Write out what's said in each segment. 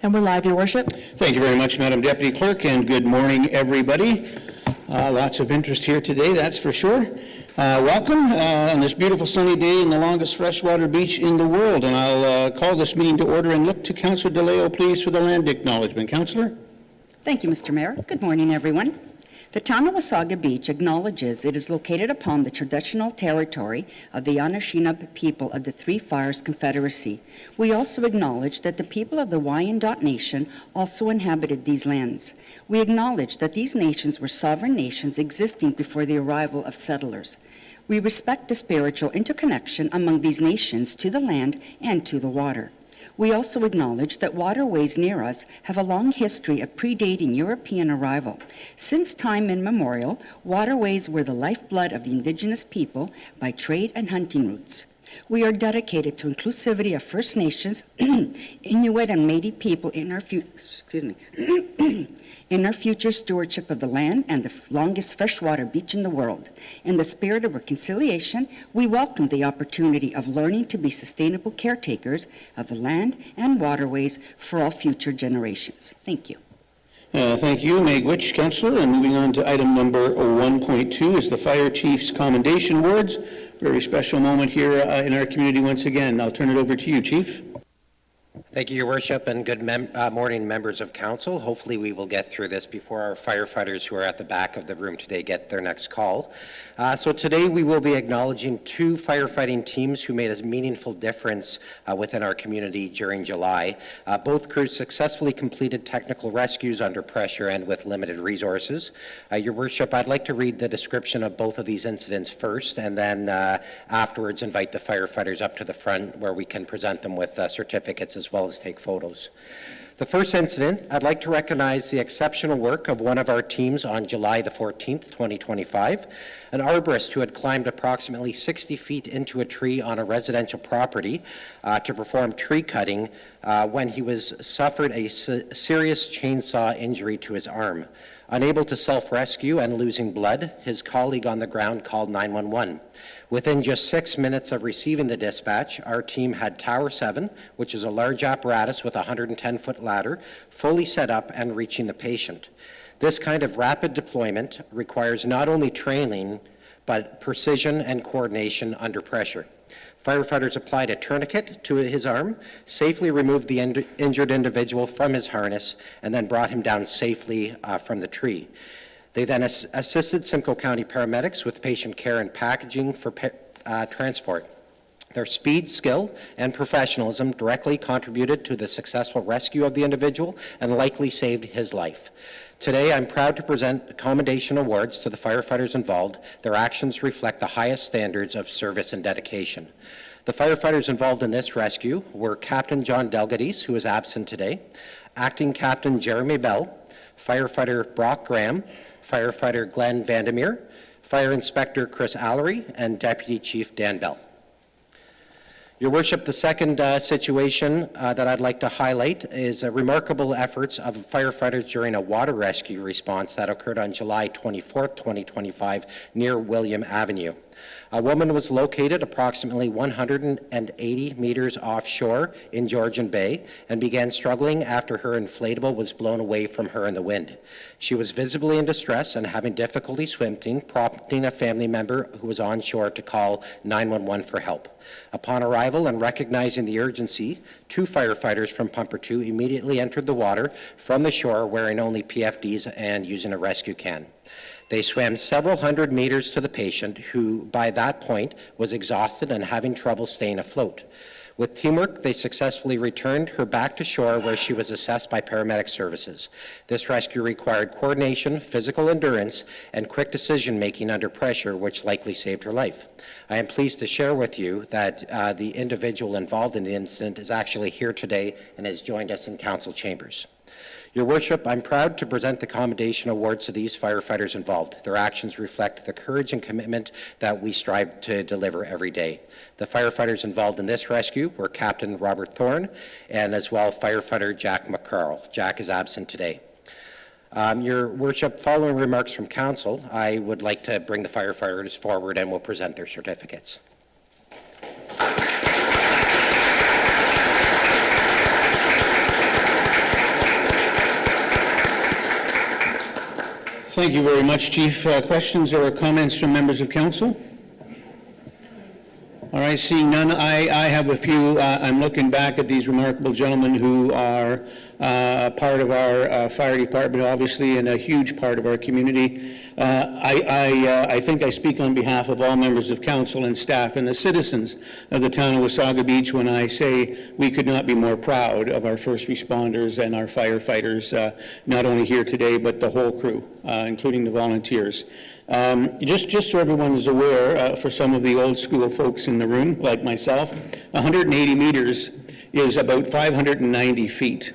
And we're live, Your Worship. Thank you very much, Madam Deputy Clerk, and good morning, everybody. Lots of interest here today, that's for sure. Welcome on this beautiful sunny day in the longest freshwater beach in the world, and I'll call this meeting to order and look to Councillor DeLeo, please, for the land acknowledgement. Councillor? Thank you, Mr. Mayor. Good morning, everyone. The town of Wasaga Beach acknowledges it is located upon the traditional territory of the Anishinaabe people of the Three Fires Confederacy. We also acknowledge that the people of the Wyandot Nation also inhabited these lands. We acknowledge that these nations were sovereign nations existing before the arrival of settlers. We respect the spiritual interconnection among these nations to the land and to the water. We also acknowledge that waterways near us have a long history of predating European arrival. Since time immemorial, waterways were the lifeblood of the Indigenous people by trade and hunting routes. We are dedicated to inclusivity of First Nations, Inuit and Métis people in our in our future stewardship of the land and the longest freshwater beach in the world. In the spirit of reconciliation, we welcome the opportunity of learning to be sustainable caretakers of the land and waterways for all future generations. Thank you. Thank you, Meg Witch, Councillor. And moving on to item number 1.2 is the Fire Chief's Commendation Awards. Very special moment here in our community once again. I'll turn it over to you, Chief. Thank you, Your Worship, and good morning, members of Council. Hopefully we will get through this before our firefighters who are at the back of the room today get their next call. So today we will be acknowledging two firefighting teams who made a meaningful difference within our community during July. Both crews successfully completed technical rescues under pressure and with limited resources. Your Worship, I'd like to read the description of both of these incidents first, and then afterwards invite the firefighters up to the front where we can present them with certificates as well as take photos. The first incident, I'd like to recognize the exceptional work of one of our teams on July the 14th, 2025, an arborist who had climbed approximately 60 feet into a tree on a residential property to perform tree cutting when he suffered a serious chainsaw injury to his arm. Unable to self-rescue and losing blood, his colleague on the ground called 911. Within just 6 minutes of receiving the dispatch, our team had Tower 7, which is a large apparatus with a 110-foot ladder, fully set up and reaching the patient. This kind of rapid deployment requires not only training, but precision and coordination under pressure. Firefighters applied a tourniquet to his arm, safely removed the injured individual from his harness, and then brought him down safely from the tree. They then assisted Simcoe County paramedics with patient care and packaging for transport. Their speed, skill, and professionalism directly contributed to the successful rescue of the individual and likely saved his life. Today, I'm proud to present commendation awards to the firefighters involved. Their actions reflect the highest standards of service and dedication. The firefighters involved in this rescue were Captain John Delgadis, who is absent today, Acting Captain Jeremy Bell, Firefighter Brock Graham, Firefighter Glenn Vandermeer, Fire Inspector Chris Allery, and Deputy Chief Dan Bell. Your Worship, the second situation that I'd like to highlight is remarkable efforts of firefighters during a water rescue response that occurred on July 24th, 2025 near William Avenue. A woman was located approximately 180 meters offshore in Georgian Bay and began struggling after her inflatable was blown away from her in the wind. She was visibly in distress and having difficulty swimming, prompting a family member who was on shore to call 911 for help. Upon arrival and recognizing the urgency, two firefighters from Pumper 2 immediately entered the water from the shore wearing only PFDs and using a rescue can. They swam several hundred meters to the patient, who by that point was exhausted and having trouble staying afloat. With teamwork, they successfully returned her back to shore where she was assessed by paramedic services. This rescue required coordination, physical endurance, and quick decision-making under pressure, which likely saved her life. I am pleased to share with you that the individual involved in the incident is actually here today and has joined us in council chambers. Your Worship, I'm proud to present the Commendation Awards to these firefighters involved. Their actions reflect the courage and commitment that we strive to deliver every day. The firefighters involved in this rescue were Captain Robert Thorne and as well firefighter Jack McCarl. Jack is absent today. Your Worship, following remarks from Council, I would like to bring the firefighters forward and will present their certificates. Thank you very much, Chief. Questions or comments from members of council? All right, seeing none, I have a few. I'm looking back at these remarkable gentlemen who are part of our fire department, obviously, and a huge part of our community. I think I speak on behalf of all members of council and staff and the citizens of the town of Wasaga Beach when I say we could not be more proud of our first responders and our firefighters, not only here today, but the whole crew, including the volunteers. Just so everyone is aware, for some of the old school folks in the room, like myself, 180 meters is about 590 feet.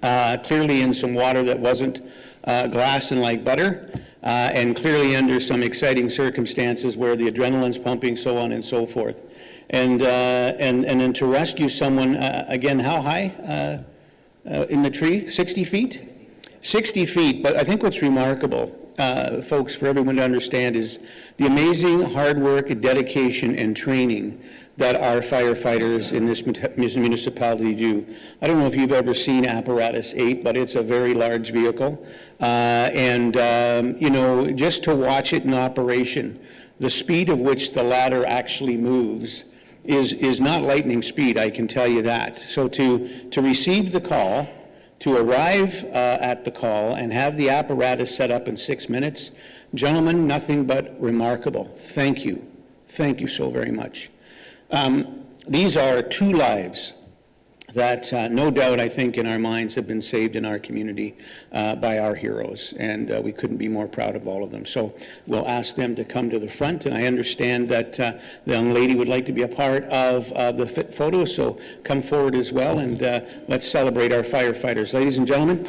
Clearly in some water that wasn't glass and like butter, and clearly under some exciting circumstances where the adrenaline's pumping, so on and so forth. And then to rescue someone, again, how high in the tree? 60 feet? 60 feet, but I think what's remarkable, folks, for everyone to understand is the amazing hard work, dedication, and training that our firefighters in this municipality do. I don't know if you've ever seen Apparatus 8, but it's a very large vehicle. You know, just to watch it in operation, the speed of which the ladder actually moves is not lightning speed, I can tell you that. So to receive the call, to arrive at the call and have the apparatus set up in 6 minutes, gentlemen, nothing but remarkable. Thank you. Thank you so very much. These are 2 lives that no doubt, I think, in our minds have been saved in our community by our heroes, and we couldn't be more proud of all of them. So we'll ask them to come to the front, and I understand that the young lady would like to be a part of the photo, so come forward as well, and let's celebrate our firefighters. Ladies and gentlemen.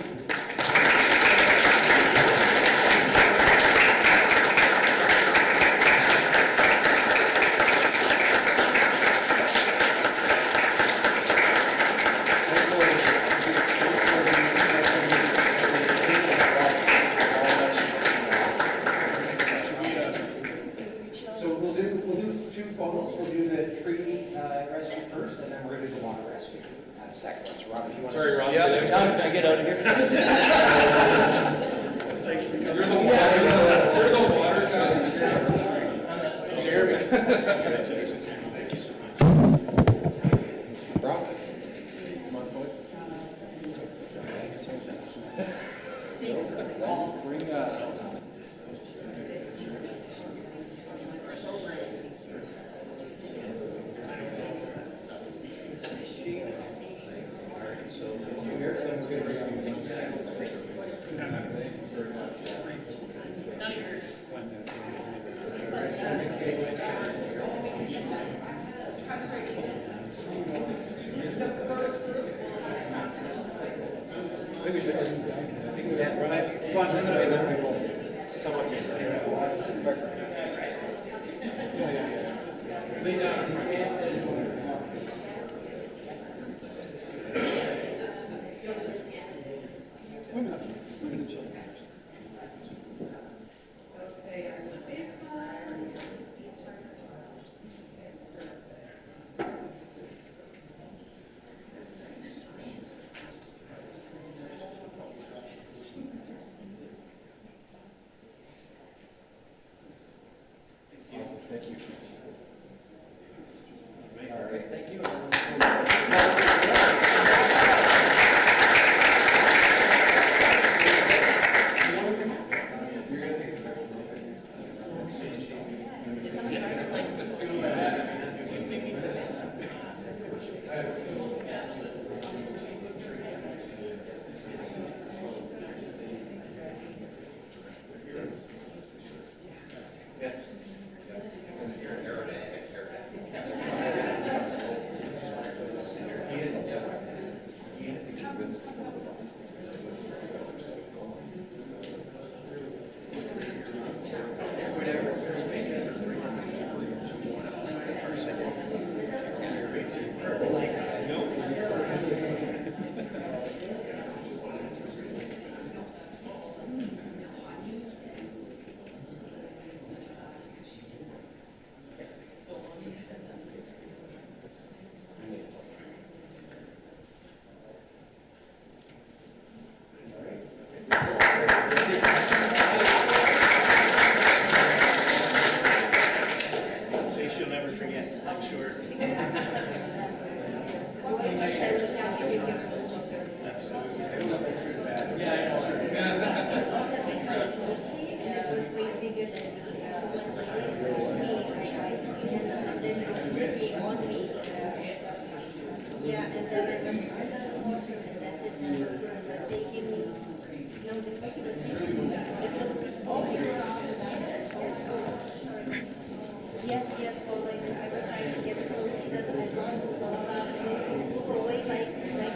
Yes, yes, well, like, I was trying to get close to them, and I lost it, so I'm trying to move away like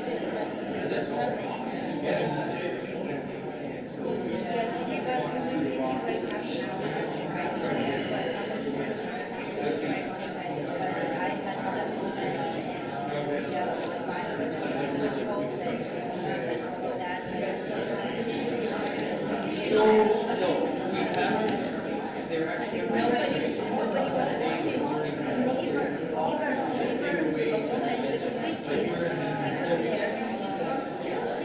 this, that's nothing. Yes, we were thinking like half an hour, right, but I'm just trying to right on it, but I had several times, and, yeah, my mind was on the phone, and all of that, nobody was watching. Neighbors, a woman with a big kid, she was there, and she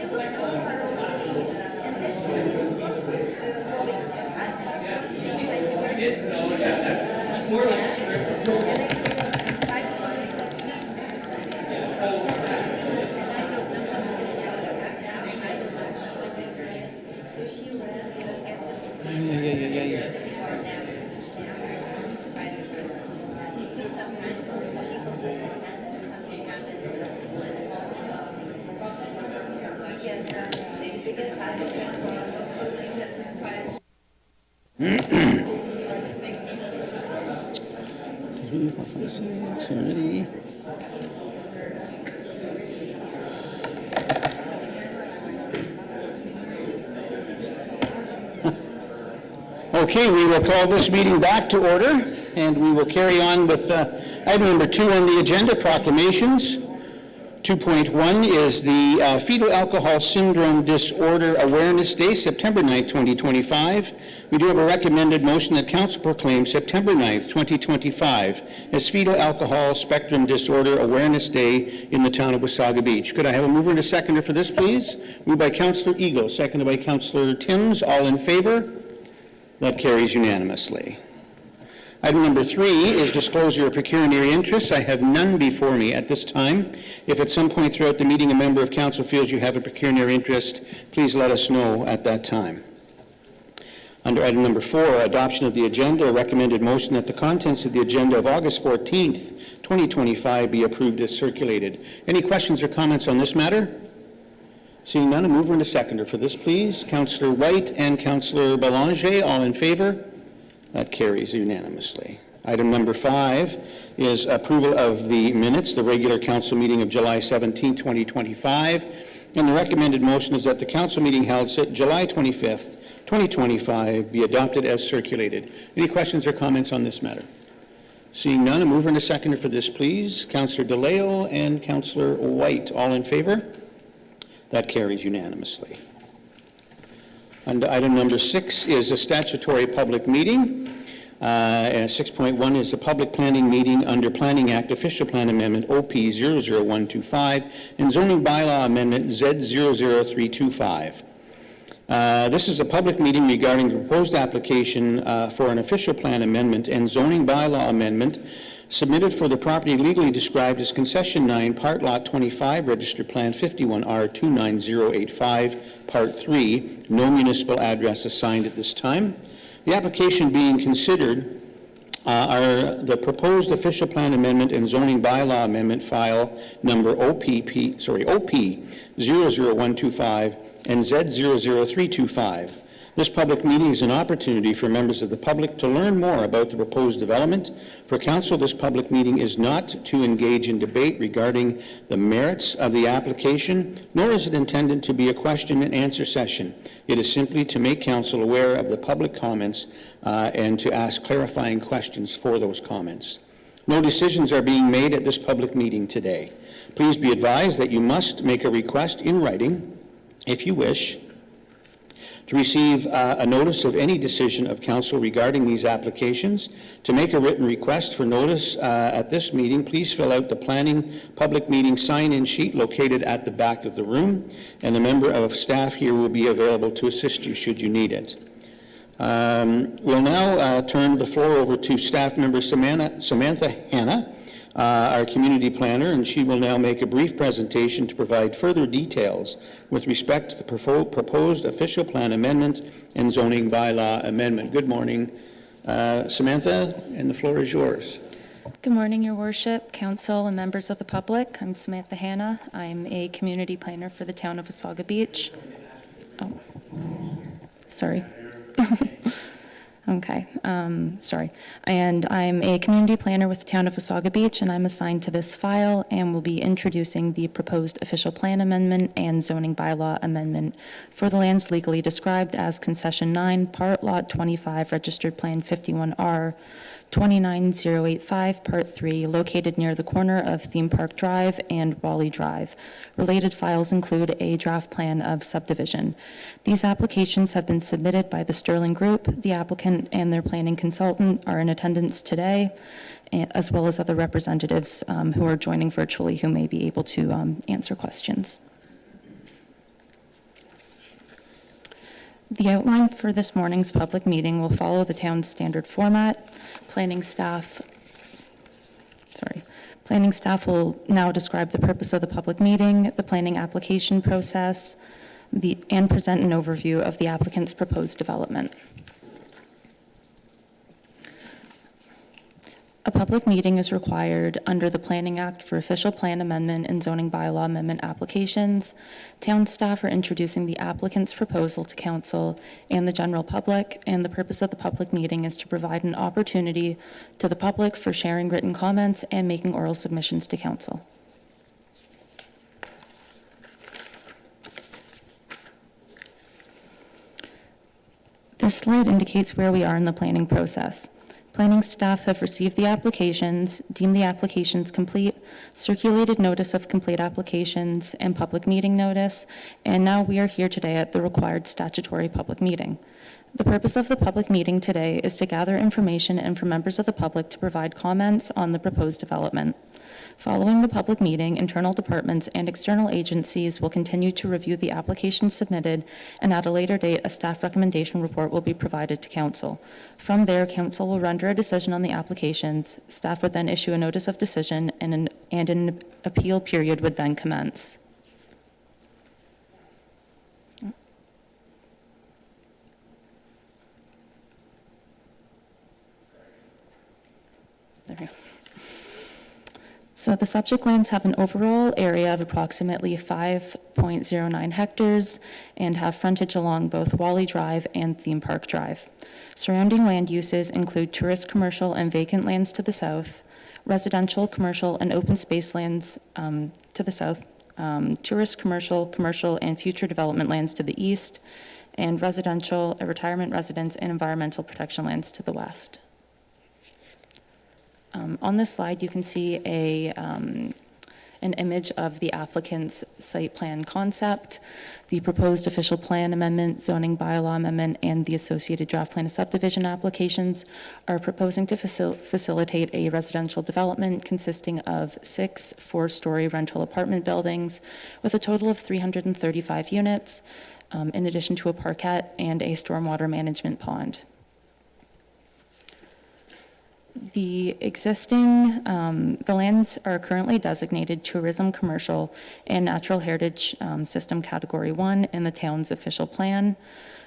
looked so far away, and then she just looked going, I thought it was just like, where did you see it? And I just tried to see it, but and I don't know so she ran to get the Ready? Okay, we will call this meeting back to order, and we will carry on with item number 2 on the agenda, proclamations. 2.1 is the Fetal Alcohol Syndrome Disorder Awareness Day, September 9th, 2025. We do have a recommended motion that Council proclaim September 9th, 2025 as Fetal Alcohol Spectrum Disorder Awareness Day in the town of Wasaga Beach. Could I have a mover and a seconder for this, please? Moved by Councillor Eagle, seconded by Councillor Timms. All in favor? That carries unanimously. Item number 3 is disclosure of pecuniary interests. I have none before me at this time. If at some point throughout the meeting a member of council feels you have a pecuniary interest, please let us know at that time. Under item number 4, adoption of the agenda, a recommended motion that the contents of the agenda of August 14th, 2025 be approved as circulated. Any questions or comments on this matter? Seeing none, a mover and a seconder for this, please. Councillor White and Councillor Belanger, all in favor? That carries unanimously. Item number 5 is approval of the minutes, the regular council meeting of July 17, 2025. And the recommended motion is that the council meeting held July 25th, 2025 be adopted as circulated. Any questions or comments on this matter? Seeing none, a mover and a seconder for this, please. Councillor DeLeo and Councillor White, all in favor? That carries unanimously. Under item number 6 is a statutory public meeting. And 6.1 is the public planning meeting under Planning Act Official Plan Amendment OP 00125 and Zoning Bylaw Amendment Z00325. This is a public meeting regarding the proposed application for an official plan amendment and zoning bylaw amendment submitted for the property legally described as Concession 9, Part Lot 25, Registered Plan 51R29085, Part 3, no municipal address assigned at this time. The application being considered are the proposed official plan amendment and zoning bylaw amendment file number OP 00125 and Z00325. This public meeting is an opportunity for members of the public to learn more about the proposed development. For council, this public meeting is not to engage in debate regarding the merits of the application, nor is it intended to be a question and answer session. It is simply to make council aware of the public comments and to ask clarifying questions for those comments. No decisions are being made at this public meeting today. Please be advised that you must make a request in writing, if you wish, to receive a notice of any decision of council regarding these applications. To make a written request for notice at this meeting, please fill out the planning public meeting sign-in sheet located at the back of the room, and a member of staff here will be available to assist you should you need it. We'll now turn the floor over to staff member Samantha Hanna, our community planner, and she will now make a brief presentation to provide further details with respect to the proposed official plan amendment and zoning bylaw amendment. Good morning, Samantha, and the floor is yours. Good morning, Your Worship, Council, and members of the public. I'm Samantha Hanna. I'm a community planner for the town of Wasaga Beach. Oh. Sorry. Okay, sorry. And I'm a community planner with the town of Wasaga Beach, and I'm assigned to this file and will be introducing the proposed official plan amendment and zoning bylaw amendment for the lands legally described as Concession 9, Part Lot 25, Registered Plan 51R, 29085, Part 3, located near the corner of Theme Park Drive and Wally Drive. Related files include a draft plan of subdivision. These applications have been submitted by the Sterling Group. The applicant and their planning consultant are in attendance today, as well as other representatives who are joining virtually who may be able to answer questions. The outline for this morning's public meeting will follow the town's standard format. Planning staff will now describe the purpose of the public meeting, the planning application process, and present an overview of the applicant's proposed development. A public meeting is required under the Planning Act for official plan amendment and zoning bylaw amendment applications. Town staff are introducing the applicant's proposal to council and the general public, and the purpose of the public meeting is to provide an opportunity to the public for sharing written comments and making oral submissions to council. This slide indicates where we are in the planning process. Planning staff have received the applications, deemed the applications complete, circulated notice of complete applications and public meeting notice, and now we are here today at the required statutory public meeting. The purpose of the public meeting today is to gather information and for members of the public to provide comments on the proposed development. Following the public meeting, internal departments and external agencies will continue to review the applications submitted, and at a later date, a staff recommendation report will be provided to council. From there, council will render a decision on the applications. Staff would then issue a notice of decision, and an appeal period would then commence. There we go. So the subject lands have an overall area of approximately 5.09 hectares and have frontage along both Wally Drive and Theme Park Drive. Surrounding land uses include tourist, commercial, and vacant lands to the south, residential, commercial, and open space lands to the south, tourist, commercial, and future development lands to the east, and residential, retirement residence, and environmental protection lands to the west. On this slide, you can see an image of the applicant's site plan concept, the proposed official plan amendment, zoning bylaw amendment, and the associated draft plan of subdivision applications are proposing to facilitate a residential development consisting of 6 four-story rental apartment buildings with a total of 335 units, in addition to a parkette and a stormwater management pond. The lands are currently designated tourism, commercial, and natural heritage system category 1 in the town's official plan.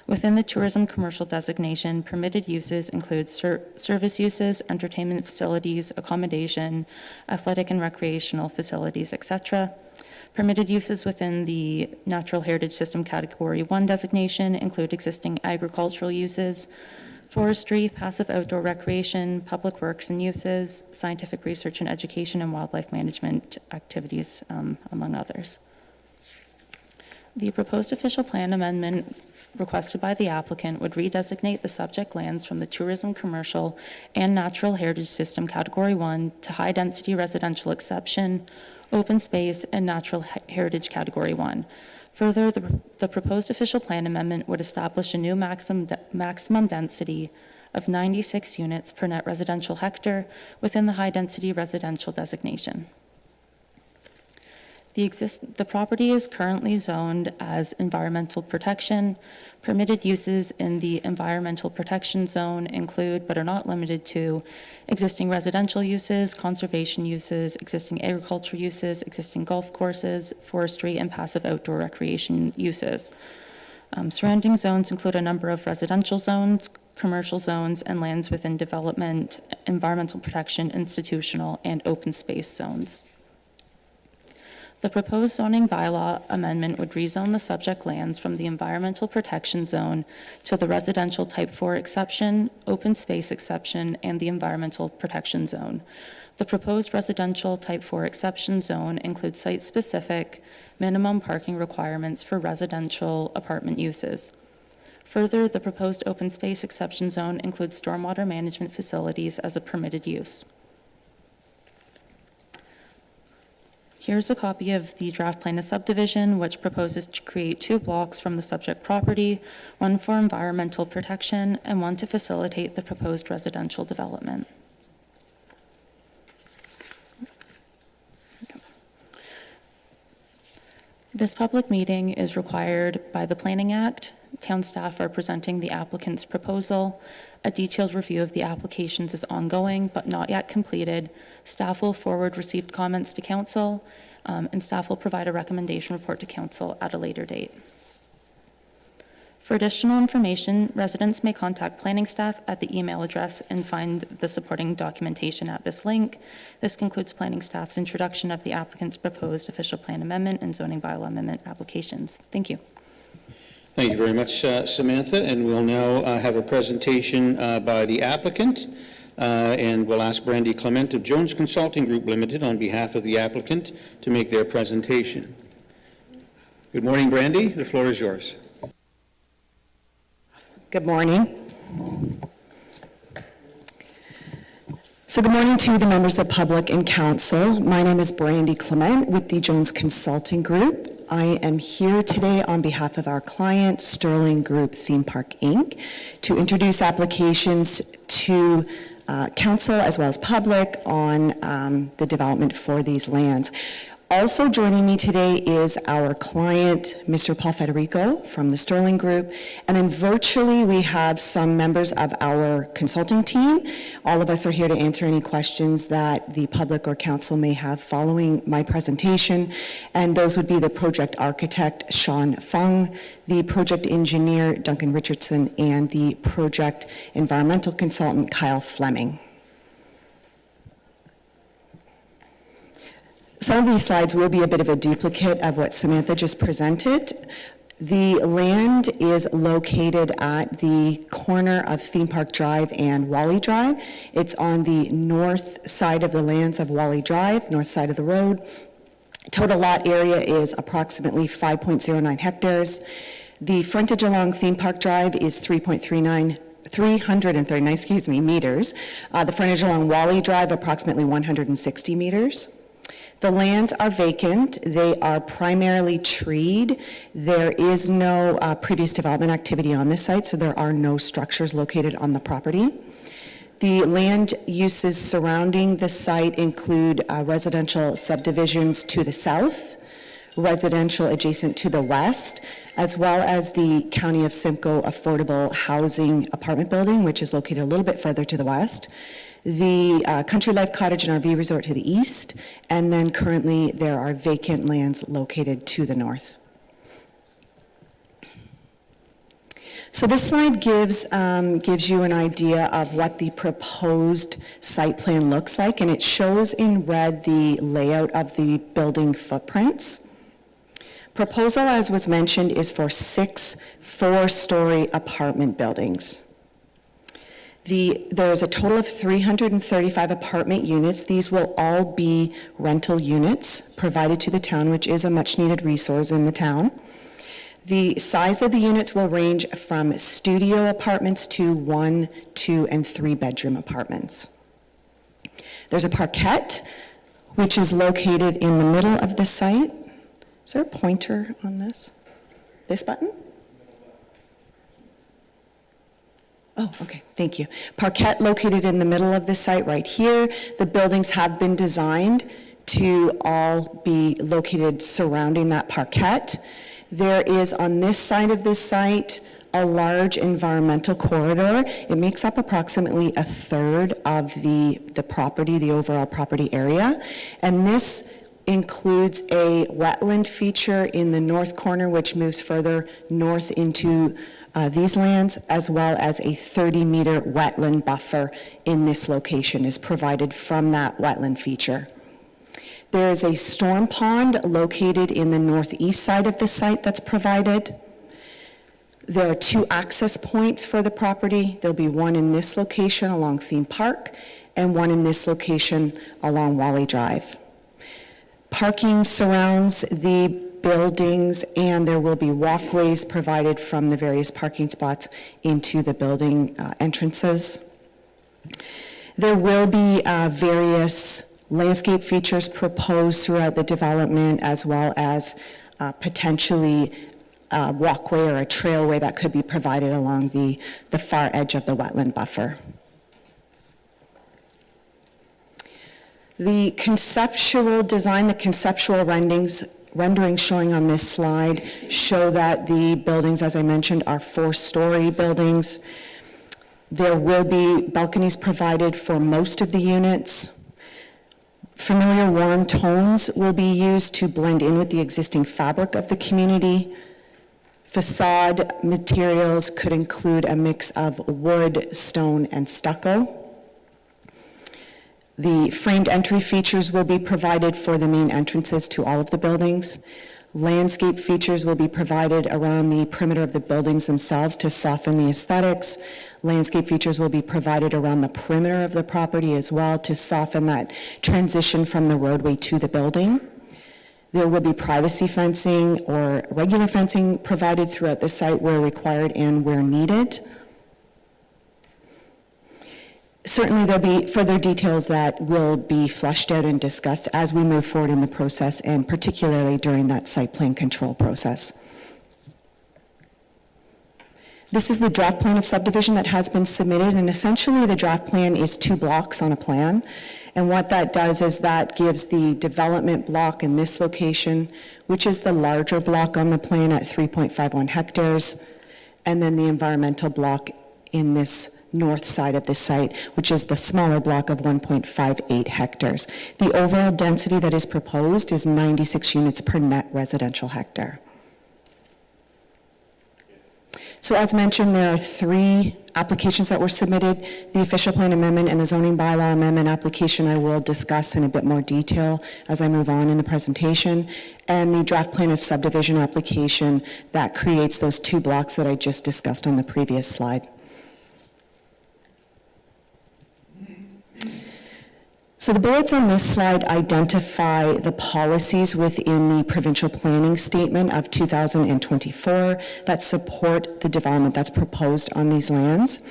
Within the tourism commercial designation, permitted uses include service uses, entertainment facilities, accommodation, athletic and recreational facilities, etc. Permitted uses within the natural heritage system category 1 designation include existing agricultural uses, forestry, passive outdoor recreation, public works and uses, scientific research and education, and wildlife management activities, among others. The proposed official plan amendment requested by the applicant would redesignate the subject lands from the tourism, commercial, and natural heritage system category 1 to high-density residential exception, open space, and natural heritage category 1. Further, the proposed official plan amendment would establish a new maximum density of 96 units per net residential hectare within the high-density residential designation. The property is currently zoned as environmental protection. Permitted uses in the environmental protection zone include, but are not limited to, existing residential uses, conservation uses, existing agriculture uses, existing golf courses, forestry, and passive outdoor recreation uses. Surrounding zones include a number of residential zones, commercial zones, and lands within development, environmental protection, institutional, and open space zones. The proposed zoning bylaw amendment would rezone the subject lands from the environmental protection zone to the residential type 4 exception, open space exception, and the environmental protection zone. The proposed residential type 4 exception zone includes site-specific minimum parking requirements for residential apartment uses. Further, the proposed open space exception zone includes stormwater management facilities as a permitted use. Here's a copy of the draft plan of subdivision, which proposes to create 2 blocks from the subject property, one for environmental protection and one to facilitate the proposed residential development. This public meeting is required by the Planning Act. Town staff are presenting the applicant's proposal. A detailed review of the applications is ongoing but not yet completed. Staff will forward received comments to council, and staff will provide a recommendation report to council at a later date. For additional information, residents may contact planning staff at the email address and find the supporting documentation at this link. This concludes planning staff's introduction of the applicant's proposed official plan amendment and zoning bylaw amendment applications. Thank you. Thank you very much, Samantha. And we'll now have a presentation by the applicant. And we'll ask Brandy Clement of Jones Consulting Group Limited on behalf of the applicant to make their presentation. Good morning, Brandy. The floor is yours. Good morning. So good morning to the members of public and council. My name is Brandy Clement with the Jones Consulting Group. I am here today on behalf of our client, Sterling Group Theme Park, Inc., to introduce applications to council as well as public on the development for these lands. Also joining me today is our client, Mr. Paul Federico from the Sterling Group, and then virtually we have some members of our consulting team. All of us are here to answer any questions that the public or council may have following my presentation, and those would be the project architect, Sean Fung, the project engineer, Duncan Richardson, and the project environmental consultant, Kyle Fleming. Some of these slides will be a bit of a duplicate of what Samantha just presented. The land is located at the corner of Theme Park Drive and Wally Drive. It's on the north side of the lands of Wally Drive, north side of the road. Total lot area is approximately 5.09 hectares. The frontage along Theme Park Drive is 339 meters. The frontage along Wally Drive, approximately 160 meters. The lands are vacant. They are primarily treed. There is no previous development activity on this site, so there are no structures located on the property. The land uses surrounding the site include residential subdivisions to the south, residential adjacent to the west, as well as the County of Simcoe Affordable Housing Apartment Building, which is located a little bit further to the west. The Country Life Cottage and RV Resort to the east, and then currently there are vacant lands located to the north. So this slide gives you an idea of what the proposed site plan looks like, and it shows in red the layout of the building footprints. Proposal, as was mentioned, is for 6 4-story apartment buildings. There is a total of 335 apartment units. These will all be rental units provided to the town, which is a much-needed resource in the town. The size of the units will range from studio apartments to 1, 2, and 3-bedroom apartments. There's a parquet, which is located in the middle of the site. Is there a pointer on this? This button? Oh, okay, thank you. Parquet located in the middle of the site right here. The buildings have been designed to all be located surrounding that parquet. There is on this side of this site a large environmental corridor. It makes up approximately 1/3 of the property, the overall property area. And this includes a wetland feature in the north corner, which moves further north into these lands, as well as a 30-meter wetland buffer in this location is provided from that wetland feature. There is a storm pond located in the northeast side of the site that's provided. There are 2 access points for the property. There'll be one in this location along Theme Park and one in this location along Wally Drive. Parking surrounds the buildings, and there will be walkways provided from the various parking spots into the building entrances. There will be various landscape features proposed throughout the development, as well as potentially a walkway or a trailway that could be provided along the far edge of the wetland buffer. The conceptual design, the conceptual renderings showing on this slide show that the buildings, as I mentioned, are 4-story buildings. There will be balconies provided for most of the units. Familiar warm tones will be used to blend in with the existing fabric of the community. Facade materials could include a mix of wood, stone, and stucco. The framed entry features will be provided for the main entrances to all of the buildings. Landscape features will be provided around the perimeter of the buildings themselves to soften the aesthetics. Landscape features will be provided around the perimeter of the property as well to soften that transition from the roadway to the building. There will be privacy fencing or regular fencing provided throughout the site where required and where needed. Certainly there'll be further details that will be fleshed out and discussed as we move forward in the process, and particularly during that site plan control process. This is the draft plan of subdivision that has been submitted, and essentially the draft plan is 2 blocks on a plan. And what that does is that gives the development block in this location, which is the larger block on the plan at 3.51 hectares, and then the environmental block in this north side of the site, which is the smaller block of 1.58 hectares. The overall density that is proposed is 96 units per net residential hectare. So as mentioned, there are 3 applications that were submitted. The official plan amendment and the zoning bylaw amendment application I will discuss in a bit more detail as I move on in the presentation, and the draft plan of subdivision application that creates those 2 blocks that I just discussed on the previous slide. So the bullets on this slide identify the policies within the provincial planning statement of 2024 that support the development that's proposed on these lands.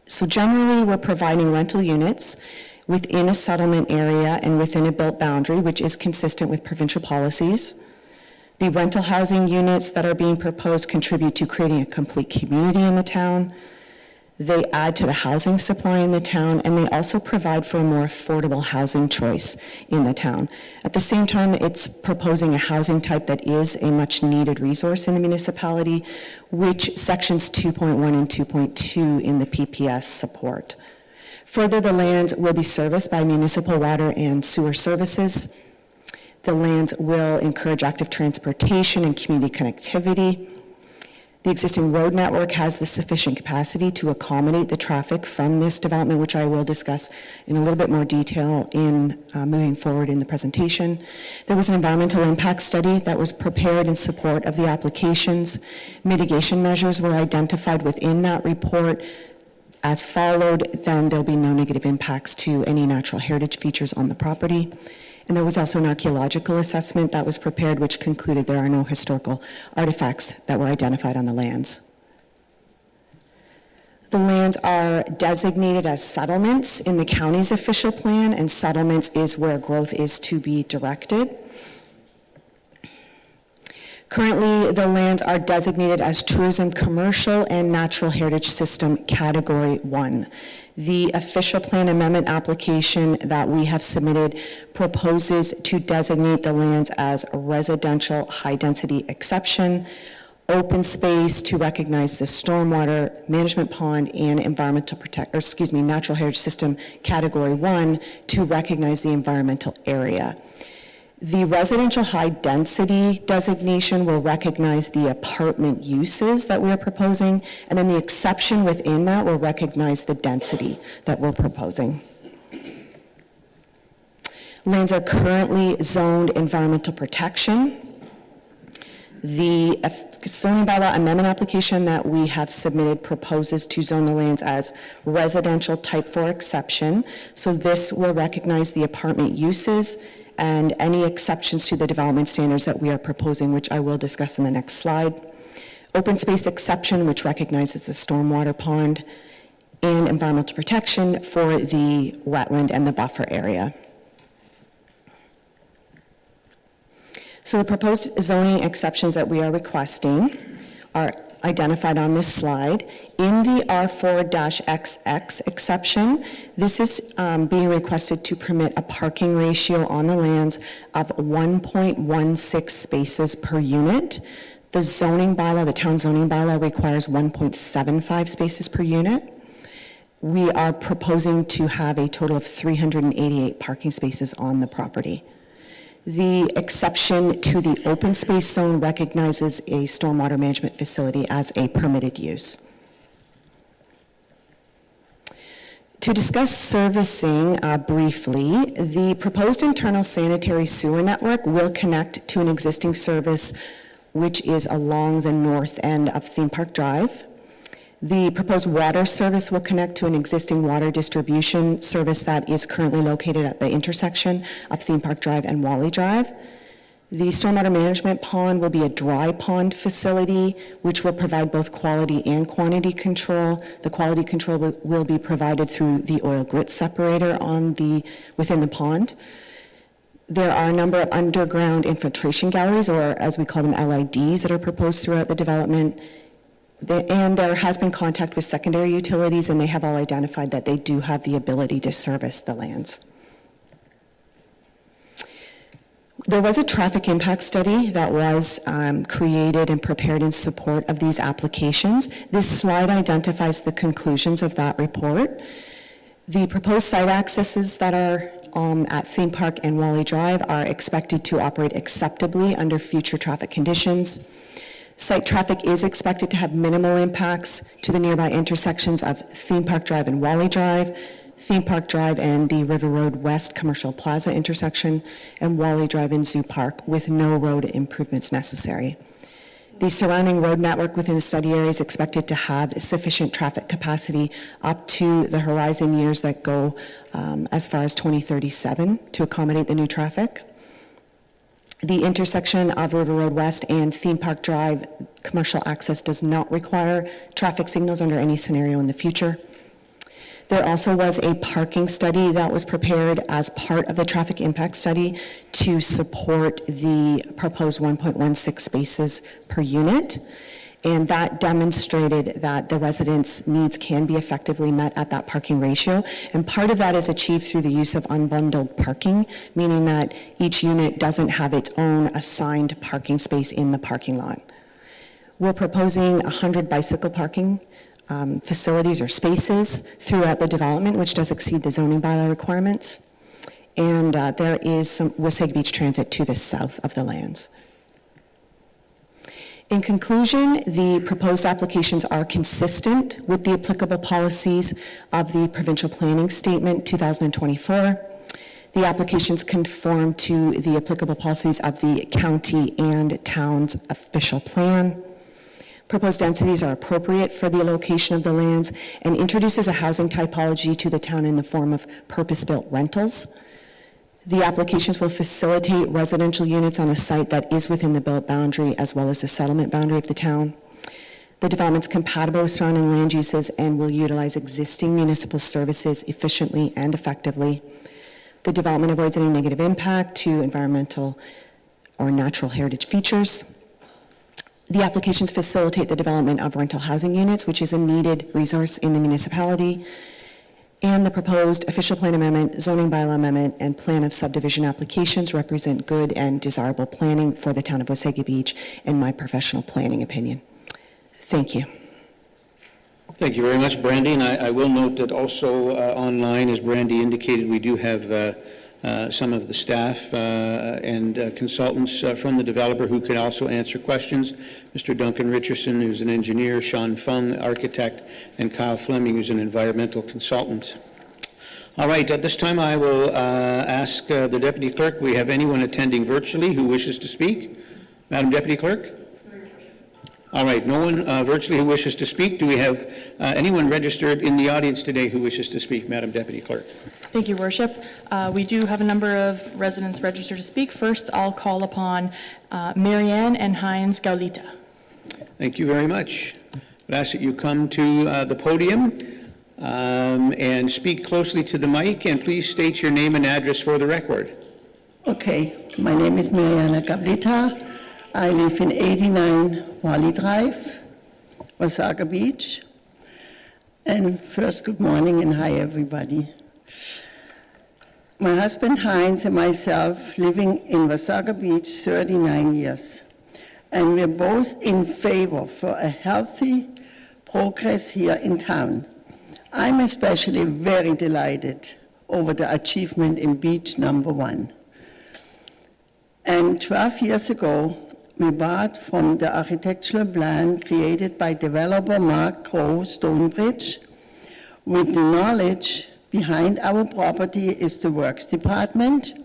So generally, we're providing rental units within a settlement area and within a built boundary, which is consistent with provincial policies. The rental housing units that are being proposed contribute to creating a complete community in the town. They add to the housing supply in the town, and they also provide for a more affordable housing choice in the town. At the same time, it's proposing a housing type that is a much needed resource in the municipality, which sections 2.1 and 2.2 in the PPS support. Further, the lands will be serviced by municipal water and sewer services. The lands will encourage active transportation and community connectivity. The existing road network has the sufficient capacity to accommodate the traffic from this development, which I will discuss in a little bit more detail in moving forward in the presentation. There was an environmental impact study that was prepared in support of the applications. Mitigation measures were identified within that report. As followed, then there'll be no negative impacts to any natural heritage features on the property. And there was also an archaeological assessment that was prepared, which concluded there are no historical artifacts that were identified on the lands. The lands are designated as settlements in the county's official plan, and settlements is where growth is to be directed. Currently, the lands are designated as tourism, commercial, and natural heritage system category 1. The official plan amendment application that we have submitted proposes to designate the lands as a residential high-density exception, open space to recognize the stormwater management pond, and natural heritage system category 1 to recognize the environmental area. The residential high-density designation will recognize the apartment uses that we are proposing, and then the exception within that will recognize the density that we're proposing. Lands are currently zoned environmental protection. The zoning bylaw amendment application that we have submitted proposes to zone the lands as residential type 4 exception. So this will recognize the apartment uses and any exceptions to the development standards that we are proposing, which I will discuss in the next slide. Open space exception, which recognizes the stormwater pond, and environmental protection for the wetland and the buffer area. So the proposed zoning exceptions that we are requesting are identified on this slide. In the R4-XX exception, this is being requested to permit a parking ratio on the lands of 1.16 spaces per unit. The zoning bylaw, the town zoning bylaw, requires 1.75 spaces per unit. We are proposing to have a total of 388 parking spaces on the property. The exception to the open space zone recognizes a stormwater management facility as a permitted use. To discuss servicing briefly, the proposed internal sanitary sewer network will connect to an existing service which is along the north end of Theme Park Drive. The proposed water service will connect to an existing water distribution service that is currently located at the intersection of Theme Park Drive and Wally Drive. The stormwater management pond will be a dry pond facility, which will provide both quality and quantity control. The quality control will be provided through the oil grit separator within the pond. There are a number of underground infiltration galleries, or as we call them, LIDs, that are proposed throughout the development. And there has been contact with secondary utilities, and they have all identified that they do have the ability to service the lands. There was a traffic impact study that was created and prepared in support of these applications. This slide identifies the conclusions of that report. The proposed site accesses that are at Theme Park and Wally Drive are expected to operate acceptably under future traffic conditions. Site traffic is expected to have minimal impacts to the nearby intersections of Theme Park Drive and Wally Drive, Theme Park Drive and the River Road West Commercial Plaza intersection, and Wally Drive and Zoo Park, with no road improvements necessary. The surrounding road network within the study area is expected to have sufficient traffic capacity up to the horizon years that go as far as 2037 to accommodate the new traffic. The intersection of River Road West and Theme Park Drive commercial access does not require traffic signals under any scenario in the future. There also was a parking study that was prepared as part of the traffic impact study to support the proposed 1.16 spaces per unit. And that demonstrated that the residents' needs can be effectively met at that parking ratio. And part of that is achieved through the use of unbundled parking, meaning that each unit doesn't have its own assigned parking space in the parking lot. We're proposing 100 bicycle parking facilities or spaces throughout the development, which does exceed the zoning bylaw requirements. And there is some Wasaga Beach Transit to the south of the lands. In conclusion, the proposed applications are consistent with the applicable policies of the Provincial Planning Statement 2024. The applications conform to the applicable policies of the county and town's official plan. Proposed densities are appropriate for the location of the lands and introduces a housing typology to the town in the form of purpose-built rentals. The applications will facilitate residential units on a site that is within the built boundary as well as the settlement boundary of the town. The development's compatible with surrounding land uses and will utilize existing municipal services efficiently and effectively. The development avoids any negative impact to environmental or natural heritage features. The applications facilitate the development of rental housing units, which is a needed resource in the municipality. And the proposed official plan amendment, zoning bylaw amendment, and plan of subdivision applications represent good and desirable planning for the town of Wasaga Beach, in my professional planning opinion. Thank you. Thank you very much, Brandy. And I will note that also online, as Brandy indicated, we do have some of the staff and consultants from the developer who can also answer questions. Mr. Duncan Richardson, who's an engineer, Sean Fung, architect, and Kyle Fleming, who's an environmental consultant. All right, at this time, I will ask the Deputy Clerk, we have anyone attending virtually who wishes to speak? Madam Deputy Clerk? All right, no one virtually who wishes to speak. Do we have anyone registered in the audience today who wishes to speak, Madam Deputy Clerk? Thank you, Worship. We do have a number of residents registered to speak. First, I'll call upon Marianne and Heinz Gaulita. Thank you very much. I ask that you come to the podium and speak closely to the mic, and please state your name and address for the record. Okay, my name is Mariana Gablita. I live in 89 Wally Drive, Wasaga Beach. And first, good morning and hi, everybody. My husband Heinz and myself living in Wasaga Beach 39 years. And we're both in favor for a healthy progress here in town. I'm especially very delighted over the achievement in beach number 1. And 12 years ago, we bought from the architectural plan created by developer Mark Crow Stonebridge. With the knowledge behind our property is the Works Department,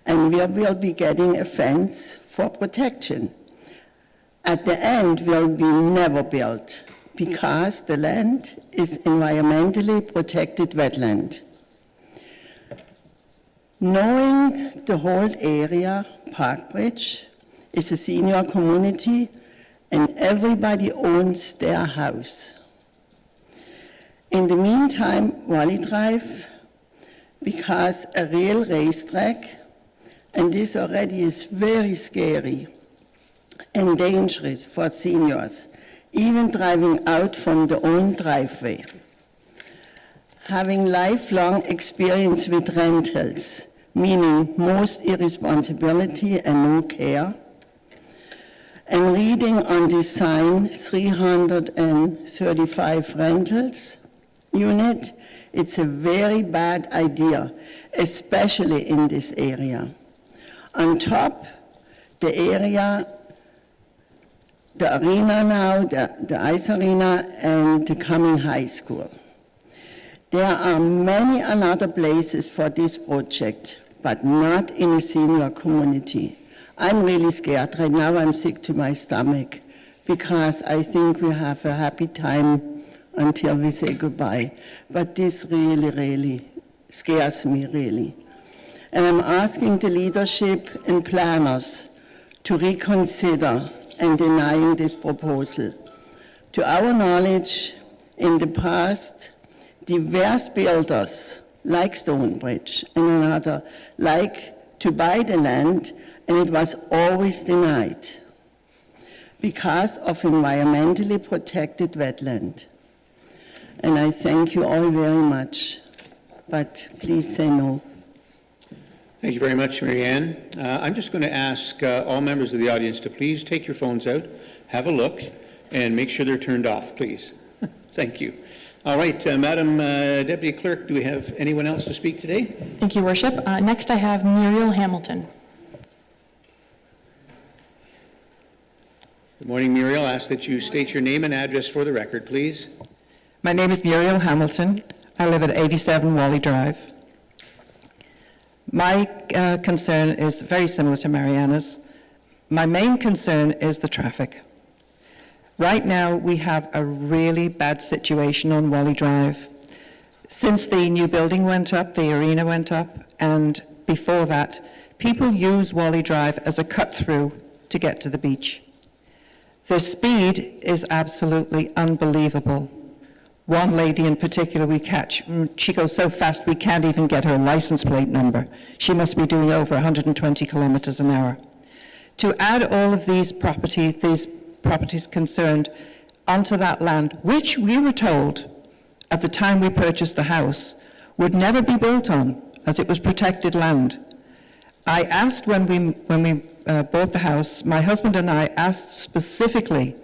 and we will be getting a fence for protection. At the end, will be never built because the land is environmentally protected wetland. Knowing the whole area, Parkbridge is a senior community and everybody owns their house. In the meantime, Wally Drive becomes a real racetrack, and this already is very scary and dangerous for seniors, even driving out from their own driveway. Having lifelong experience with rentals, meaning most irresponsibility and no care, and reading on this sign 335 rentals unit, it's a very bad idea, especially in this area. On top, the area, the arena now, the ice arena, and the coming high school. There are many other places for this project, but not in a senior community. I'm really scared. Right now I'm sick to my stomach because I think we have a happy time until we say goodbye. But this really, really scares me, really. And I'm asking the leadership and planners to reconsider and denying this proposal. To our knowledge, in the past, diverse builders like Stonebridge and another like to buy the land, and it was always denied because of environmentally protected wetland. And I thank you all very much, but please say no. Thank you very much, Marianne. I'm just going to ask all members of the audience to please take your phones out, have a look, and make sure they're turned off, please. Thank you. All right, Madam Deputy Clerk, do we have anyone else to speak today? Thank you, Worship. Next, I have Muriel Hamilton. Good morning, Muriel. I ask that you state your name and address for the record, please. My name is Muriel Hamilton. I live at 87 Wally Drive. My concern is very similar to Mariana's. My main concern is the traffic. Right now, we have a really bad situation on Wally Drive. Since the new building went up, the arena went up, and before that, people use Wally Drive as a cut-through to get to the beach. The speed is absolutely unbelievable. One lady in particular we catch, she goes so fast we can't even get her license plate number. She must be doing over 120 kilometers an hour. To add all of these properties concerned onto that land, which we were told at the time we purchased the house would never be built on, as it was protected land. I asked when we bought the house, my husband and I asked specifically,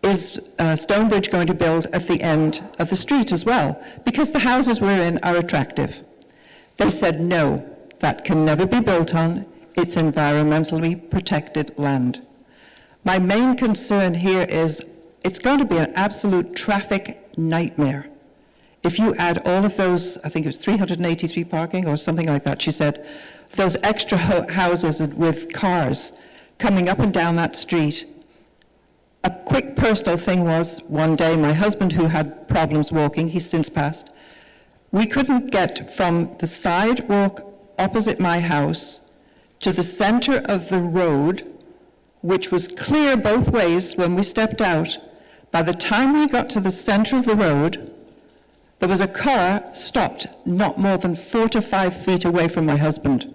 is Stonebridge going to build at the end of the street as well? Because the houses we're in are attractive. They said, no, that can never be built on. It's environmentally protected land. My main concern here is it's going to be an absolute traffic nightmare. If you add all of those, I think it was 383 parking or something like that, she said, those extra houses with cars coming up and down that street. A quick personal thing was, one day, my husband, who had problems walking, he's since passed, we couldn't get from the sidewalk opposite my house to the center of the road, which was clear both ways when we stepped out. By the time we got to the center of the road, there was a car stopped not more than 4 to 5 feet away from my husband.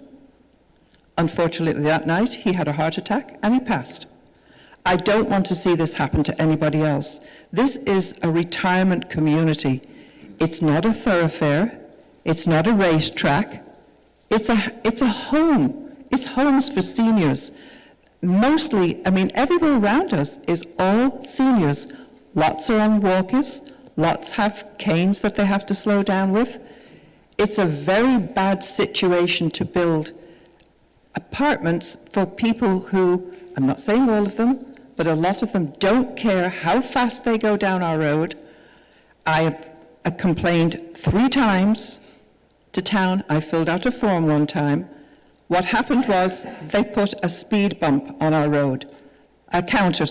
Unfortunately, that night, he had a heart attack and he passed. I don't want to see this happen to anybody else. This is a retirement community. It's not a thoroughfare. It's not a racetrack. It's a home. It's homes for seniors. Mostly, everywhere around us is all seniors. Lots are on walkers. Lots have canes that they have to slow down with. It's a very bad situation to build apartments for people who, I'm not saying all of them, but a lot of them don't care how fast they go down our road. I have complained 3 times to town. I filled out a form one time. What happened was they put a speed bump on our road. A counter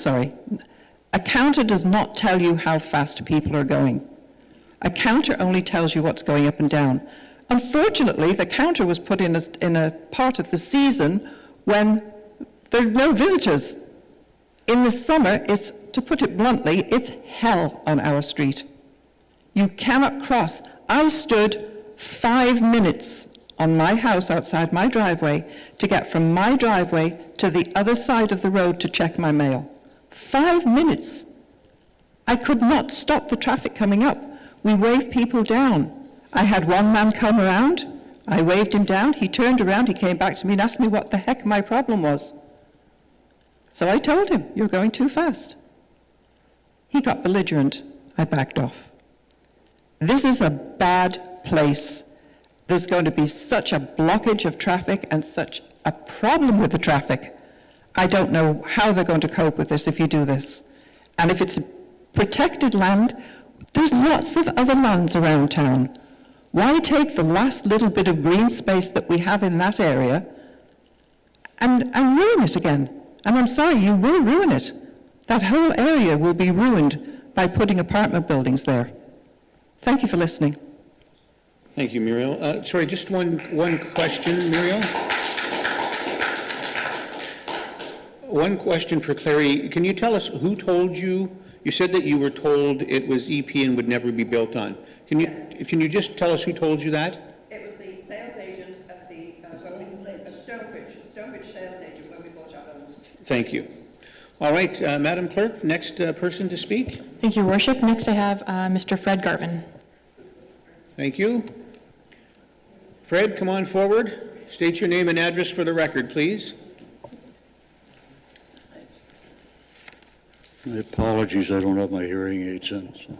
does not tell you how fast people are going. A counter only tells you what's going up and down. Unfortunately, the counter was put in a part of the season when there are no visitors. In the summer, to put it bluntly, it's hell on our street. You cannot cross. I stood 5 minutes on my house outside my driveway to get from my driveway to the other side of the road to check my mail. 5 minutes. I could not stop the traffic coming up. We waved people down. I had one man come around. I waved him down. He turned around. He came back to me and asked me what the heck my problem was. So I told him, "You're going too fast." He got belligerent. I backed off. This is a bad place. There's going to be such a blockage of traffic and such a problem with the traffic. I don't know how they're going to cope with this if you do this. And if it's protected land, there's lots of other lands around town. Why take the last little bit of green space that we have in that area and ruin it again? And I'm sorry, you will ruin it. That whole area will be ruined by putting apartment buildings there. Thank you for listening. Thank you, Muriel. Sorry, just one question, Muriel. One question for Clary. Can you tell us who told you? You said that you were told it was EP and would never be built on. Can you just tell us who told you that? It was the sales agent at the Stonebridge sales agent when we bought our homes. Thank you. All right, Madam Clerk, next person to speak. Thank you, Your Worship. Next I have Mr. Fred Garvin. Thank you. Fred, come on forward. State your name and address for the record, please. My apologies, I don't have my hearing aids in. So.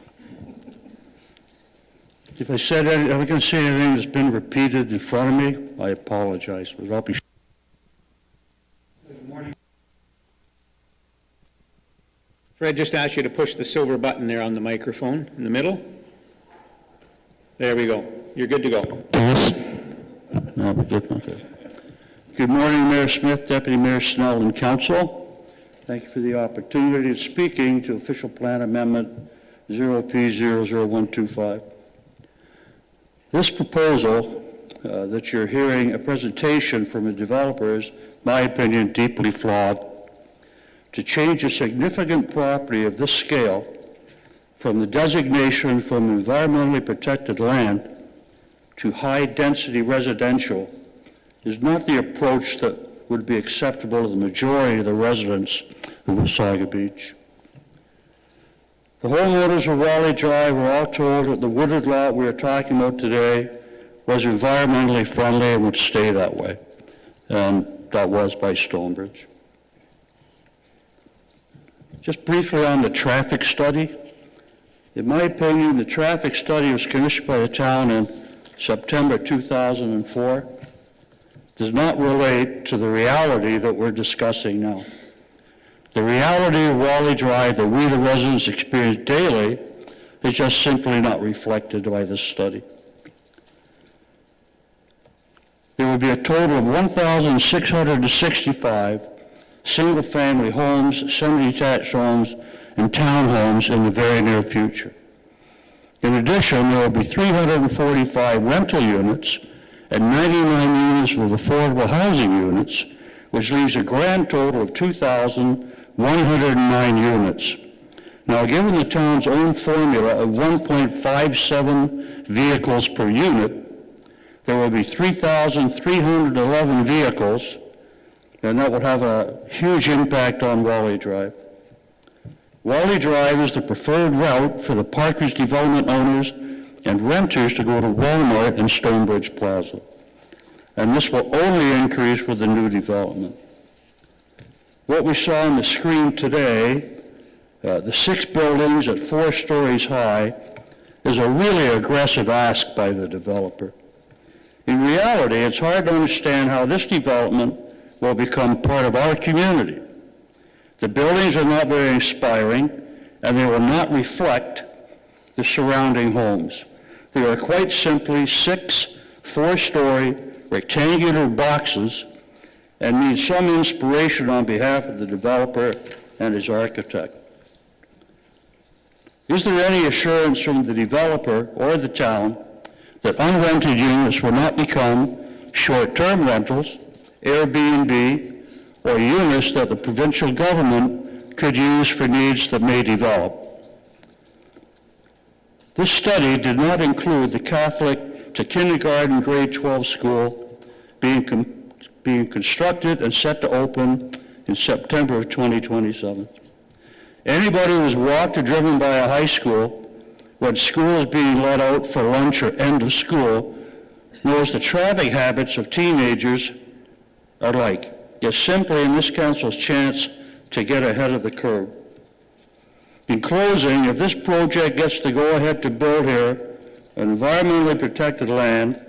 If I said anything, if I can say anything that's been repeated in front of me, I apologize, but I'll be. Good morning. Fred just asked you to push the silver button there on the microphone in the middle. There we go. You're good to go. Yes. No, good. Okay. Good morning, Mayor Smith, Deputy Mayor Snell, and Council. Thank you for the opportunity of speaking to Official Plan Amendment 0P00125. This proposal that you're hearing a presentation from the developer is, in my opinion, deeply flawed. To change a significant property of this scale from the designation from environmentally protected land to high-density residential is not the approach that would be acceptable to the majority of the residents of Wasaga Beach. The homeowners of Raleigh Drive were all told that the wooded lot we are talking about today was environmentally friendly and would stay that way, and that was by Stonebridge. Just briefly on the traffic study. In my opinion, the traffic study was commissioned by the town in September 2004. Does not relate to the reality that we're discussing now. The reality of Raleigh Drive that we, the residents, experience daily is just simply not reflected by this study. There will be a total of 1,665 single-family homes, semi-detached homes, and townhomes in the very near future. In addition, there will be 345 rental units and 99 units of affordable housing units, which leaves a grand total of 2,109 units. Now, given the town's own formula of 1.57 vehicles per unit, there will be 3,311 vehicles, and that would have a huge impact on Wally Drive. Wally Drive is the preferred route for the Parkers development owners and renters to go to Walmart and Stonebridge Plaza. And this will only increase with the new development. What we saw on the screen today, the 6 buildings at 4 stories high, is a really aggressive ask by the developer. In reality, it's hard to understand how this development will become part of our community. The buildings are not very inspiring, and they will not reflect the surrounding homes. They are quite simply 6 4-story rectangular boxes and need some inspiration on behalf of the developer and his architect. Is there any assurance from the developer or the town that unrented units will not become short-term rentals, Airbnb, or units that the provincial government could use for needs that may develop? This study did not include the Catholic to kindergarten grade 12 school being constructed and set to open in September of 2027. Anybody who has walked or driven by a high school when school is being let out for lunch or end of school knows the traffic habits of teenagers are like. It's simply in this council's chance to get ahead of the curve. In closing, if this project gets the go-ahead to build here on environmentally protected land,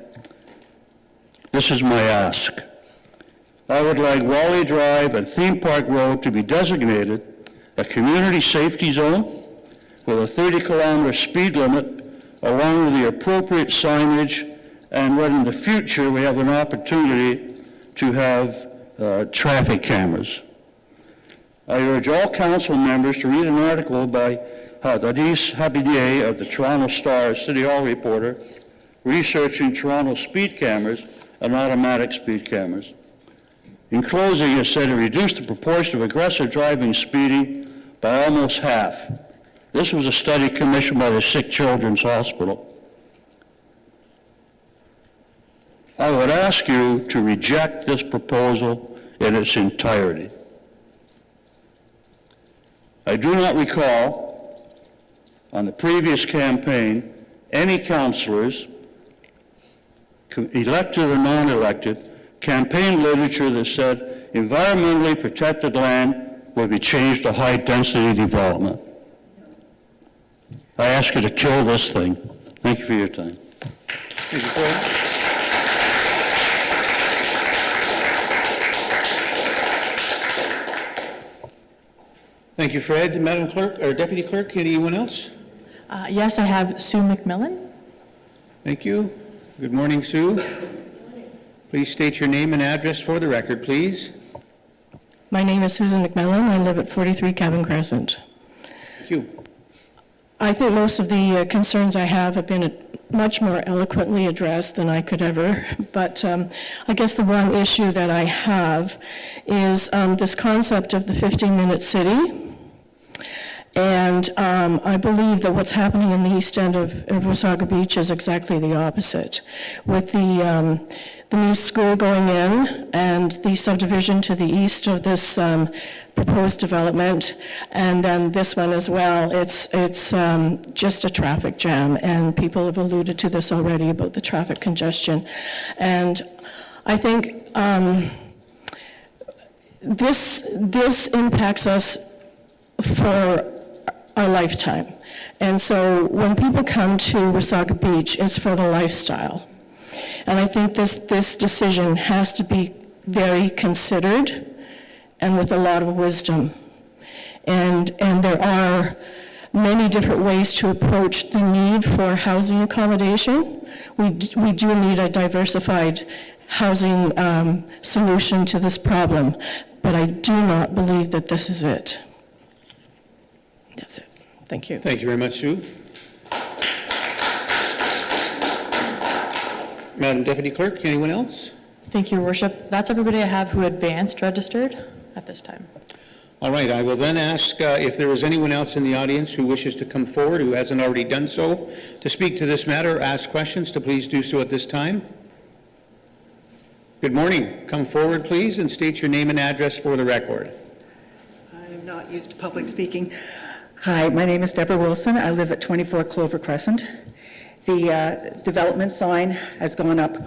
this is my ask. I would like Wally Drive and Theme Park Road to be designated a community safety zone with a 30-kilometer speed limit along with the appropriate signage, and when in the future we have an opportunity to have traffic cameras. I urge all council members to read an article by Hadis Habidier of the Toronto Star, City Hall reporter, researching Toronto speed cameras and automatic speed cameras. In closing, it said it reduced the proportion of aggressive driving speeding by almost half. This was a study commissioned by the Sick Children's Hospital. I would ask you to reject this proposal in its entirety. I do not recall on the previous campaign any councillors, elected or non-elected, campaign literature that said environmentally protected land will be changed to high-density development. I ask you to kill this thing. Thank you for your time. Thank you, Fred. Thank you, Fred. Madam Clerk, or Deputy Clerk, anyone else? Yes, I have Sue McMillan. Thank you. Good morning, Sue. Please state your name and address for the record, please. My name is Susan McMillan. I live at 43 Cabin Crescent. Thank you. I think most of the concerns I have been much more eloquently addressed than I could ever, but I guess the one issue that I have is this concept of the 15-minute city. And I believe that what's happening in the east end of Wasaga Beach is exactly the opposite. With the new school going in and the subdivision to the east of this proposed development, and then this one as well, it's just a traffic jam, and people have alluded to this already about the traffic congestion. And I think this impacts us for our lifetime. And so when people come to Wasaga Beach, it's for the lifestyle. And I think this decision has to be very considered and with a lot of wisdom. And there are many different ways to approach the need for housing accommodation. We do need a diversified housing solution to this problem, but I do not believe that this is it. That's it. Thank you. Thank you very much, Sue. Madam Deputy Clerk, anyone else? Thank you, Your Worship. That's everybody I have who advanced registered at this time. All right, I will then ask if there is anyone else in the audience who wishes to come forward, who hasn't already done so, to speak to this matter or ask questions, to please do so at this time. Good morning. Come forward, please, and state your name and address for the record. I'm not used to public speaking. Hi, my name is Deborah Wilson. I live at 24 Clover Crescent. The development sign has gone up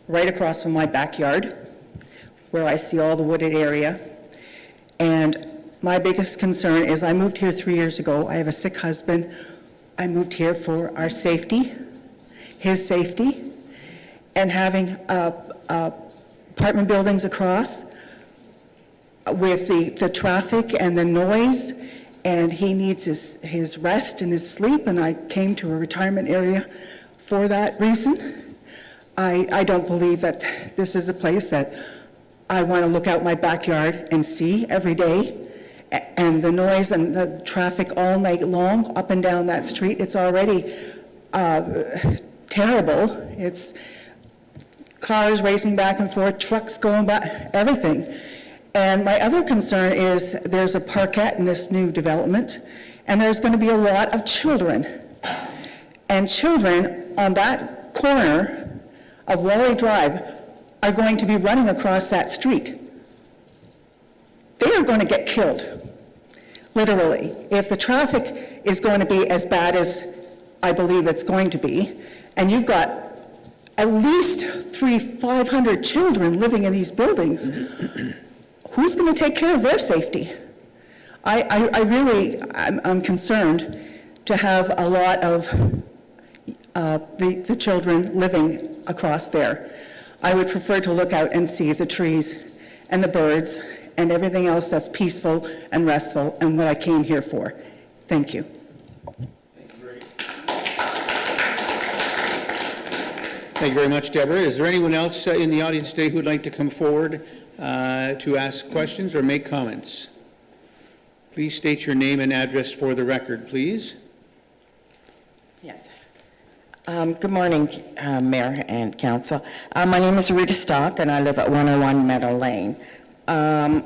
right across from my backyard, where I see all the wooded area. And my biggest concern is I moved here 3 years ago. I have a sick husband. I moved here for our safety, his safety, and having apartment buildings across with the traffic and the noise, and he needs his rest and his sleep, and I came to a retirement area for that reason. I don't believe that this is a place that I want to look out my backyard and see every day, and the noise and the traffic all night long up and down that street. It's already terrible. It's cars racing back and forth, trucks going back, everything. And my other concern is there's a parkette in this new development, and there's going to be a lot of children. And children on that corner of Wally Drive are going to be running across that street. They are going to get killed, literally. If the traffic is going to be as bad as I believe it's going to be, and you've got at least 500 children living in these buildings, who's going to take care of their safety? I'm concerned to have a lot of the children living across there. I would prefer to look out and see the trees and the birds and everything else that's peaceful and restful and what I came here for. Thank you. Thank you very much, Deborah. Is there anyone else in the audience today who would like to come forward to ask questions or make comments? Please state your name and address for the record, please. Yes. Good morning, Mayor and Council. My name is Rita Stock, and I live at 101 Meadow Lane. I'm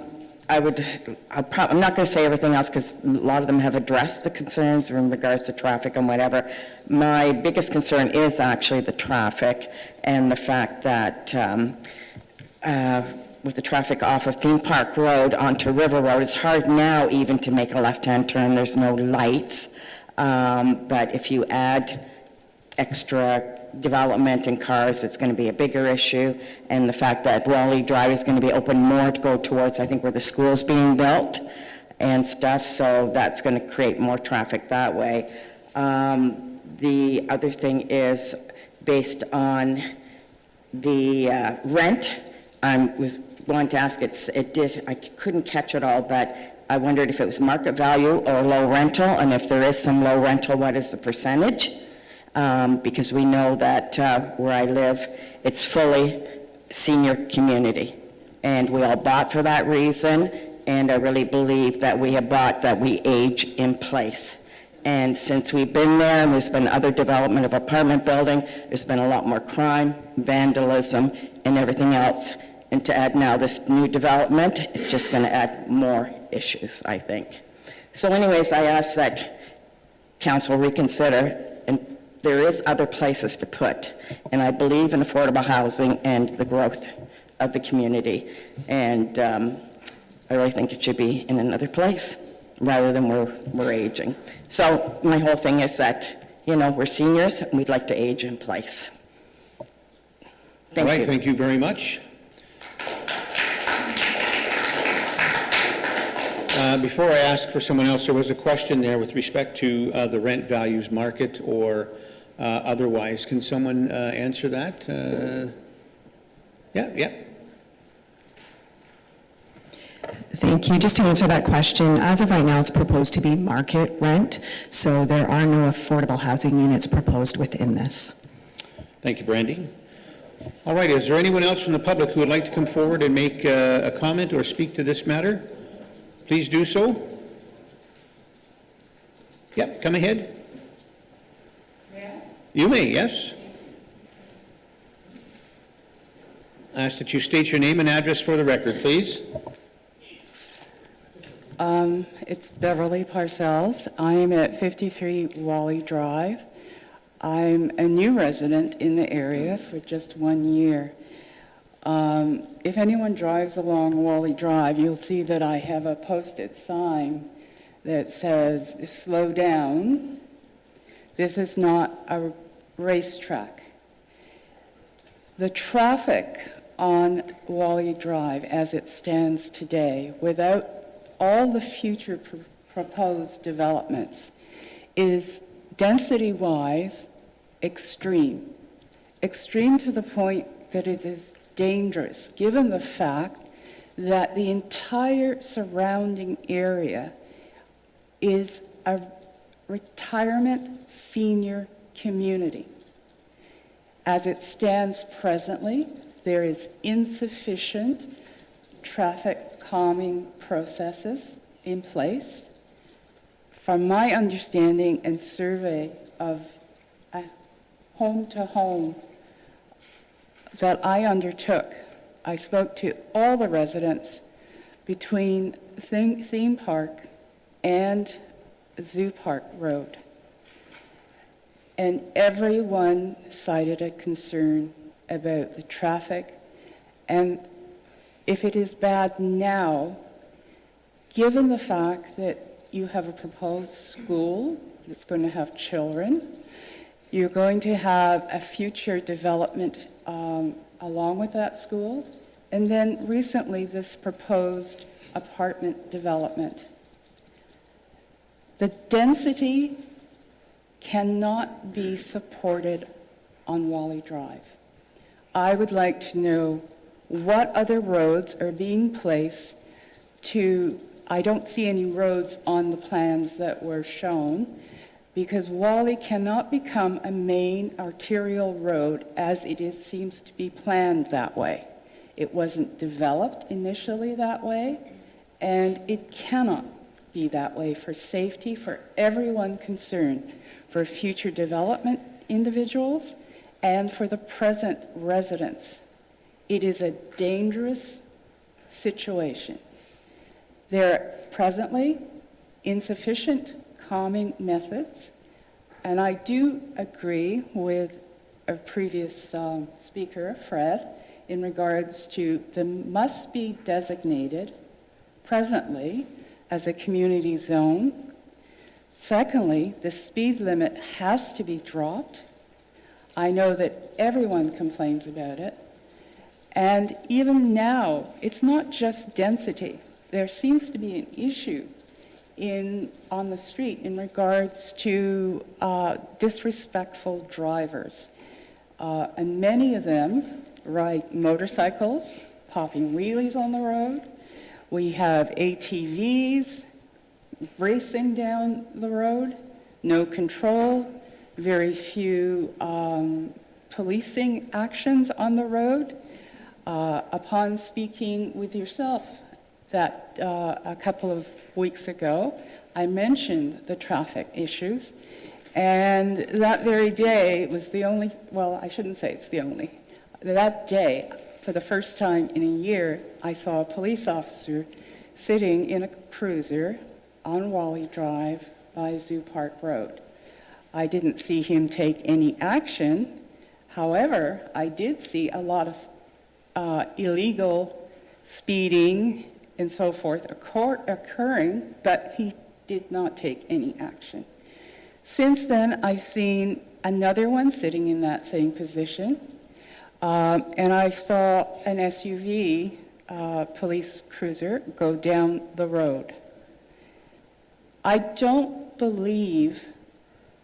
not going to say everything else because a lot of them have addressed the concerns in regards to traffic and whatever. My biggest concern is actually the traffic and the fact that with the traffic off of Theme Park Road onto River Road, it's hard now even to make a left-hand turn. There's no lights. But if you add extra development and cars, it's going to be a bigger issue. And the fact that Wally Drive is going to be open more to go towards, I think, where the school's being built and stuff, so that's going to create more traffic that way. The other thing is based on the rent. I was going to ask, I couldn't catch it all, but I wondered if it was market value or low rental, and if there is some low rental, what is the percentage? Because we know that where I live, it's fully senior community, and we all bought for that reason, and I really believe that we have bought that we age in place. And since we've been there, and there's been other development of apartment building, there's been a lot more crime, vandalism, and everything else. And to add now this new development, it's just going to add more issues, I think. So anyways, I ask that council reconsider, and there is other places to put. And I believe in affordable housing and the growth of the community. And I really think it should be in another place rather than where we're aging. So my whole thing is that, we're seniors and we'd like to age in place. Thank you. All right, thank you very much. Before I ask for someone else, there was a question there with respect to the rent values market or otherwise. Can someone answer that? Yeah. Thank you. Just to answer that question, as of right now, it's proposed to be market rent, so there are no affordable housing units proposed within this. Thank you, Brandy. All right, is there anyone else from the public who would like to come forward and make a comment or speak to this matter? Please do so. Yep, come ahead. You may, yes. Ask that you state your name and address for the record, please. It's Beverly Parcells. I'm at 53 Wally Drive. I'm a new resident in the area for just 1 year. If anyone drives along Wally Drive, you'll see that I have a posted sign that says, "Slow down. This is not a racetrack." The traffic on Wally Drive as it stands today, without all the future proposed developments, is density-wise extreme. Extreme to the point that it is dangerous, given the fact that the entire surrounding area is a retirement senior community. As it stands presently, there is insufficient traffic calming processes in place. From my understanding and survey of home-to-home that I undertook, I spoke to all the residents between Theme Park and Zoo Park Road. And everyone cited a concern about the traffic. And if it is bad now, given the fact that you have a proposed school that's going to have children, you're going to have a future development along with that school, and then recently this proposed apartment development. The density cannot be supported on Wally Drive. I would like to know what other roads are being placed to, I don't see any roads on the plans that were shown, because Wally cannot become a main arterial road as it seems to be planned that way. It wasn't developed initially that way, and it cannot be that way for safety for everyone concerned, for future development individuals, and for the present residents. It is a dangerous situation. There are presently insufficient calming methods, and I do agree with a previous speaker, Fred, in regards to the must be designated presently as a community zone. Secondly, the speed limit has to be dropped. I know that everyone complains about it. And even now, it's not just density. There seems to be an issue on the street in regards to disrespectful drivers. And many of them ride motorcycles, popping wheelies on the road. We have ATVs racing down the road, no control, very few policing actions on the road. Upon speaking with yourself that a couple of weeks ago, I mentioned the traffic issues, and that very day was the only, well, I shouldn't say it's the only, that day, for the first time in a year, I saw a police officer sitting in a cruiser on Wally Drive by Zoo Park Road. I didn't see him take any action. However, I did see a lot of illegal speeding and so forth occurring, but he did not take any action. Since then, I've seen another one sitting in that same position, and I saw an SUV police cruiser go down the road. I don't believe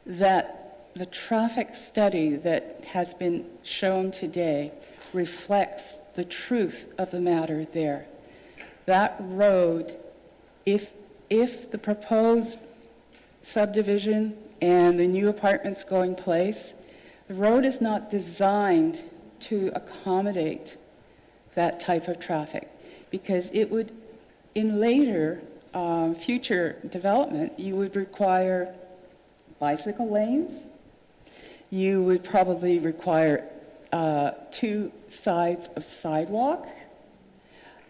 that the traffic study that has been shown today reflects the truth of the matter there. that road, if the proposed subdivision and the new apartments go in place, the road is not designed to accommodate that type of traffic, because it would, in later future development, you would require bicycle lanes, you would probably require 2 sides of sidewalk,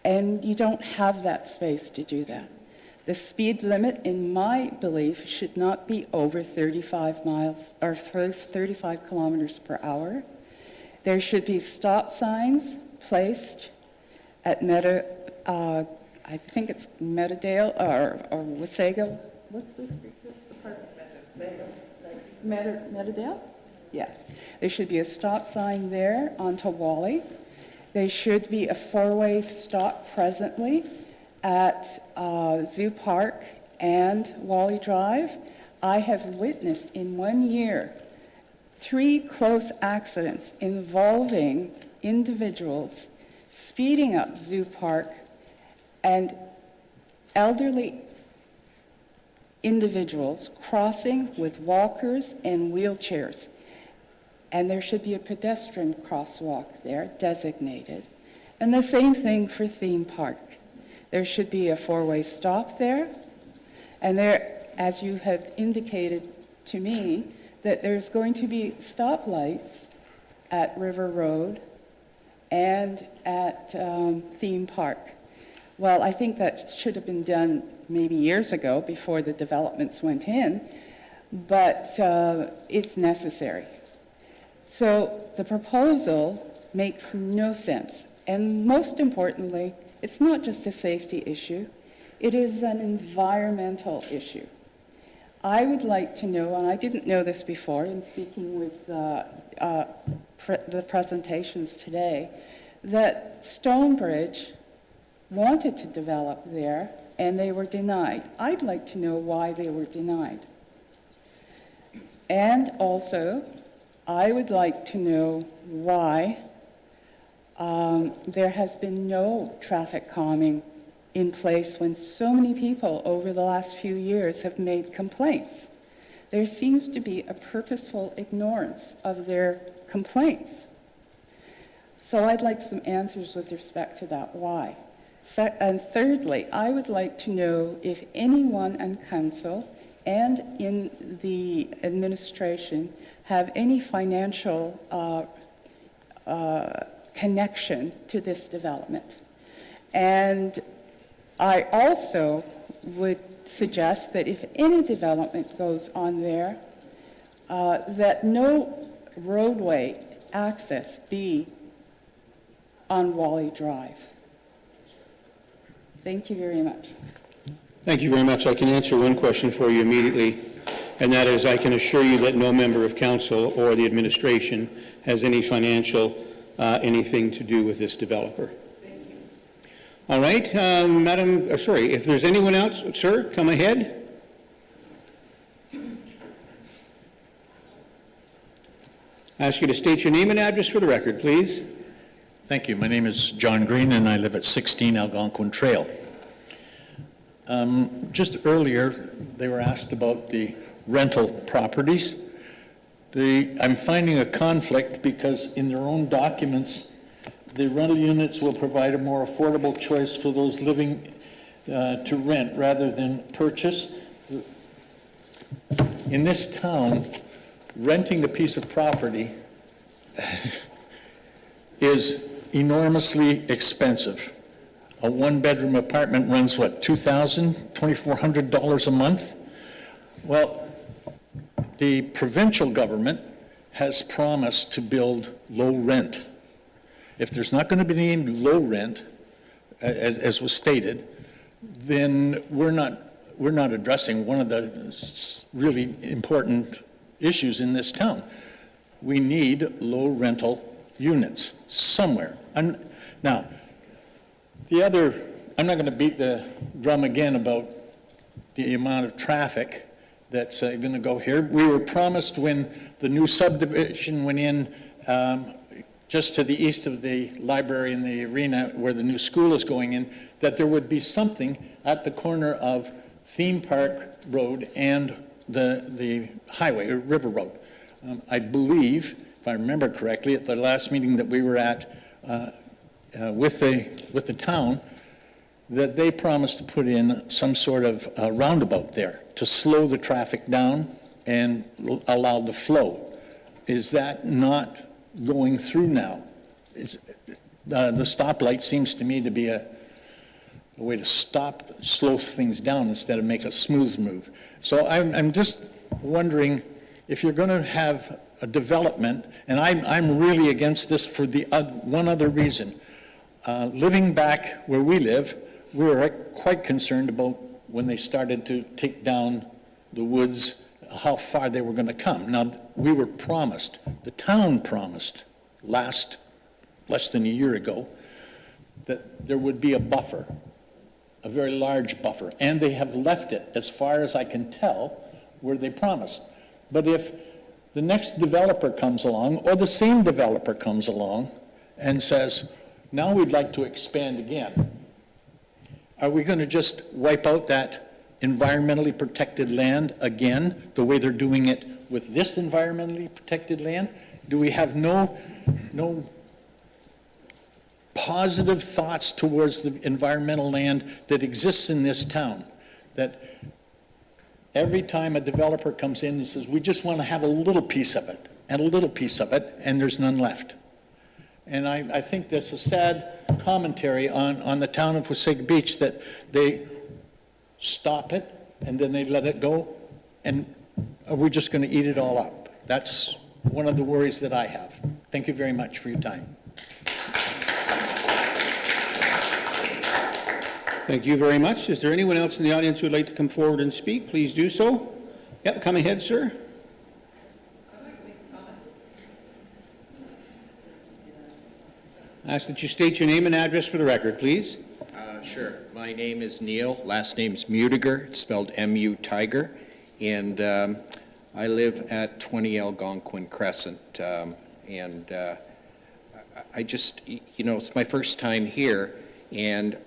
and you don't have that space to do that. The speed limit, in my belief, should not be over 35 miles or 35 kilometers per hour. There should be stop signs placed at I think it's Meadowdale or Wasaga. What's this? Meadowdale? Yes. There should be a stop sign there onto Wally. There should be a 4-way stop presently at Zoo Park and Wally Drive. I have witnessed in 1 year 3 close accidents involving individuals speeding up Zoo Park and elderly individuals crossing with walkers and wheelchairs. And there should be a pedestrian crosswalk there designated. And the same thing for Theme Park. There should be a 4-way stop there. And there, as you have indicated to me, that there's going to be stoplights at River Road and at Theme Park. Well, I think that should have been done maybe years ago before the developments went in, but it's necessary. So the proposal makes no sense. And most importantly, it's not just a safety issue, it is an environmental issue. I would like to know, and I didn't know this before in speaking with the presentations today, that Stonebridge wanted to develop there and they were denied. I'd like to know why they were denied. And also, I would like to know why there has been no traffic calming in place when so many people over the last few years have made complaints. There seems to be a purposeful ignorance of their complaints. So I'd like some answers with respect to that, why. And thirdly, I would like to know if anyone on council and in the administration have any financial connection to this development. And I also would suggest that if any development goes on there, that no roadway access be on Wally Drive. Thank you very much. Thank you very much. I can answer one question for you immediately, and that is I can assure you that no member of council or the administration has any financial anything to do with this developer. Thank you. All right, Madam, sorry, if there's anyone else, sir, come ahead. I ask you to state your name and address for the record, please. Thank you. My name is John Green, and I live at 16 Algonquin Trail. Just earlier, they were asked about the rental properties. I'm finding a conflict because in their own documents, the rental units will provide a more affordable choice for those living to rent rather than purchase. In this town, renting a piece of property is enormously expensive. A one-bedroom apartment runs, what, $2,000, $2,400 a month? Well, the provincial government has promised to build low rent. If there's not going to be any low rent, as was stated, then we're not addressing one of the really important issues in this town. We need low rental units somewhere. Now, I'm not going to beat the drum again about the amount of traffic that's going to go here. We were promised when the new subdivision went in just to the east of the library and the arena where the new school is going in, that there would be something at the corner of Theme Park Road and the highway, or River Road. I believe, if I remember correctly, at the last meeting that we were at with the town, that they promised to put in some sort of roundabout there to slow the traffic down and allow the flow. Is that not going through now? The stoplight seems to me to be a way to slow things down instead of make a smooth move. So I'm just wondering if you're going to have a development, and I'm really against this for the one other reason. Living back where we live, we were quite concerned about when they started to take down the woods, how far they were going to come. Now, we were promised, the town promised less than a year ago, that there would be a buffer, a very large buffer, and they have left it, as far as I can tell, where they promised. But if the next developer comes along, or the same developer comes along and says, now we'd like to expand again, are we going to just wipe out that environmentally protected land again, the way they're doing it with this environmentally protected land? Do we have no positive thoughts towards the environmental land that exists in this town? That every time a developer comes in and says, we just want to have a little piece of it, and a little piece of it, and there's none left. And I think that's a sad commentary on the town of Wasaga Beach, that they stop it and then they let it go, and are we just going to eat it all up? That's one of the worries that I have. Thank you very much for your time. Thank you very much. Is there anyone else in the audience who would like to come forward and speak? Please do so. Yep, come ahead, sir. I ask that you state your name and address for the record, please. Sure. My name is Neil. Last name's Mutiger. It's spelled M-U Tiger. And I live at 20 Algonquin Crescent. I just, it's my first time here, and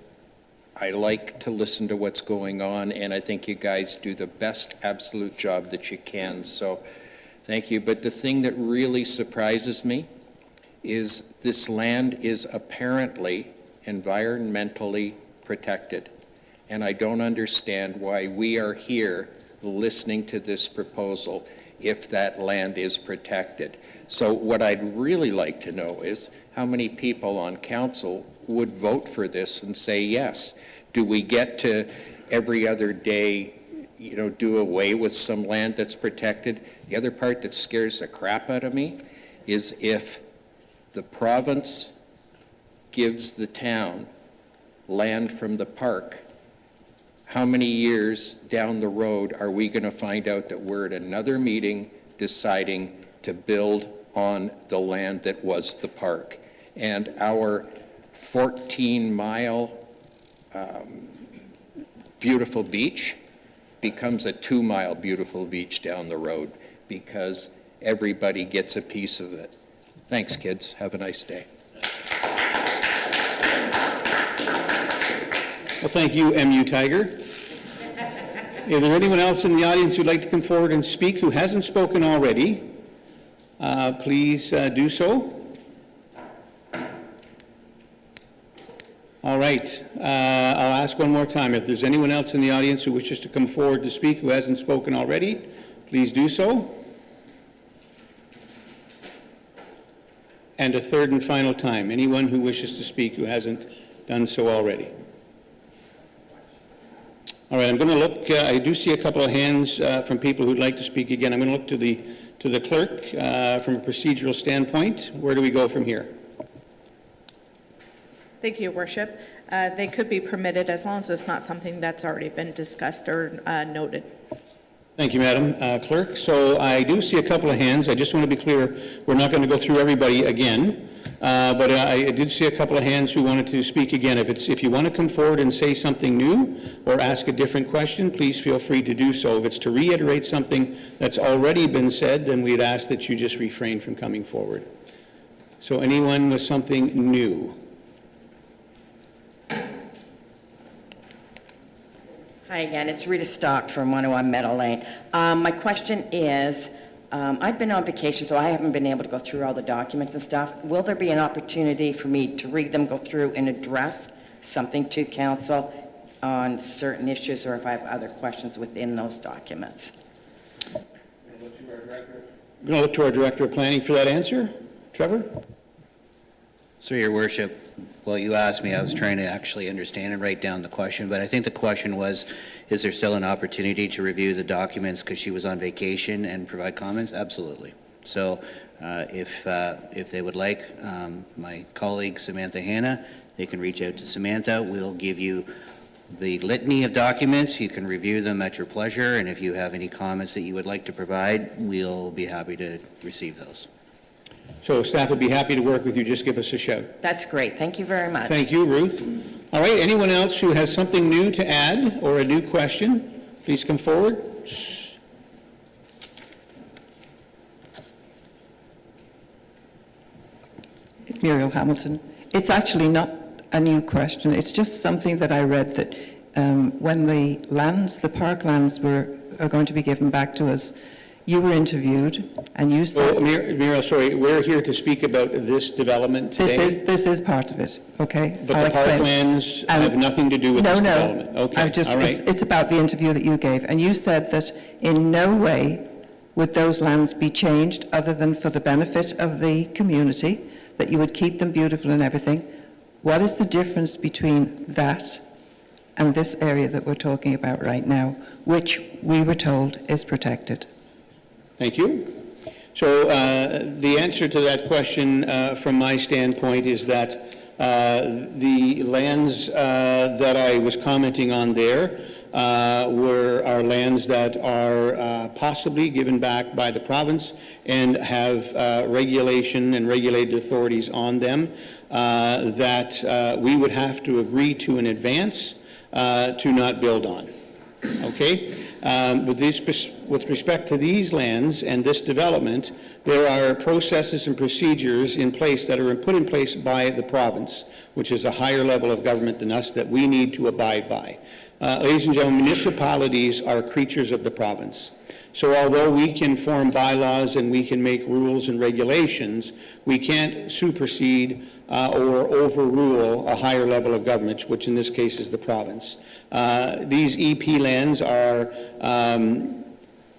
I like to listen to what's going on, and I think you guys do the best absolute job that you can. So thank you. But the thing that really surprises me is this land is apparently environmentally protected. And I don't understand why we are here listening to this proposal if that land is protected. So what I'd really like to know is how many people on council would vote for this and say yes. Do we get to every other day, do away with some land that's protected? The other part that scares the crap out of me is if the province gives the town land from the park, how many years down the road are we going to find out that we're at another meeting deciding to build on the land that was the park? And our 14-mile beautiful beach becomes a 2-mile beautiful beach down the road because everybody gets a piece of it. Thanks, kids. Have a nice day. Well, thank you, M.U. Tiger. Is there anyone else in the audience who'd like to come forward and speak who hasn't spoken already? Please do so. All right. I'll ask one more time. If there's anyone else in the audience who wishes to come forward to speak who hasn't spoken already, please do so. And a third and final time, anyone who wishes to speak who hasn't done so already. All right, I'm going to look, I do see a couple of hands from people who'd like to speak again. I'm going to look to the clerk from a procedural standpoint. Where do we go from here? Thank you, Your Worship. They could be permitted as long as it's not something that's already been discussed or noted. Thank you, Madam Clerk. So I do see a couple of hands. I just want to be clear, we're not going to go through everybody again, but I did see a couple of hands who wanted to speak again. If you want to come forward and say something new or ask a different question, please feel free to do so. If it's to reiterate something that's already been said, then we'd ask that you just refrain from coming forward. So anyone with something new? Hi again, it's Rita Stock from 101 Meadow Lane. My question is, I've been on vacation, so I haven't been able to go through all the documents and stuff. Will there be an opportunity for me to read them, go through, and address something to council on certain issues, or if I have other questions within those documents? I'm going to look to our Director of Planning for that answer. Trevor? So, Your Worship, well, you asked me, I was trying to actually understand and write down the question, but I think the question was, is there still an opportunity to review the documents because she was on vacation and provide comments? Absolutely. So if they would like, my colleague Samantha Hanna, they can reach out to Samantha. We'll give you the litany of documents. You can review them at your pleasure, and if you have any comments that you would like to provide, we'll be happy to receive those. So staff would be happy to work with you. Just give us a shout. That's great. Thank you very much. Thank you, Ruth. All right, anyone else who has something new to add or a new question, please come forward. It's Muriel Hamilton. It's actually not a new question. It's just something that I read that when the lands, the park lands are going to be given back to us, you were interviewed and you said... Oh, Muriel, sorry, we're here to speak about this development today. This is part of it, okay? But the parklands have nothing to do with this development. Okay, all right. It's about the interview that you gave, and you said that in no way would those lands be changed other than for the benefit of the community, that you would keep them beautiful and everything. What is the difference between that and this area that we're talking about right now, which we were told is protected? Thank you. So the answer to that question from my standpoint is that the lands that I was commenting on there are lands that are possibly given back by the province and have regulation and regulated authorities on them that we would have to agree to in advance to not build on. Okay? With respect to these lands and this development, there are processes and procedures in place that are put in place by the province, which is a higher level of government than us, that we need to abide by. Ladies and gentlemen, municipalities are creatures of the province. So although we can form bylaws and we can make rules and regulations, we can't supersede or overrule a higher level of government, which in this case is the province. These EP lands are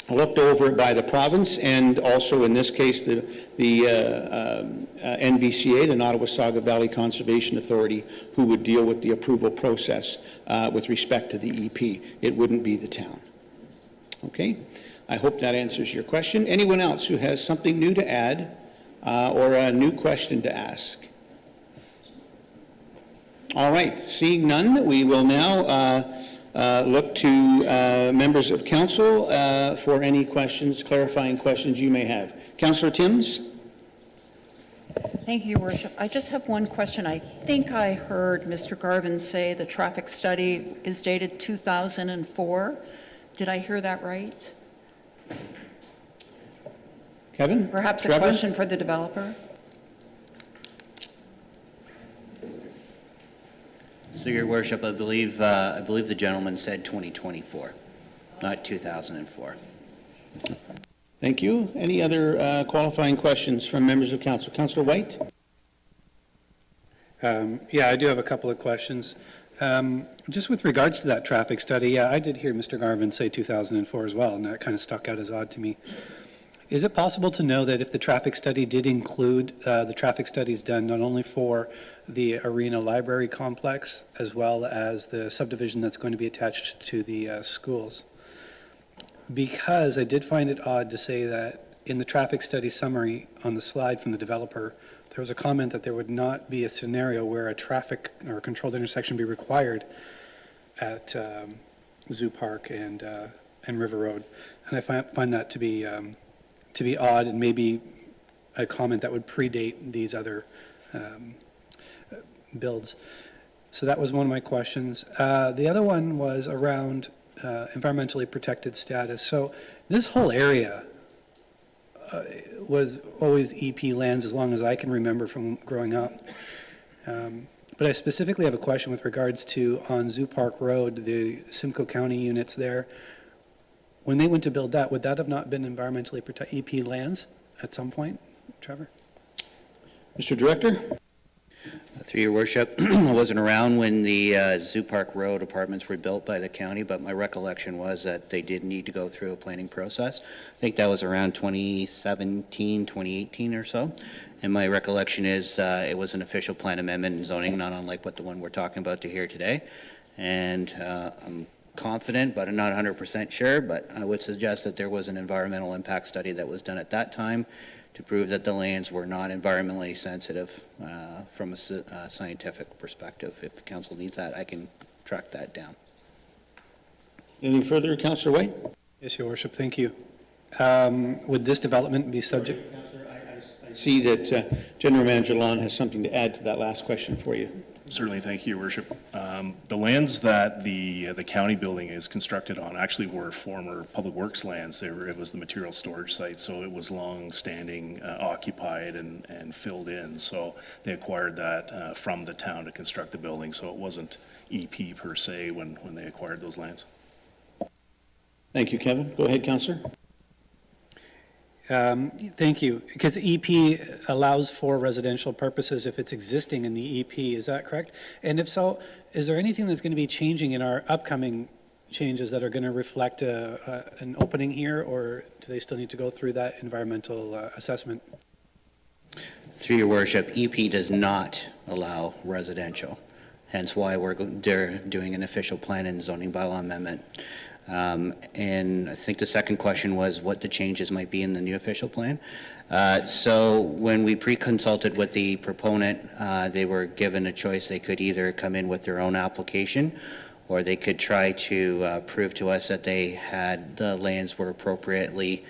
looked over by the province, and also in this case the NVCA, the Wasaga Valley Conservation Authority, who would deal with the approval process with respect to the EP. It wouldn't be the town. Okay? I hope that answers your question. Anyone else who has something new to add or a new question to ask? All right, seeing none, we will now look to members of council for any questions, clarifying questions you may have. Councillor Timms? Thank you, Your Worship. I just have one question. I think I heard Mr. Garvin say the traffic study is dated 2004. Did I hear that right? Kevin? Perhaps Trevor? a question for the developer? So, Your Worship, I believe the gentleman said 2024, not 2004. Thank you. Any other qualifying questions from members of council? Councillor White? Yeah, I do have a couple of questions. Just with regards to that traffic study, yeah, I did hear Mr. Garvin say 2004 as well, and that kind of stuck out as odd to me. Is it possible to know that if the traffic study did include the traffic studies done not only for the Arena Library Complex as well as the subdivision that's going to be attached to the schools? Because I did find it odd to say that in the traffic study summary on the slide from the developer, there was a comment that there would not be a scenario where a traffic or a controlled intersection be required at Zoo Park and River Road. And I find that to be odd, and maybe a comment that would predate these other builds. So that was one of my questions. The other one was around environmentally protected status. So this whole area was always EP lands as long as I can remember from growing up. But I specifically have a question with regards to on Zoo Park Road, the Simcoe County units there. When they went to build that, would that have not been environmentally protected EP lands at some point, Trevor? Mr. Director? Through your worship, I wasn't around when the Zoo Park Road apartments were built by the county, but my recollection was that they did need to go through a planning process. I think that was around 2017, 2018 or so. And my recollection is it was an official plan amendment and zoning, not unlike what the one we're talking about to hear today. And I'm confident, but I'm not 100% sure, but I would suggest that there was an environmental impact study that was done at that time to prove that the lands were not environmentally sensitive from a scientific perspective. If council needs that, I can track that down. Anything further, Councillor White? Yes, Your Worship, thank you. Would this development be subject? I see that General Manager Lon has something to add to that last question for you. Certainly, thank you, Your Worship. The lands that the county building is constructed on actually were former public works lands. It was the material storage site, so it was long-standing, occupied and filled in. So they acquired that from the town to construct the building. So it wasn't EP per se when they acquired those lands. Thank you, Kevin. Go ahead, Councillor. Thank you. Because EP allows for residential purposes if it's existing in the EP, is that correct? And if so, is there anything that's going to be changing in our upcoming changes that are going to reflect an opening here, or do they still need to go through that environmental assessment? Through your worship, EP does not allow residential, hence why they're doing an official plan and zoning bylaw amendment. And I think the second question was what the changes might be in the new official plan. So when we pre-consulted with the proponent, they were given a choice. They could either come in with their own application, or they could try to prove to us that they had the lands were appropriately,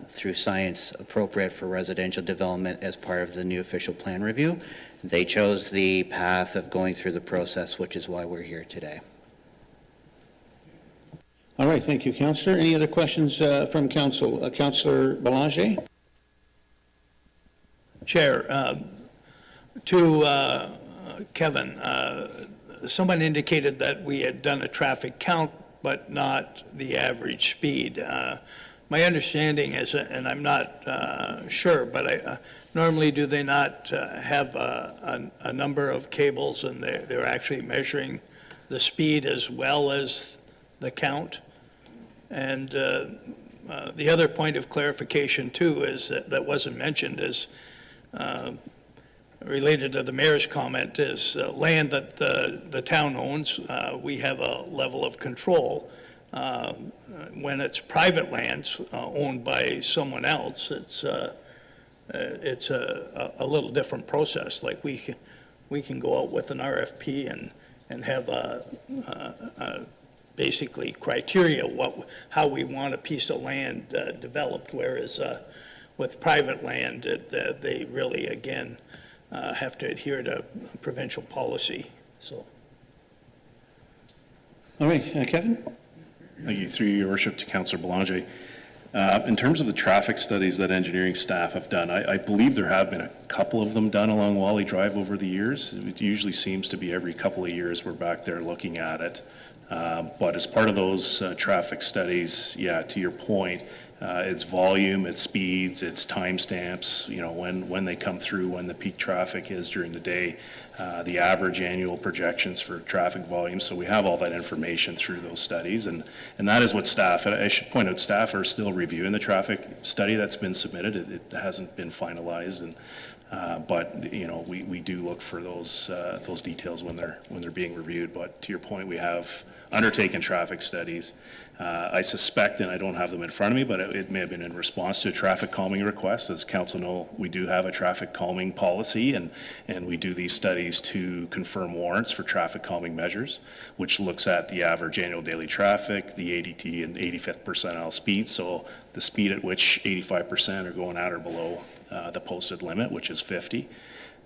through science, appropriate for residential development as part of the new official plan review. They chose the path of going through the process, which is why we're here today. All right, thank you, Councillor. Any other questions from Council? Councillor Belanger? Chair, to Kevin, someone indicated that we had done a traffic count, but not the average speed. My understanding is, and I'm not sure, but normally do they not have a number of cables and they're actually measuring the speed as well as the count? And the other point of clarification too is that wasn't mentioned is related to the mayor's comment is land that the town owns. We have a level of control. When it's private lands owned by someone else, it's a little different process. Like we can go out with an RFP and have basically criteria how we want a piece of land developed, whereas with private land, they really, again, have to adhere to provincial policy. So. All right, Kevin? Thank you. Through your worship to Councillor Belanger. In terms of the traffic studies that engineering staff have done, I believe there have been a couple of them done along Wally Drive over the years. It usually seems to be every couple of years we're back there looking at it. But as part of those traffic studies, yeah, to your point, it's volume, it's speeds, it's timestamps, you know, when they come through, when the peak traffic is during the day, the average annual projections for traffic volume. So we have all that information through those studies, and that is what staff, I should point out, staff are still reviewing the traffic study that's been submitted. It hasn't been finalized, and but you know, we do look for those details when they're being reviewed. But to your point, we have undertaken traffic studies. I suspect, and I don't have them in front of me, but it may have been in response to a traffic calming request. As council know, we do have a traffic calming policy, and we do these studies to confirm warrants for traffic calming measures, which looks at the average annual daily traffic, the ADT and 85th percentile speed, so the speed at which 85% are going at or below the posted limit, which is 50.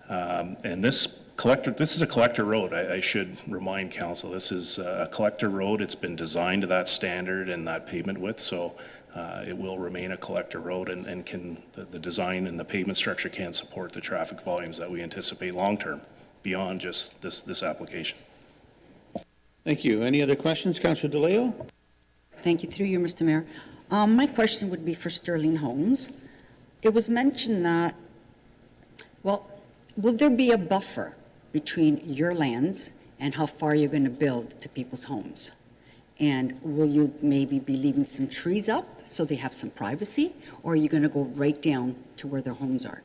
And this is a collector road. I should remind council, this is a collector road. It's been designed to that standard and that pavement width, so it will remain a collector road and the design and the pavement structure can support the traffic volumes that we anticipate long-term beyond just this application. Thank you. Any other questions? Councillor DeLeo? Thank you, through you, Mr. Mayor. My question would be for Sterling Homes. It was mentioned that, well, will there be a buffer between your lands and how far you're going to build to people's homes? And will you maybe be leaving some trees up so they have some privacy? Or are you going to go right down to where their homes are?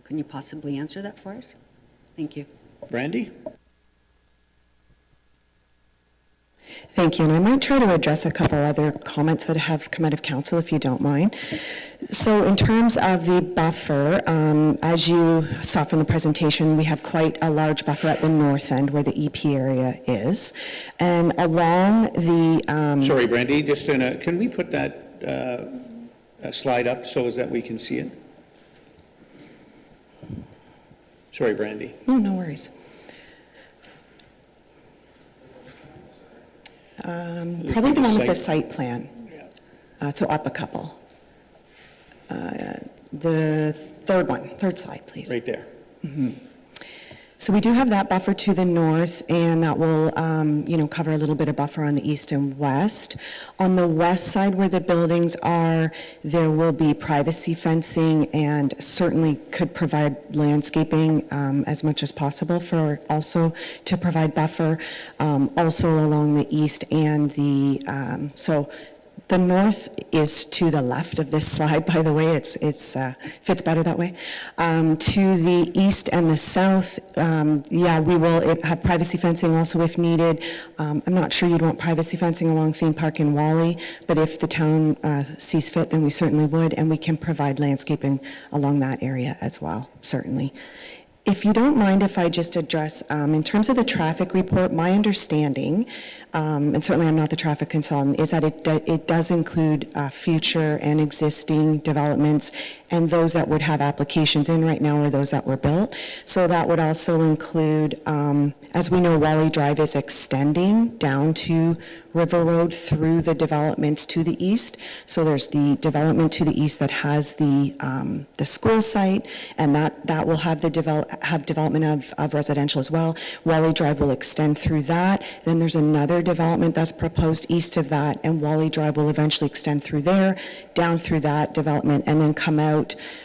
Can you possibly answer that for us? Thank you. Brandy? Thank you, and I might try to address a couple other comments that have come out of council, if you don't mind. So in terms of the buffer, as you saw from the presentation, we have quite a large buffer at the north end where the EP area is. And along the... Sorry, Brandy, just can we put that slide up so as that we can see it? Sorry, Brandy. Oh, no worries. Probably the one with the site plan. So up a couple. The third slide, please. Right there. Mm-hmm. So we do have that buffer to the north, and that will, cover a little bit of buffer on the east and west. On the west side where the buildings are, there will be privacy fencing and certainly could provide landscaping as much as possible for also to provide buffer. Also along the east and the north is to the left of this slide, by the way. It's fits better that way. To the east and the south, we will have privacy fencing also if needed. I'm not sure you'd want privacy fencing along Theme Park in Wally, but if the town sees fit, then we certainly would, and we can provide landscaping along that area as well, certainly. If you don't mind if I just address, in terms of the traffic report, my understanding, and certainly I'm not the traffic consultant, is that it does include future and existing developments and those that would have applications in right now or those that were built. So that would also include, as we know, Wally Drive is extending down to River Road through the developments to the east. So there's the development to the east that has the school site, and that will have development of residential as well. Wally Drive will extend through that. Then there's another development that's proposed east of that, and Wally Drive will eventually extend through there, down through that development, and then come out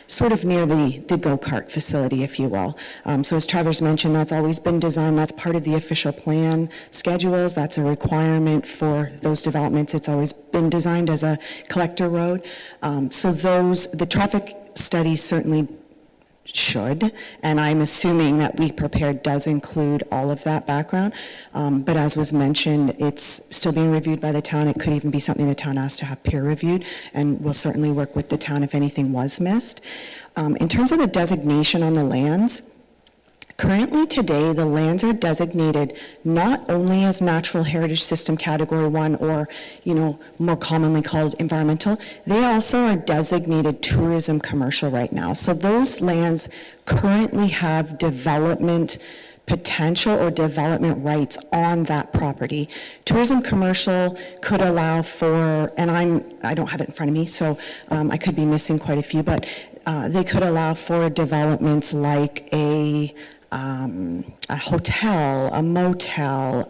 sort of near the go-kart facility, if you will. So as Travers mentioned, that's always been designed. That's part of the official plan schedules. That's a requirement for those developments. It's always been designed as a collector road. So the traffic study certainly should, and I'm assuming that We Prepared does include all of that background. But as was mentioned, it's still being reviewed by the town. It could even be something the town asked to have peer reviewed, and we'll certainly work with the town if anything was missed. In terms of the designation on the lands, currently today, the lands are designated not only as Natural Heritage System Category 1 or, more commonly called environmental, they also are designated tourism commercial right now. So those lands currently have development potential or development rights on that property. Tourism commercial could allow for, and I don't have it in front of me, so I could be missing quite a few, but they could allow for developments like a hotel, a motel,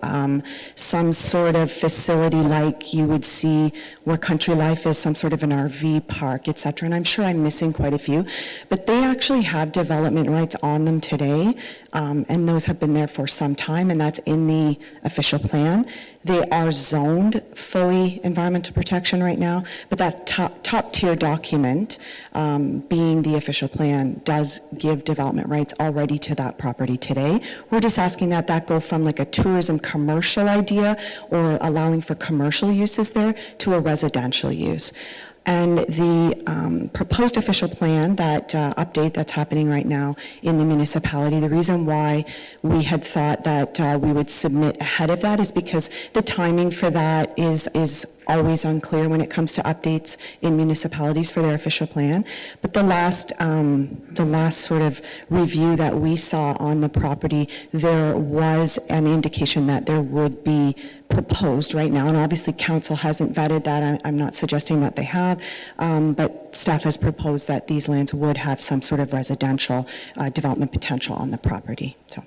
some sort of facility like you would see where Country Life is, some sort of an RV park, etc. And I'm sure I'm missing quite a few, but they actually have development rights on them today, and those have been there for some time, and that's in the official plan. They are zoned fully environmental protection right now, but that top tier document, being the official plan, does give development rights already to that property today. We're just asking that go from like a tourism commercial idea or allowing for commercial uses there to a residential use. And the proposed official plan, that update that's happening right now in the municipality, the reason why we had thought that we would submit ahead of that is because the timing for that is always unclear when it comes to updates in municipalities for their official plan. But the last sort of review that we saw on the property, there was an indication that there would be proposed right now, and obviously council hasn't vetted that. I'm not suggesting that they have, but staff has proposed that these lands would have some sort of residential development potential on the property. So,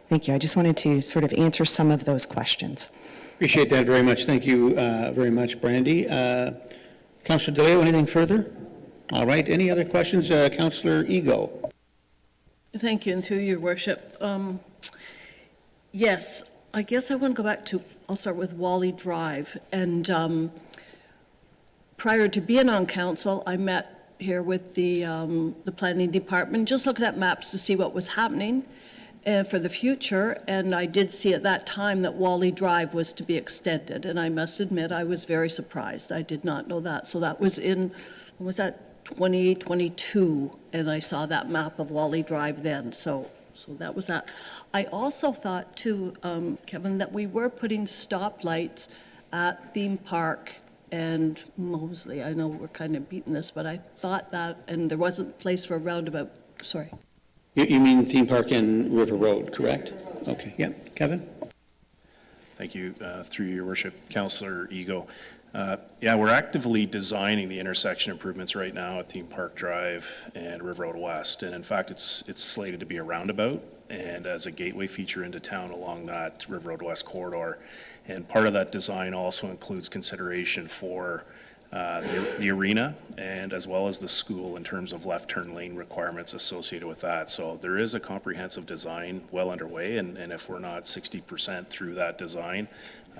thank you. I just wanted to sort of answer some of those questions. Appreciate that very much. Thank you very much, Brandy. Councillor DeLeo, anything further? All right. Any other questions? Councillor Ego. Thank you, and through your worship. Yes, I guess I want to go back to, I'll start with Wally Drive. And prior to being on council, I met here with the planning department, just looking at maps to see what was happening for the future, and I did see at that time that Wally Drive was to be extended, and I must admit I was very surprised. I did not know that. So that was in, when was that, 2022, and I saw that map of Wally Drive then. So that was that. I also thought too, Kevin, that we were putting stoplights at Theme Park and Mosley. I know we're kind of beating this, but I thought that, and there wasn't a place for a roundabout. Sorry. You mean Theme Park and River Road, correct? Okay, yeah. Kevin? Thank you, through your worship, Councillor Ego. Yeah, we're actively designing the intersection improvements right now at Theme Park Drive and River Road West. And in fact, it's slated to be a roundabout and as a gateway feature into town along that River Road West corridor. And part of that design also includes consideration for the arena and as well as the school in terms of left turn lane requirements associated with that. So there is a comprehensive design well underway, and if we're not 60% through that design,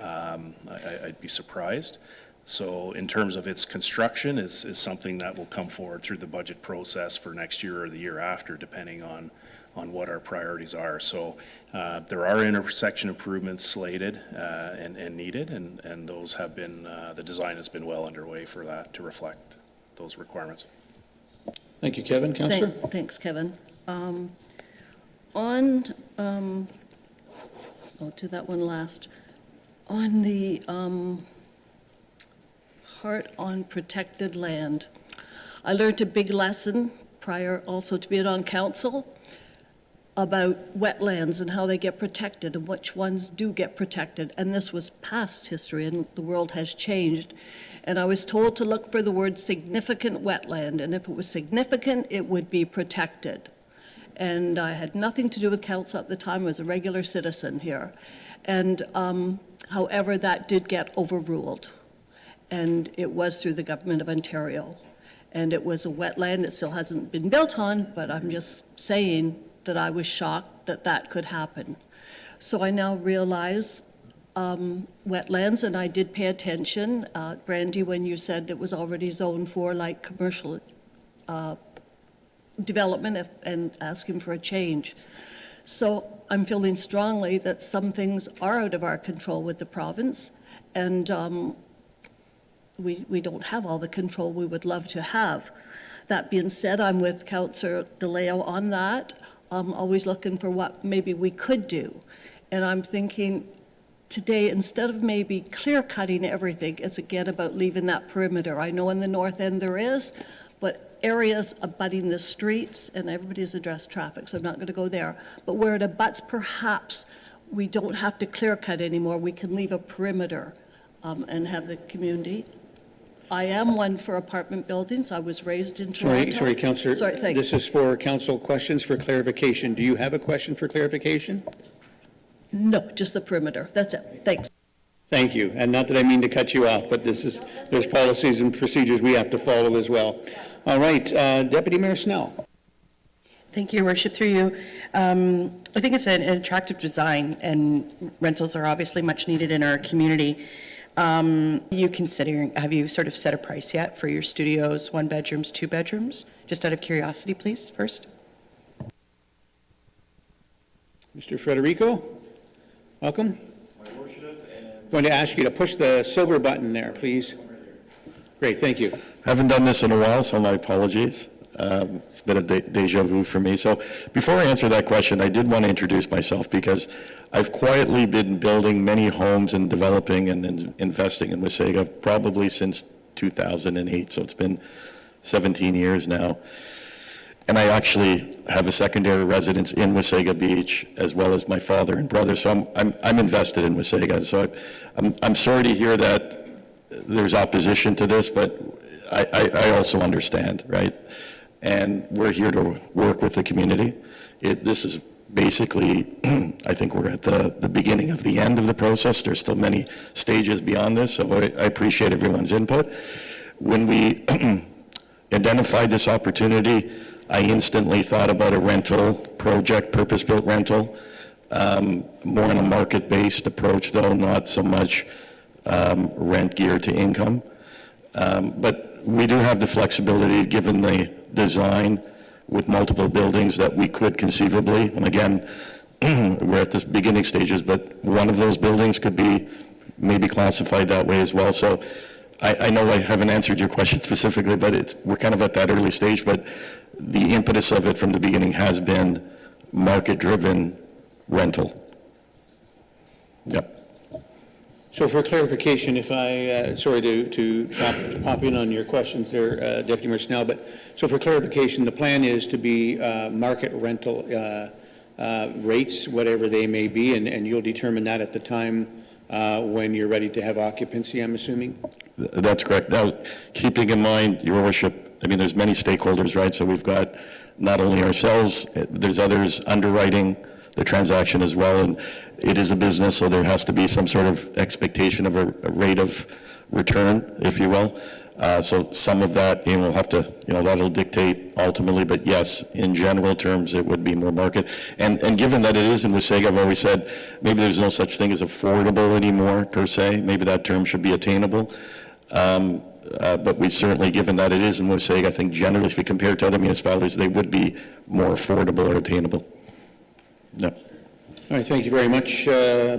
I'd be surprised. So in terms of its construction is something that will come forward through the budget process for next year or the year after, depending on what our priorities are. So there are intersection improvements slated and needed, and those have been, the design has been well underway for that to reflect those requirements. Thank you, Kevin. Councillor? Thanks, Kevin. I'll do that one last. On the part on protected land, I learned a big lesson prior also to being on council about wetlands and how they get protected and which ones do get protected. And this was past history, and the world has changed. And I was told to look for the word significant wetland, and if it was significant, it would be protected. And I had nothing to do with council at the time. I was a regular citizen here. And however, that did get overruled. And it was through the government of Ontario. And it was a wetland. It still hasn't been built on, but I'm just saying that I was shocked that that could happen. So I now realize wetlands, and I did pay attention, Brandy, when you said it was already zoned for like commercial development and asking for a change. So I'm feeling strongly that some things are out of our control with the province, and we don't have all the control we would love to have. That being said, I'm with Councillor DeLeo on that. I'm always looking for what maybe we could do. And I'm thinking today, instead of maybe clear cutting everything, it's again about leaving that perimeter. I know in the north end there is, but areas abutting the streets, and everybody's addressed traffic, so I'm not going to go there, but where it abuts, perhaps we don't have to clear cut anymore. We can leave a perimeter and have the community. I am one for apartment buildings. I was raised in Toronto. Sorry, Councillor. Sorry, thank This is for council questions for clarification. Do you have a question for clarification? No, just the perimeter. That's it. Thanks. Thank you. And not that I mean to cut you off, but there's policies and procedures we have to follow as well. All right, Deputy Mayor Snell. Thank you, Your Worship. Through you, I think it's an attractive design, and rentals are obviously much needed in our community. Have you sort of set a price yet for your studios, 1 bedrooms, 2 bedrooms? Just out of curiosity, please, first. Mr. Federico, welcome. Going to ask you to push the silver button there, please. Great, thank you. Haven't done this in a while, so my apologies. It's been a deja vu for me. So before I answer that question, I did want to introduce myself because I've quietly been building many homes and developing and investing in Wasaga probably since 2008, so it's been 17 years now. And I actually have a secondary residence in Wasaga Beach, as well as my father and brother, so I'm invested in Wasaga. So I'm sorry to hear that there's opposition to this, but I also understand, right? And we're here to work with the community. This is basically, I think we're at the beginning of the end of the process. There's still many stages beyond this, so I appreciate everyone's input. When we identified this opportunity, I instantly thought about a rental project, purpose-built rental, more on a market-based approach, though not so much rent geared to income. But we do have the flexibility, given the design with multiple buildings, that we could conceivably, and again, we're at the beginning stages, but one of those buildings could be maybe classified that way as well. So I know I haven't answered your question specifically, but we're kind of at that early stage, but the impetus of it from the beginning has been market-driven rental. Yep. So for clarification, if I, sorry to pop in on your questions there, Deputy Mayor Snell, but so for clarification, the plan is to be market rental rates, whatever they may be, and you'll determine that at the time when you're ready to have occupancy, I'm assuming? That's correct. Now, keeping in mind, Your Worship, I mean, there's many stakeholders, right? So we've got not only ourselves, there's others underwriting the transaction as well, and it is a business, so there has to be some sort of expectation of a rate of return, if you will. So some of that, we'll have to, that'll dictate ultimately, but yes, in general terms, it would be more market. And given that it is in Wasaga, I've always said, maybe there's no such thing as affordable anymore, per se. Maybe that term should be attainable. But we certainly, given that it is in Wasaga, I think generally, if we compare it to other municipalities, they would be more affordable or attainable. No. All right, thank you very much,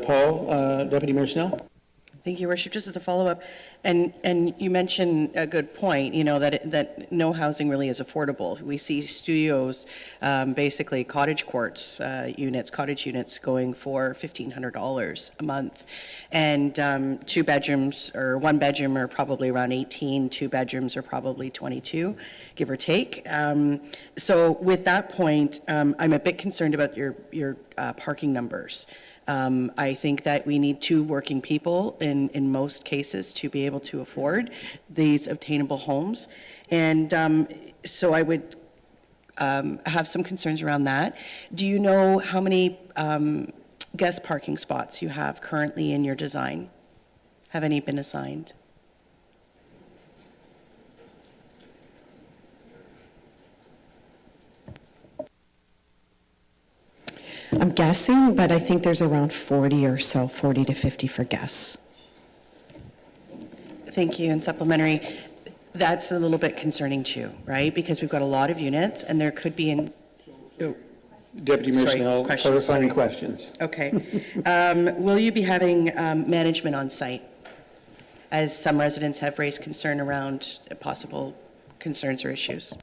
Paul. Deputy Mayor Snell? Thank you, Your Worship. Just as a follow-up, and you mentioned a good point, that no housing really is affordable. We see studios, basically cottage courts cottage units going for $1,500 a month. And 2 bedrooms or 1 bedroom are probably around 18, 2 bedrooms are probably 22, give or take. So with that point, I'm a bit concerned about your parking numbers. I think that we need 2 working people in most cases to be able to afford these obtainable homes. And so I would have some concerns around that. Do you know how many guest parking spots you have currently in your design? Have any been assigned? I'm guessing, but I think there's around 40 or so, 40 to 50 for guests. Thank you. And supplementary, that's a little bit concerning too, right? Because we've got a lot of units and there could be Deputy Mayor Snell, clarifying questions. Okay. Will you be having management on site? As some residents have raised concern around possible concerns or issues.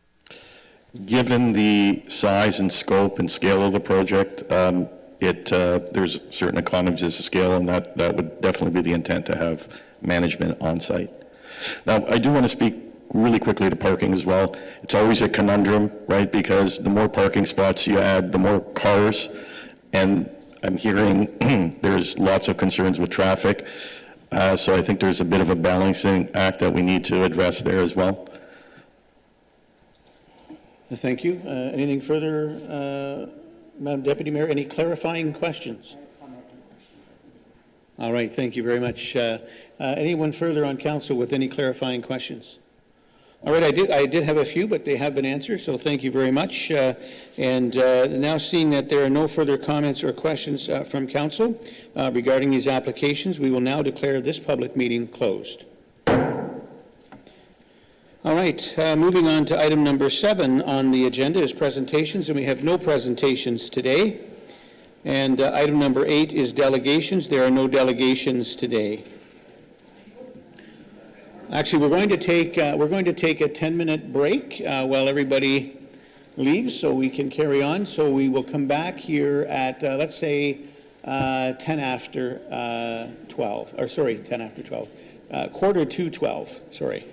Given the size and scope and scale of the project, there's certain economies of scale, and that would definitely be the intent, to have management on site. Now, I do want to speak really quickly to parking as well. It's always a conundrum, right? Because the more parking spots you add, the more cars, and I'm hearing there's lots of concerns with traffic. So I think there's a bit of a balancing act that we need to address there as well. Thank you. Anything further, Madam Deputy Mayor? Any clarifying questions? All right, thank you very much. Anyone further on council with any clarifying questions? All right, I did have a few, but they have been answered, so thank you very much. And now, seeing that there are no further comments or questions from council regarding these applications, we will now declare this public meeting closed. All right, moving on to item number 7 on the agenda is presentations, and we have no presentations today. And item number 8 is delegations. There are no delegations today. Actually, we're going to take a 10-minute break while everybody leaves, so we can carry on. So we will come back here at let's say 10 after 12, or sorry, 10 after 12, quarter to 12, sorry.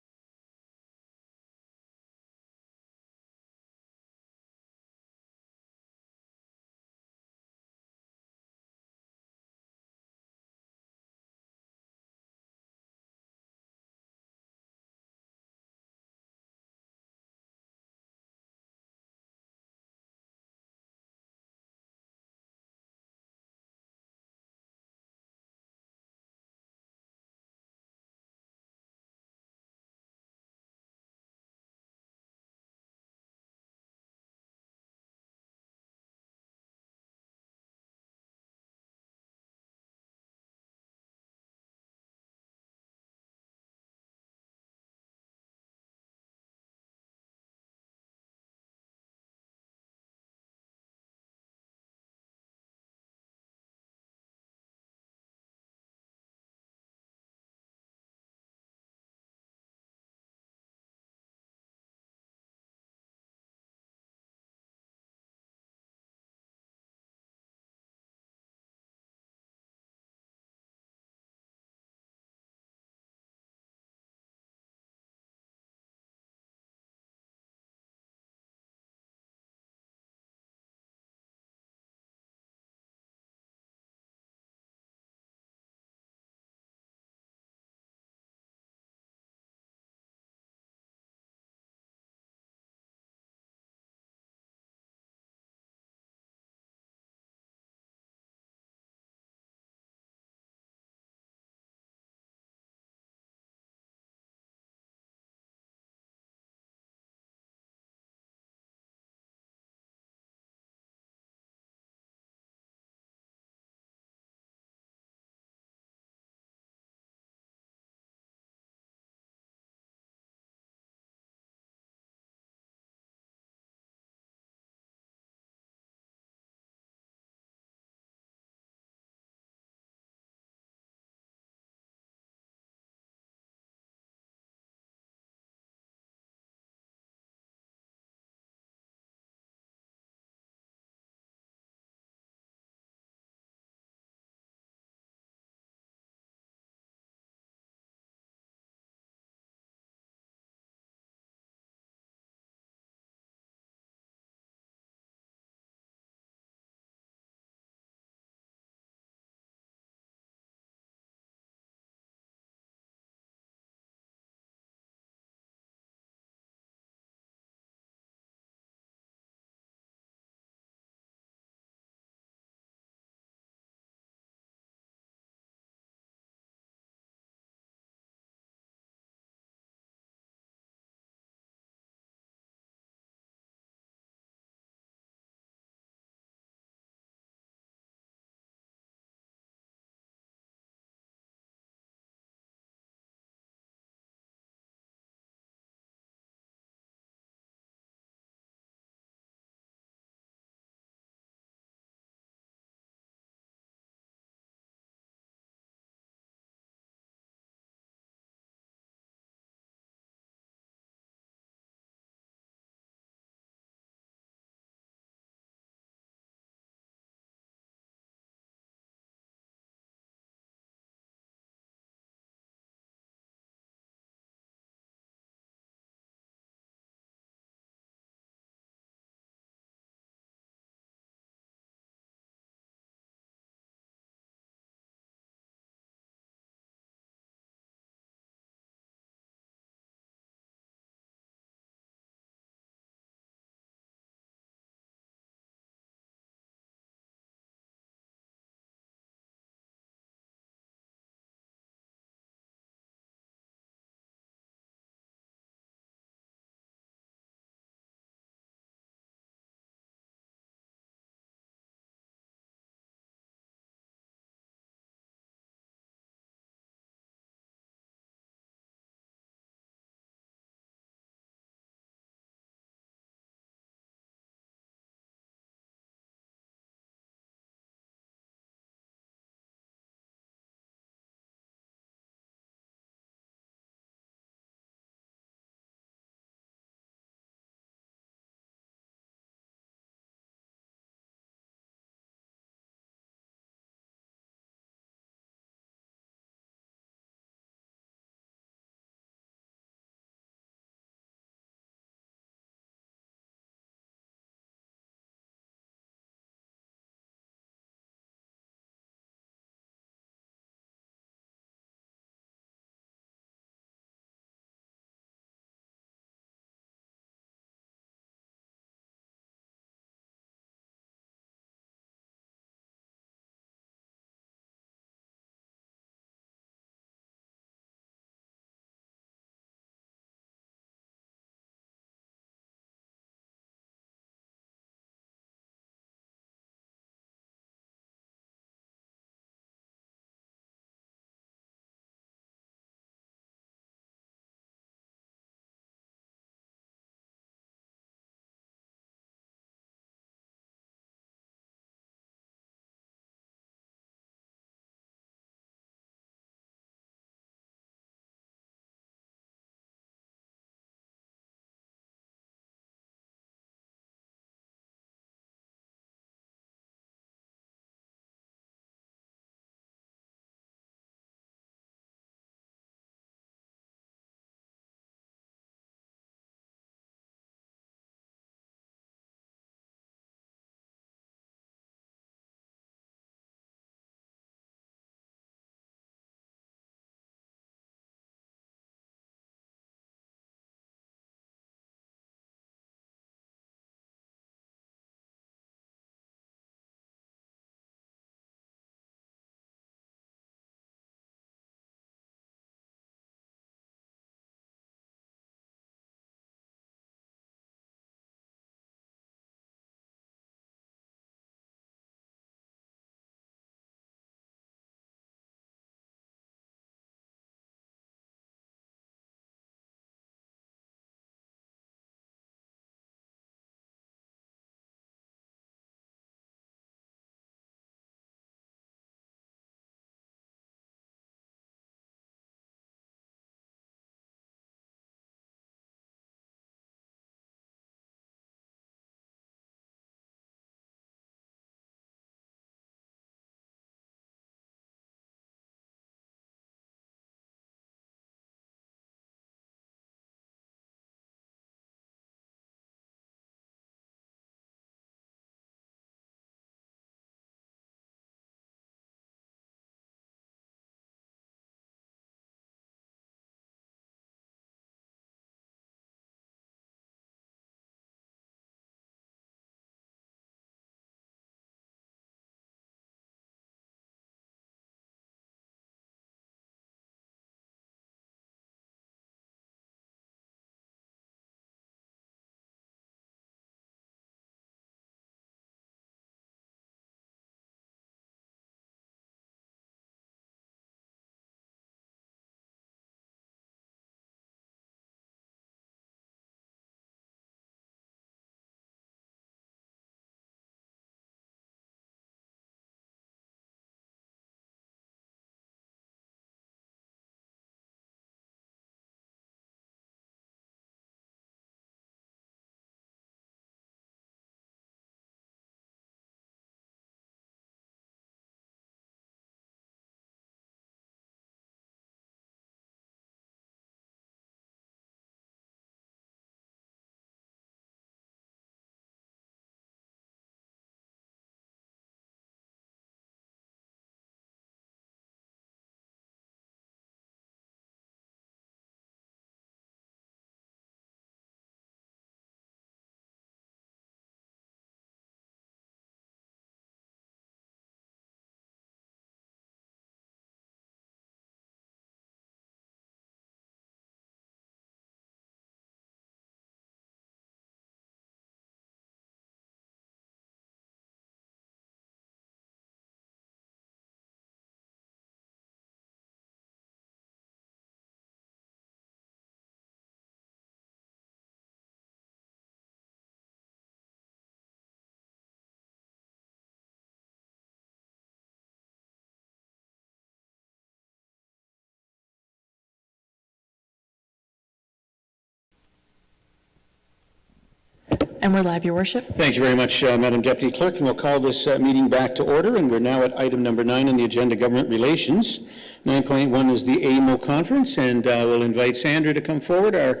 And we're live, Your Worship. Thank you very much, Madam Deputy Clerk, and we'll call this meeting back to order, and we're now at item number 9 on the agenda, Government Relations. 9.1 is the AMO Conference, and we'll invite Sandra to come forward, our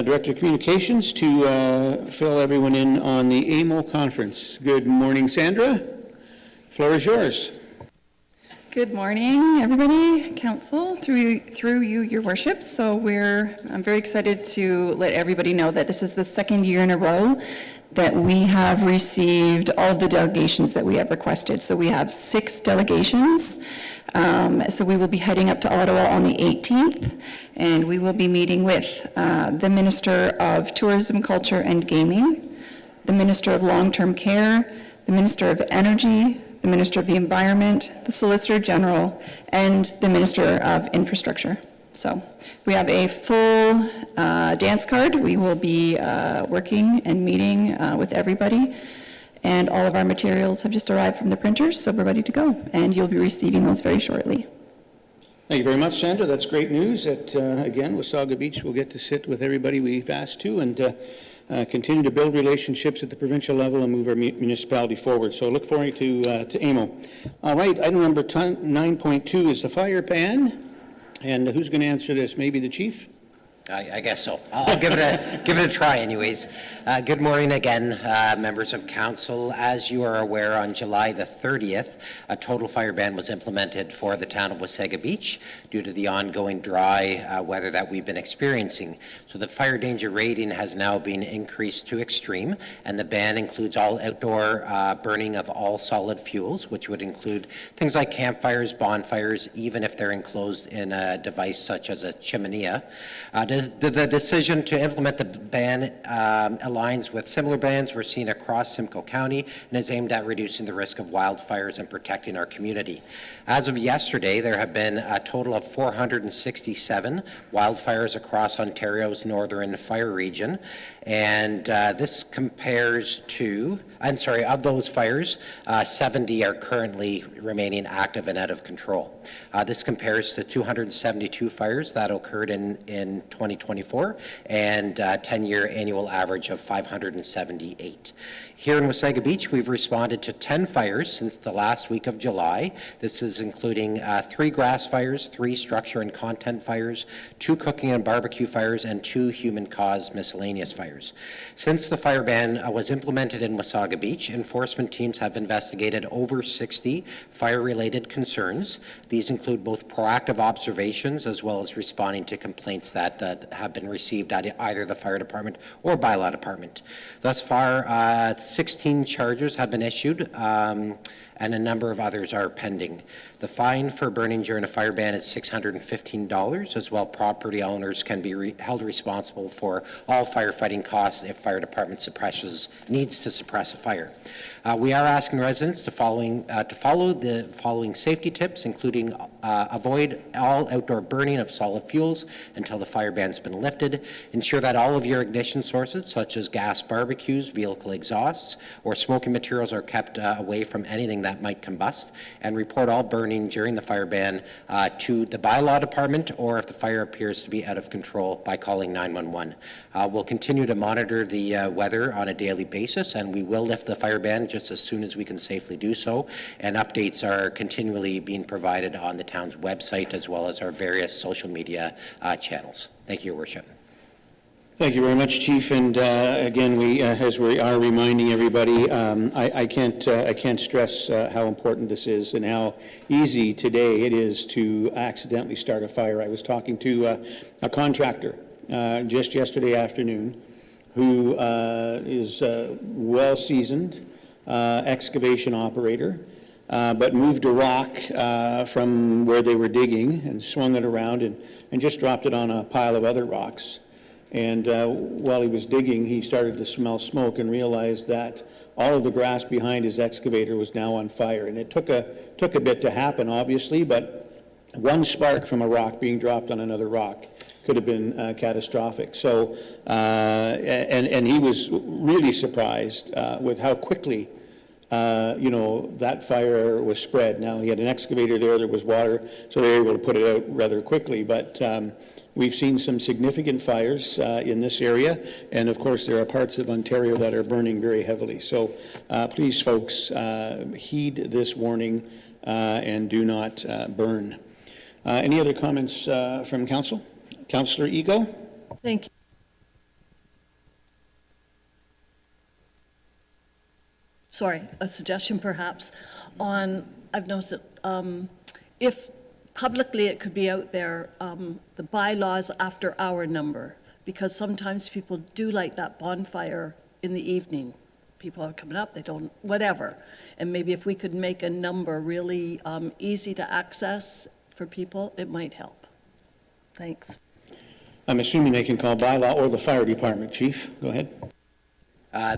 Director of Communications, to fill everyone in on the AMO Conference. Good morning, Sandra. Floor is yours. Good morning, everybody, Council, through you, Your Worship. So I'm very excited to let everybody know that this is the second year in a row that we have received all of the delegations that we have requested. So we have 6 delegations. So we will be heading up to Ottawa on the 18th, and we will be meeting with the Minister of Tourism, Culture and Gaming, the Minister of Long-Term Care, the Minister of Energy, the Minister of the Environment, the Solicitor General, and the Minister of Infrastructure. So we have a full dance card. We will be working and meeting with everybody, and all of our materials have just arrived from the printers, so we're ready to go, and you'll be receiving those very shortly. Thank you very much, Sandra. That's great news that, again, Wasaga Beach will get to sit with everybody we've asked to, and continue to build relationships at the provincial level and move our municipality forward. So look forward to AMO. All right, item number 9.2 is the fire ban. And who's going to answer this? Maybe the chief? I guess so. I'll give it a try anyways. Good morning again, members of council. As you are aware, on July the 30th, a total fire ban was implemented for the town of Wasaga Beach due to the ongoing dry weather that we've been experiencing. So the fire danger rating has now been increased to extreme, and the ban includes all outdoor burning of all solid fuels, which would include things like campfires, bonfires, even if they're enclosed in a device such as a chimenea. The decision to implement the ban aligns with similar bans we're seeing across Simcoe County and is aimed at reducing the risk of wildfires and protecting our community. As of yesterday, there have been a total of 467 wildfires across Ontario's northern fire region, and this compares to, of those fires, 70 are currently remaining active and out of control. This compares to 272 fires that occurred in 2024 and 10-year annual average of 578. Here in Wasaga Beach, we've responded to 10 fires since the last week of July. This is including 3 grass fires, 3 structure and content fires, 2 cooking and barbecue fires, and 2 human-caused miscellaneous fires. Since the fire ban was implemented in Wasaga Beach, enforcement teams have investigated over 60 fire-related concerns. These include both proactive observations as well as responding to complaints that have been received at either the fire department or bylaw department. Thus far, 16 charges have been issued, and a number of others are pending. The fine for burning during a fire ban is $615. As well, property owners can be held responsible for all firefighting costs if fire department needs to suppress a fire. We are asking residents to follow the following safety tips, including avoid all outdoor burning of solid fuels until the fire ban's been lifted. Ensure that all of your ignition sources, such as gas barbecues, vehicle exhausts, or smoking materials, are kept away from anything that might combust, and report all burning during the fire ban to the bylaw department, or if the fire appears to be out of control, by calling 911. We'll continue to monitor the weather on a daily basis, and we will lift the fire ban just as soon as we can safely do so, and updates are continually being provided on the town's website as well as our various social media channels. Thank you, Your Worship. Thank you very much, Chief. And again, as we are reminding everybody, I can't stress how important this is and how easy today it is to accidentally start a fire. I was talking to a contractor just yesterday afternoon who is a well-seasoned excavation operator, but moved a rock from where they were digging and swung it around and just dropped it on a pile of other rocks. And while he was digging, he started to smell smoke and realized that all of the grass behind his excavator was now on fire. And it took a bit to happen, obviously, but one spark from a rock being dropped on another rock could have been catastrophic. So, and he was really surprised with how quickly that fire was spread. Now, he had an excavator there was water, so they were able to put it out rather quickly, but We've seen some significant fires in this area, and of course, there are parts of Ontario that are burning very heavily. So please, folks, heed this warning and do not burn. Any other comments from Council? Councillor Ego? Thank you. Sorry, a suggestion perhaps on, I've noticed that if publicly it could be out there, the bylaws after hour number, because sometimes people do like that bonfire in the evening. People are coming up, they don't, whatever. And maybe if we could make a number really easy to access for people, it might help. Thanks. I'm assuming they can call bylaw or the fire department. Chief, go ahead.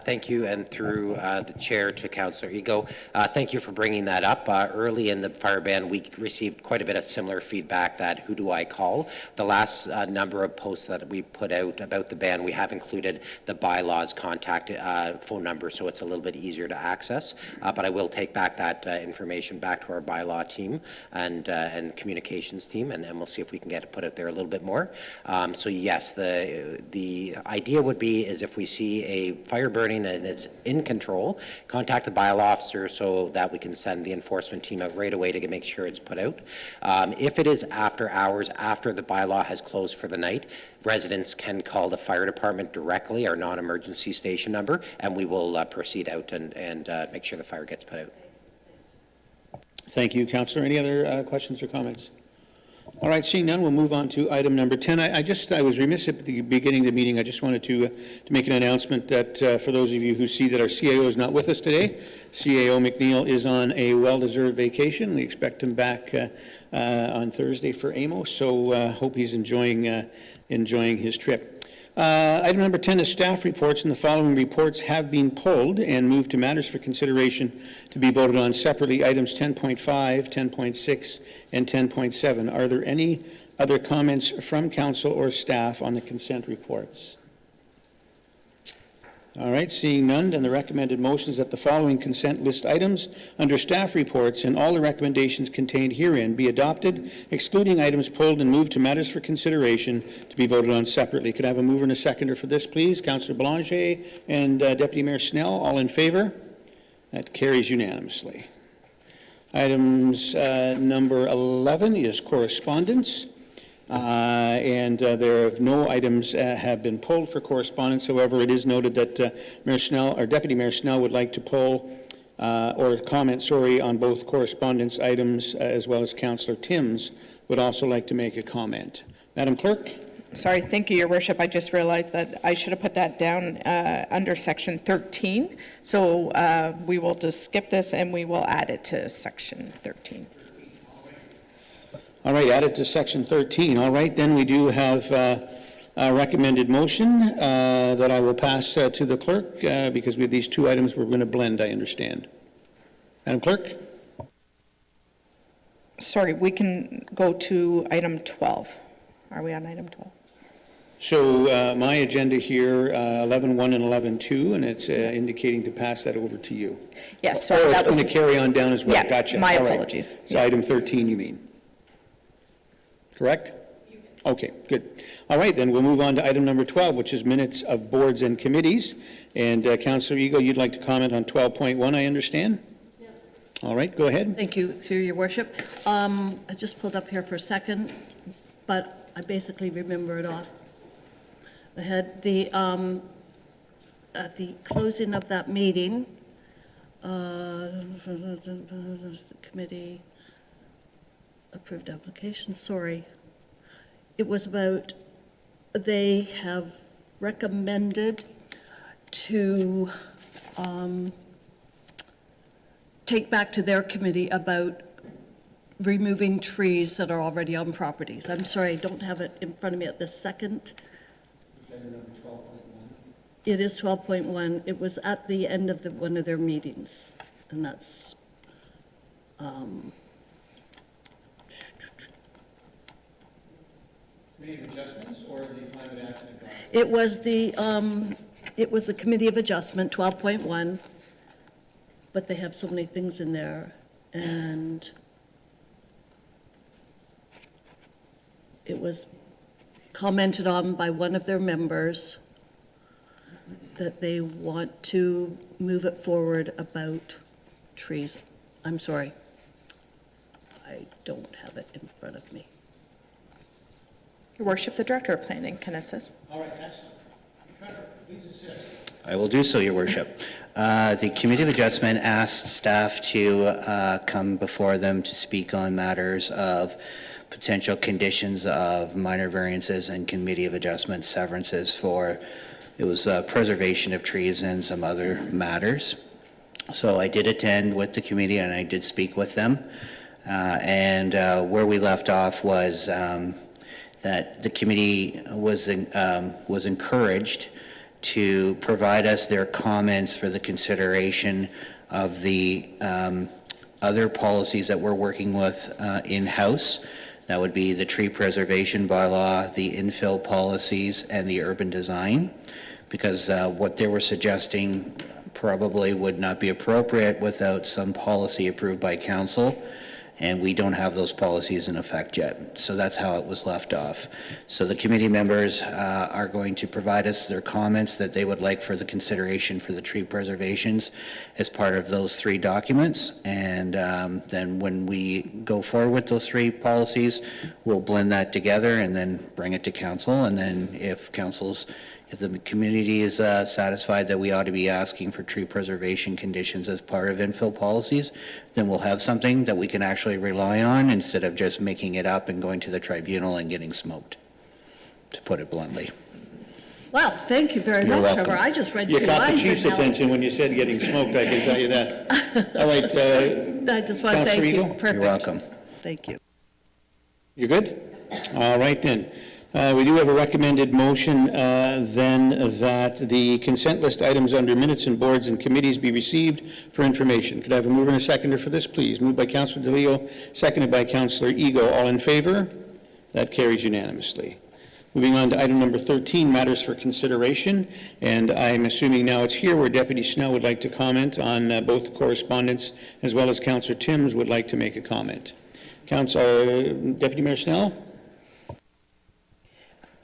Thank you, and through the chair to Councillor Ego, thank you for bringing that up. Early in the fire ban, we received quite a bit of similar feedback that who do I call? The last number of posts that we put out about the ban, we have included the bylaws contact phone number, so it's a little bit easier to access. But I will take back that information back to our bylaw team and communications team, and we'll see if we can get it put out there a little bit more. So yes, the idea would be is if we see a fire burning and it's in control, contact the bylaw officer so that we can send the enforcement team out right away to make sure it's put out. If it is after hours, after the bylaw has closed for the night, residents can call the fire department directly, our non-emergency station number, and we will proceed out and make sure the fire gets put out. Thank you, Councillor. Any other questions or comments? All right, seeing none, we'll move on to item number 10. I was remiss at the beginning of the meeting. I just wanted to make an announcement that for those of you who see that our CAO is not with us today, CAO McNeil is on a well-deserved vacation. We expect him back on Thursday for AMO, so hope he's enjoying his trip. Item number 10 is staff reports, and the following reports have been pulled and moved to matters for consideration to be voted on separately, items 10.5, 10.6, and 10.7. Are there any other comments from council or staff on the consent reports? All right, seeing none, then the recommended motion is that the following consent list items under staff reports and all the recommendations contained herein be adopted, excluding items pulled and moved to matters for consideration to be voted on separately. Could I have a mover and a seconder for this, please? Councillor Belanger and Deputy Mayor Snell, all in favor? That carries unanimously. Items number 11 is correspondence. And there are no items have been pulled for correspondence. However, it is noted that Mayor Snell, or Deputy Mayor Snell, would like to pull or comment, on both correspondence items as well as Councillor Timms would also like to make a comment. Madam Clerk? Sorry, thank you, Your Worship. I just realized that I should have put that down under section 13. So we will just skip this and we will add it to section 13. All right, added to section 13. All right, then we do have a recommended motion that I will pass to the clerk because with these two items we're going to blend, I understand. Madam Clerk? Sorry, we can go to item 12. Are we on item 12? So my agenda here, 11.1 and 11.2, and it's indicating to pass that over to you. Yes, sorry. It's going to carry on down as well. Yeah, Gotcha. my All right. apologies. So item 13, you mean? Correct? Okay, good. All right, then we'll move on to item number 12, which is minutes of boards and committees. And Councillor Ego, you'd like to comment on 12.1, I understand? Yes. All right, go ahead. Thank you, through your worship. I just pulled up here for a second, but I basically remember it off my head. At the closing of that meeting, committee approved application, sorry. It was about, they have recommended to take back to their committee about removing trees that are already on properties. I'm sorry, I don't have it in front of me at this second. It is 12.1. It was at the end of one of their meetings, and that's adjustments or the climate action advisory? it was the committee of adjustment, 12.1, but they have so many things in there, and it was commented on by one of their members that they want to move it forward about trees. I'm sorry. I don't have it in front of me. Your Worship, the Director of Planning can assist. All right, excellent. Trevor, please assist. I will do so, Your Worship. The Committee of Adjustment asked staff to come before them to speak on matters of potential conditions of minor variances and Committee of Adjustment severances for, it was preservation of trees and some other matters. So I did attend with the committee and I did speak with them. Where we left off was that the committee was encouraged to provide us their comments for the consideration of the other policies that we're working with in-house. That would be the tree preservation bylaw, the infill policies, and the urban design, because what they were suggesting probably would not be appropriate without some policy approved by council. And we don't have those policies in effect yet. So that's how it was left off. So the committee members are going to provide us their comments that they would like for the consideration for the tree preservations as part of those 3 documents. And then when we go forward with those 3 policies, we'll blend that together and then bring it to council. And then if the community is satisfied that we ought to be asking for tree preservation conditions as part of infill policies, then we'll have something that we can actually rely on instead of just making it up and going to the tribunal and getting smoked, to put it bluntly. Wow, thank you very You're much, welcome. Trevor. I just read You 2 caught the lines. chief's and now- attention when you said getting smoked, I can tell you that. All right, I just want to Councillor thank you. Eagle? Perfect. You're welcome. Thank you. you good? All right then. We do have a recommended motion then that the consent list items under minutes and boards and committees be received for information. Could I have a mover and a seconder for this, please? Moved by Councillor DeLeo, seconded by Councillor Ego. All in favor? That carries unanimously. Moving on to item number 13, matters for consideration. And I'm assuming now it's here where Deputy Snell would like to comment on both the correspondence as well as Councillor Timms would like to make a comment. Deputy Mayor Snell?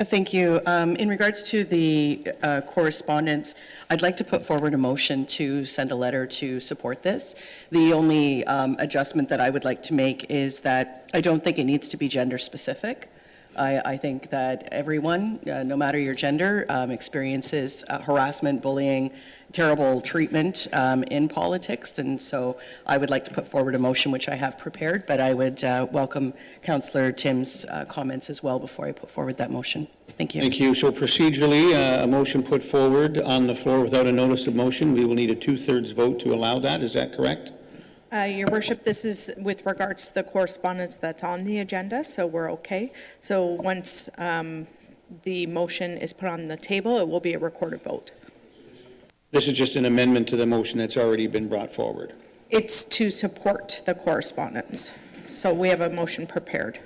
Thank you. In regards to the correspondence, I'd like to put forward a motion to send a letter to support this. The only adjustment that I would like to make is that I don't think it needs to be gender specific. I think that everyone, no matter your gender, experiences harassment, bullying, terrible treatment in politics, and so I would like to put forward a motion which I have prepared, but I would welcome Councillor Tim's comments as well before I put forward that motion. Thank you. Thank you. So procedurally, a motion put forward on the floor without a notice of motion, we will need a 2/3 vote to allow that. Is that correct? Your Worship, this is with regards to the correspondence that's on the agenda, so we're okay. So once the motion is put on the table, it will be a recorded vote. This is just an amendment to the motion that's already been brought forward. It's to support the correspondence. So we have a motion prepared.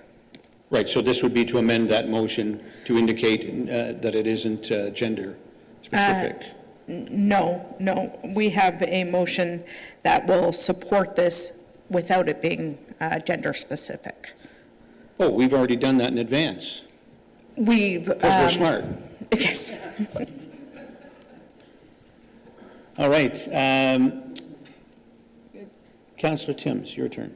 Right, so this would be to amend that motion to indicate that it isn't gender specific. No. We have a motion that will support this without it being gender specific. Oh, we've already done that in advance. We've. Because we're smart. Yes. All right. Councillor Timms, your turn.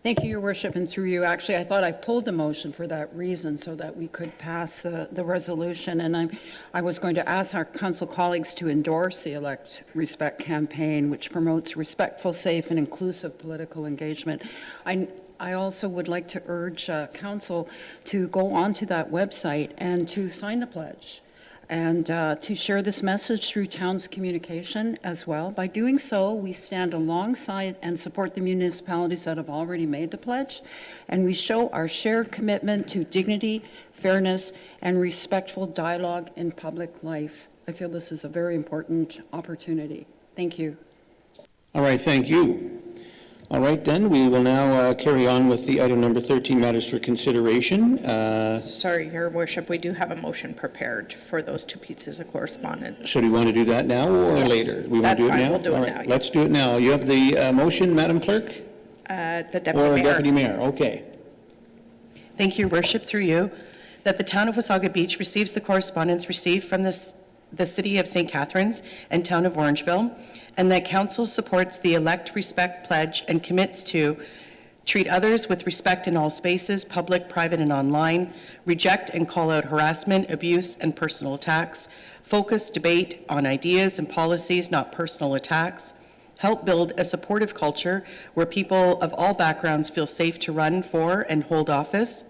Thank you, Your Worship, and through you. Actually, I thought I pulled the motion for that reason, so that we could pass the resolution. And I was going to ask our council colleagues to endorse the Elect Respect campaign, which promotes respectful, safe, and inclusive political engagement. I also would like to urge council to go onto that website and to sign the pledge, and to share this message through town's communication as well. By doing so, we stand alongside and support the municipalities that have already made the pledge, and we show our shared commitment to dignity, fairness, and respectful dialogue in public life. I feel this is a very important opportunity. Thank you. All right, thank you. All right, then, we will now carry on with the item number 13, matters for consideration. Sorry, Your Worship, we do have a motion prepared for those 2 pieces of correspondence. So do you want to do that now or Yes, later? We want that's to do it fine. now? We'll do it All right, now, yeah. let's do it now. You have the motion, Madam Clerk? The Deputy Or Mayor. Deputy Mayor, okay. Thank you, Your Worship, through you. that the town of Wasaga Beach receives the correspondence received from the City of St. Catharines and town of Orangeville, and that council supports the Elect Respect Pledge and commits to treat others with respect in all spaces, public, private, and online, reject and call out harassment, abuse, and personal attacks, focus debate on ideas and policies, not personal attacks, help build a supportive culture where people of all backgrounds feel safe to run for and hold office,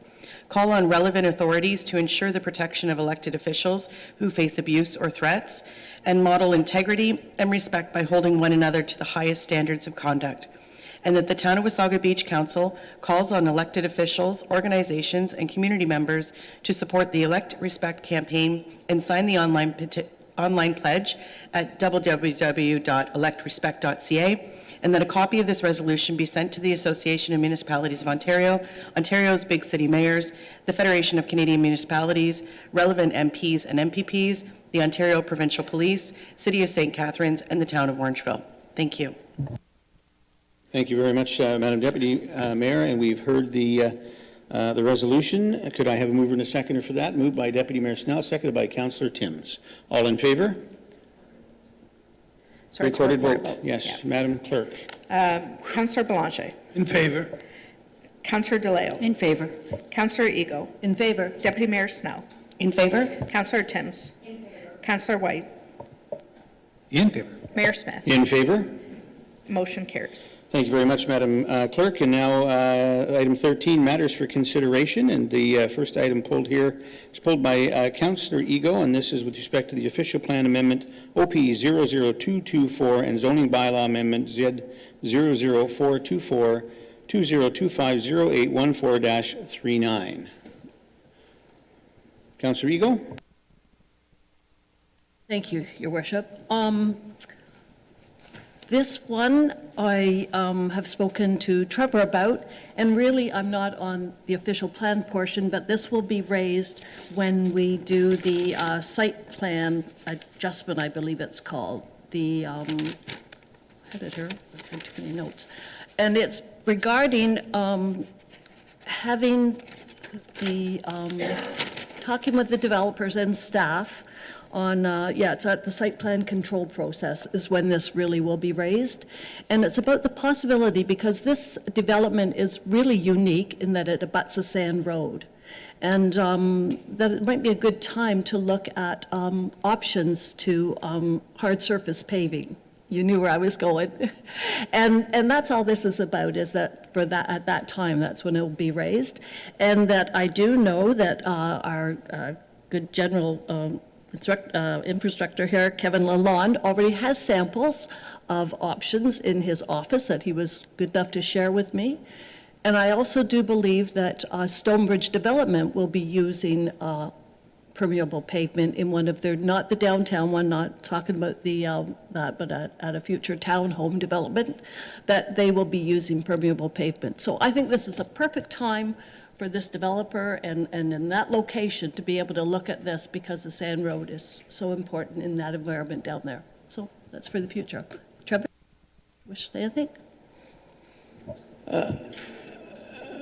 call on relevant authorities to ensure the protection of elected officials who face abuse or threats, and model integrity and respect by holding one another to the highest standards of conduct. And that the Town of Wasaga Beach Council calls on elected officials, organizations, and community members to support the Elect Respect campaign and sign the online pledge at www.electrespect.ca, and that a copy of this resolution be sent to the Association of Municipalities of Ontario, Ontario's Big City Mayors, the Federation of Canadian Municipalities, relevant MPs and MPPs, the Ontario Provincial Police, City of St. Catharines, and the Town of Orangeville. Thank you. Thank you very much, Madam Deputy Mayor, and we've heard the resolution. Could I have a mover and a seconder for that? Moved by Deputy Mayor Snell, seconded by Councillor Timms. All in favor? Sorry, it's a recorded vote. Yes, Yeah. Madam Clerk. Councillor Belanger. In favor. Councillor DeLeo. In favor. Councillor Ego. In favor. Deputy Mayor Snell. In favor? Councillor Timms. In favor. Councillor White. In favor. Mayor Smith. In favor? Motion carries. Thank you very much, Madam Clerk. And now, item 13, matters for consideration. And the first item pulled here is pulled by Councillor Ego, and this is with respect to the official plan amendment OP 00224 and zoning bylaw amendment Z 00424 20250814-39. Councillor Ego. Thank you, Your Worship. This one I have spoken to Trevor about, and really I'm not on the official plan portion, but this will be raised when we do the site plan adjustment, I believe it's called. The editor, I've got too many notes. And it's regarding having the, talking with the developers and staff on, it's at the site plan control process is when this really will be raised. And it's about the possibility, because this development is really unique in that it abuts a sand road. And that it might be a good time to look at options to hard surface paving. You knew where I was going. And that's all this is about, is that for that, at that time, that's when it will be raised. And that I do know that our good general infrastructure here, Kevin Lalonde, already has samples of options in his office that he was good enough to share with me. And I also do believe that Stonebridge Development will be using permeable pavement in one of their, not the downtown one, not talking about the that, but at a future townhome development, that they will be using permeable pavement. So I think this is a perfect time for this developer and in that location to be able to look at this, because the sand road is so important in that environment down there. So that's for the future. Trevor, wish to say anything?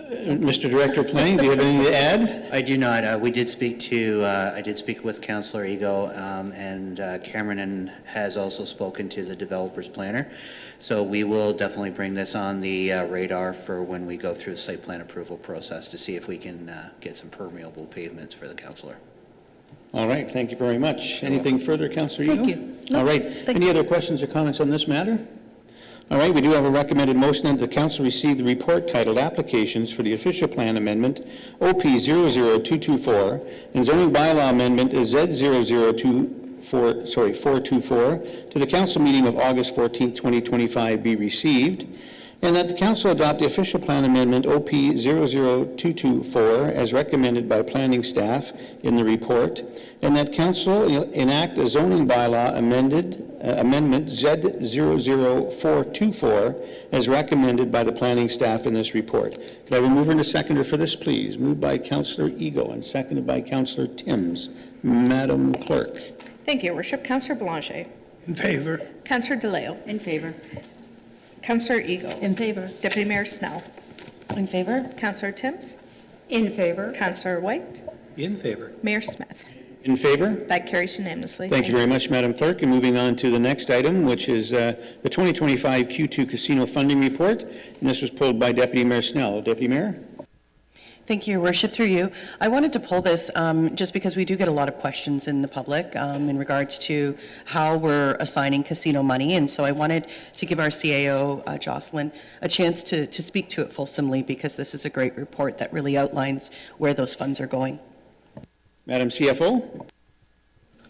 Mr. Director of Planning, do you have anything to add? I do not. We did speak to, I did speak with Councillor Ego, and Cameron has also spoken to the developer's planner. So we will definitely bring this on the radar for when we go through the site plan approval process to see if we can get some permeable pavements for the councillor. All right, thank you very much. Anything further, Councillor Ego? Thank you. No, all right, any other questions or comments on this matter? All right, we do have a recommended motion that the council receive the report titled Applications for the Official Plan Amendment OP 00224 and Zoning Bylaw Amendment Z00424 to the council meeting of August 14, 2025 be received, and that the council adopt the official plan amendment OP 00224 as recommended by planning staff in the report, and that council enact a zoning bylaw amendment Z00424 as recommended by the planning staff in this report. Could I have a mover and a seconder for this, please? Moved by Councillor Ego and seconded by Councillor Timms. Madam Clerk. Thank you, Your Worship. Councillor Belanger. In favor. Councillor DeLeo. In favor. Councillor Ego. In favor. Deputy Mayor Snell. In favor? Councillor Timms. In favor. Councillor White. In favor. Mayor Smith. In favor? That carries unanimously. Thank you very much, Madam Clerk. And moving on to the next item, which is the 2025 Q2 Casino Funding Report. And this was pulled by Deputy Mayor Snell. Deputy Mayor? Thank you, Your Worship, through you. I wanted to pull this just because we do get a lot of questions in the public in regards to how we're assigning casino money. And so I wanted to give our CAO, Jocelyn, a chance to speak to it fulsomely, because this is a great report that really outlines where those funds are going. Madam CFO?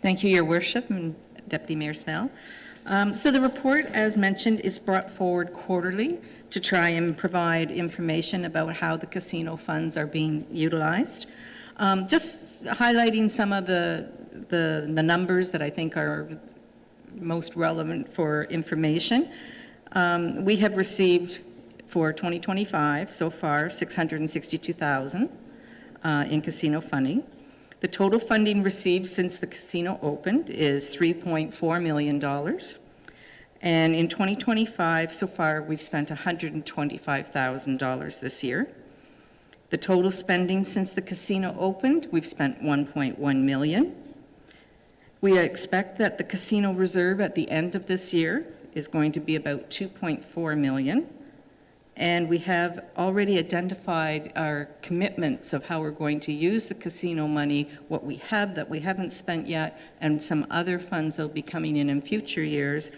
Thank you, Your Worship, and Deputy Mayor Snell. So the report, as mentioned, is brought forward quarterly to try and provide information about how the casino funds are being utilized. Just highlighting some of the numbers that I think are most relevant for information. We have received for 2025 so far $662,000 in casino funding. The total funding received since the casino opened is $3.4 million. And in 2025, so far, we've spent $125,000 this year. The total spending since the casino opened, we've spent $1.1 million. We expect that the casino reserve at the end of this year is going to be about $2.4 million. And we have already identified our commitments of how we're going to use the casino money, what we have that we haven't spent yet, and some other funds that will be coming in future years.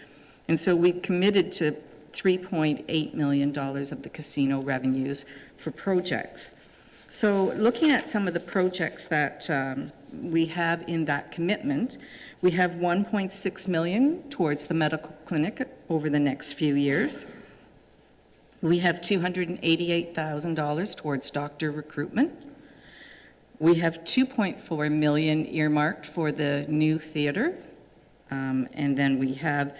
And so we've committed to $3.8 million of the casino revenues for projects. So looking at some of the projects that we have in that commitment, we have $1.6 million towards the medical clinic over the next few years. We have $288,000 towards doctor recruitment. We have $2.4 million earmarked for the new theater. And then we have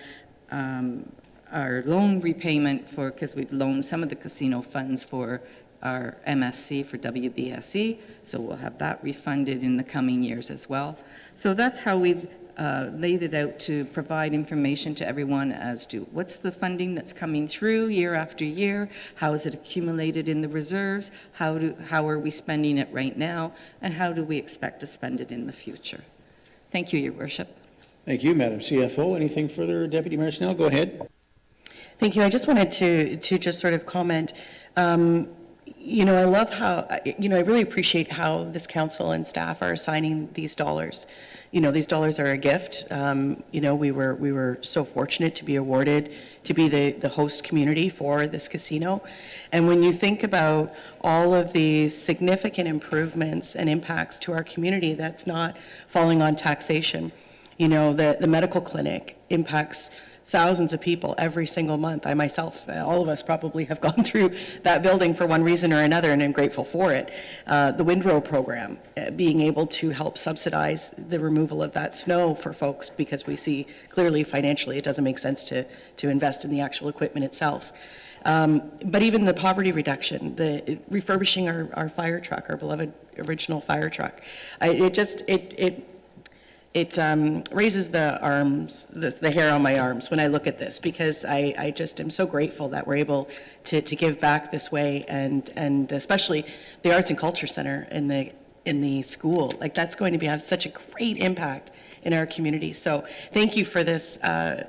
our loan repayment for, because we've loaned some of the casino funds for our MSC for WBSE, so we'll have that refunded in the coming years as well. So that's how we've laid it out to provide information to everyone as to what's the funding that's coming through year after year, how is it accumulated in the reserves, how are we spending it right now, and how do we expect to spend it in the future. Thank you, Your Worship. Thank you, Madam CFO. Anything further, Deputy Mayor Snell? Go ahead. Thank you. I just wanted to just sort of comment. You know, I love how, you know, I really appreciate how this council and staff are assigning these dollars. You know, these dollars are a gift. You know, we were so fortunate to be awarded to be the host community for this casino. And when you think about all of these significant improvements and impacts to our community, that's not falling on taxation. You know, the medical clinic impacts thousands of people every single month. I myself, all of us probably have gone through that building for one reason or another, and I'm grateful for it. The Windrow program, being able to help subsidize the removal of that snow for folks, because we see clearly financially it doesn't make sense to invest in the actual equipment itself. But even the poverty reduction, the refurbishing our fire truck, our beloved original fire truck, it raises the hair on my arms when I look at this, because I just am so grateful that we're able to give back this way, and especially the Arts and Culture Center in the school. Like, that's going to have such a great impact in our community. So thank you for this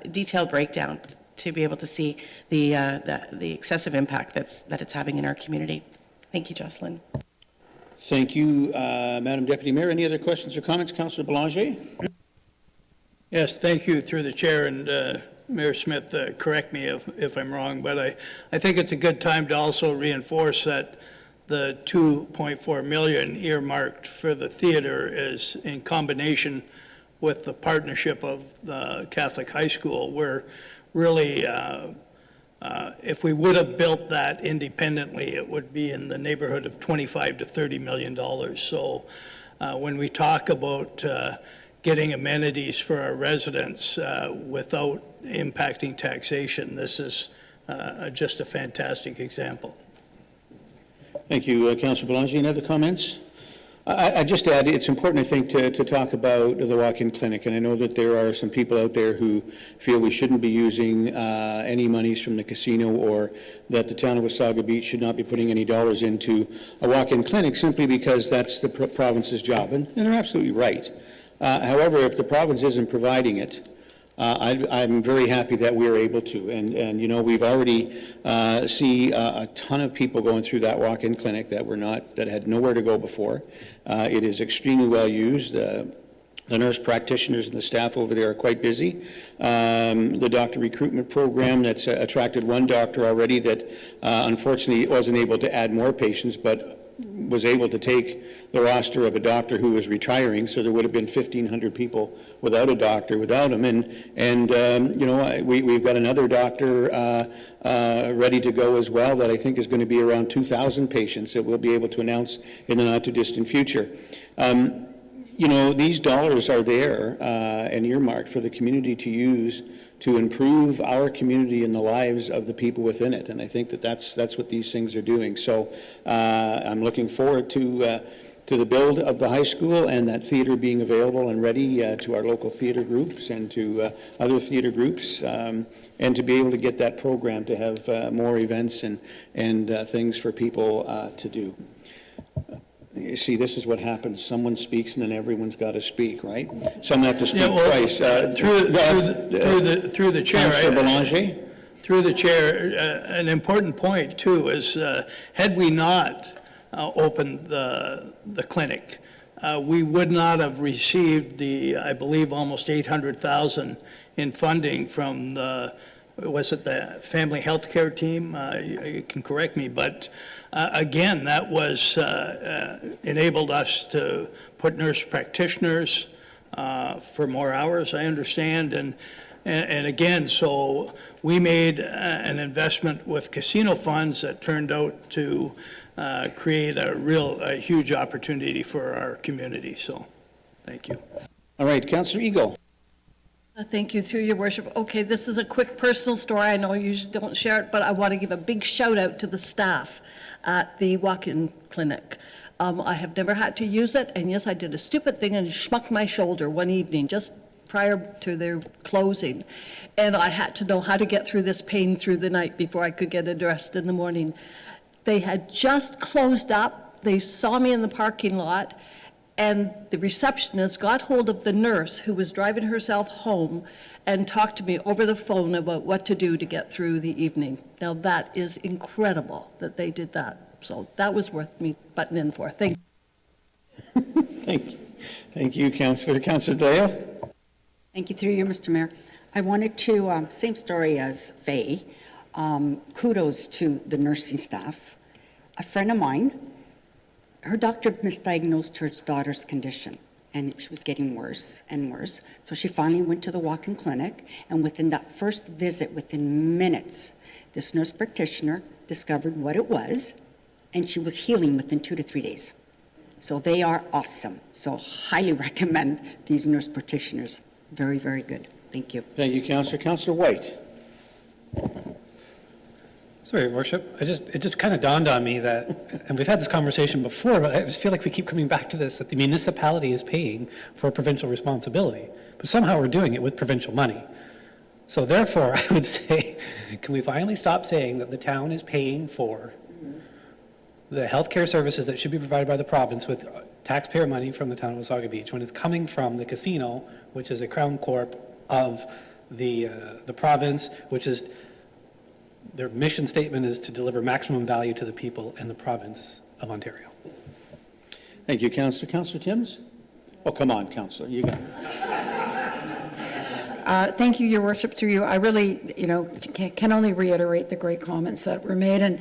detailed breakdown to be able to see the excessive impact that it's having in our community. Thank you, Jocelyn. Thank you, Madam Deputy Mayor. Any other questions or comments? Councillor Belanger? Yes, thank you, through the chair, and Mayor Smith, correct me if I'm wrong, but I think it's a good time to also reinforce that the $2.4 million earmarked for the theater is in combination with the partnership of the Catholic High School, where really if we would have built that independently, it would be in the neighborhood of $25 to $30 million. So when we talk about getting amenities for our residents without impacting taxation, this is just a fantastic example. Thank you, Councillor Belanger. Any other comments? I just add, it's important, I think, to talk about the walk-in clinic, and I know that there are some people out there who feel we shouldn't be using any monies from the casino, or that the town of Wasaga Beach should not be putting any dollars into a walk-in clinic simply because that's the province's job, and they're absolutely right. However, if the province isn't providing it, I'm very happy that we're able to, and you know, we've already see a ton of people going through that walk-in clinic that had nowhere to go before. It is extremely well used. The nurse practitioners and the staff over there are quite busy. The doctor recruitment program that's attracted one doctor already that unfortunately wasn't able to add more patients, but was able to take the roster of a doctor who was retiring, so there would have been 1,500 people without a doctor without him. And you know, we've got another doctor ready to go as well that I think is going to be around 2,000 patients that we'll be able to announce in the not-too-distant future. You know, these dollars are there and earmarked for the community to use to improve our community and the lives of the people within it. And I think that that's what these things are doing. So I'm looking forward to the build of the high school and that theater being available and ready to our local theater groups and to other theater groups, and to be able to get that program to have more events and things for people to do. You see, this is what happens. Someone speaks and then everyone's got to speak, right? Some have to speak twice. Through the chair. Councillor Belanger? Through the chair, an important point too is, had we not opened the clinic, we would not have received the, I believe, almost 800,000 in funding from the, was it the family health care team? You can correct me, but again, that was enabled us to put nurse practitioners for more hours, I understand, and again, so we made an investment with casino funds that turned out to create a huge opportunity for our community. So, thank you. All right, Councillor Eagle. Thank you, through your worship. Okay, this is a quick personal story. I know you usually don't share it, but I want to give a big shout out to the staff at the walk-in clinic. I have never had to use it, and yes, I did a stupid thing and schmucked my shoulder one evening just prior to their closing, and I had to know how to get through this pain through the night before I could get addressed in the morning. They had just closed up. They saw me in the parking lot, and the receptionist got hold of the nurse who was driving herself home and talked to me over the phone about what to do to get through the evening. Now that is incredible that they did that. So that was worth me butting in for. Thank you. Thank you. Thank you, Councillor. Councillor Dale? Thank you, through you, Mr. Mayor. I wanted to, same story as Faye, kudos to the nursing staff. A friend of mine, her doctor misdiagnosed her daughter's condition, and she was getting worse and worse. So she finally went to the walk-in clinic, and within that first visit, within minutes, this nurse practitioner discovered what it was, and she was healing within 2 to 3 days. So they are awesome. So highly recommend these nurse practitioners. Very, very good. Thank you. Thank you, Councillor. Councillor White? Sorry, Your Worship. It just kind of dawned on me that, and we've had this conversation before, but I just feel like we keep coming back to this, that the municipality is paying for a provincial responsibility, but somehow we're doing it with provincial money. So therefore, I would say, can we finally stop saying that the town is paying for the healthcare services that should be provided by the province with taxpayer money from the town of Wasaga Beach, when it's coming from the casino, which is a crown corp of the province, which is, their mission statement is to deliver maximum value to the people in the province of Ontario. Thank you, Councillor. Councillor Timms? Oh, come on, Councillor, you got it. Thank you, Your Worship, through you. I really, can only reiterate the great comments that were made. And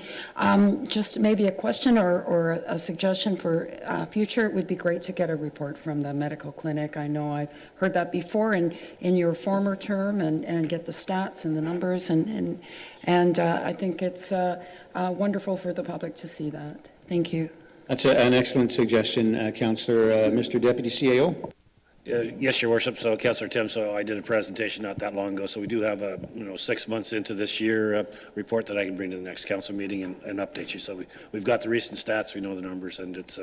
just maybe a question or a suggestion for future, it would be great to get a report from the medical clinic. I know I've heard that before in your former term, and get the stats and the numbers. And I think it's wonderful for the public to see that. Thank you. That's an excellent suggestion, Councillor. Mr. Deputy CAO? Yes, Your Worship. So, Councillor Tim, so I did a presentation not that long ago. So we do have a 6 months into this year report that I can bring to the next council meeting and update you. So we've got the recent stats, we know the numbers, and it's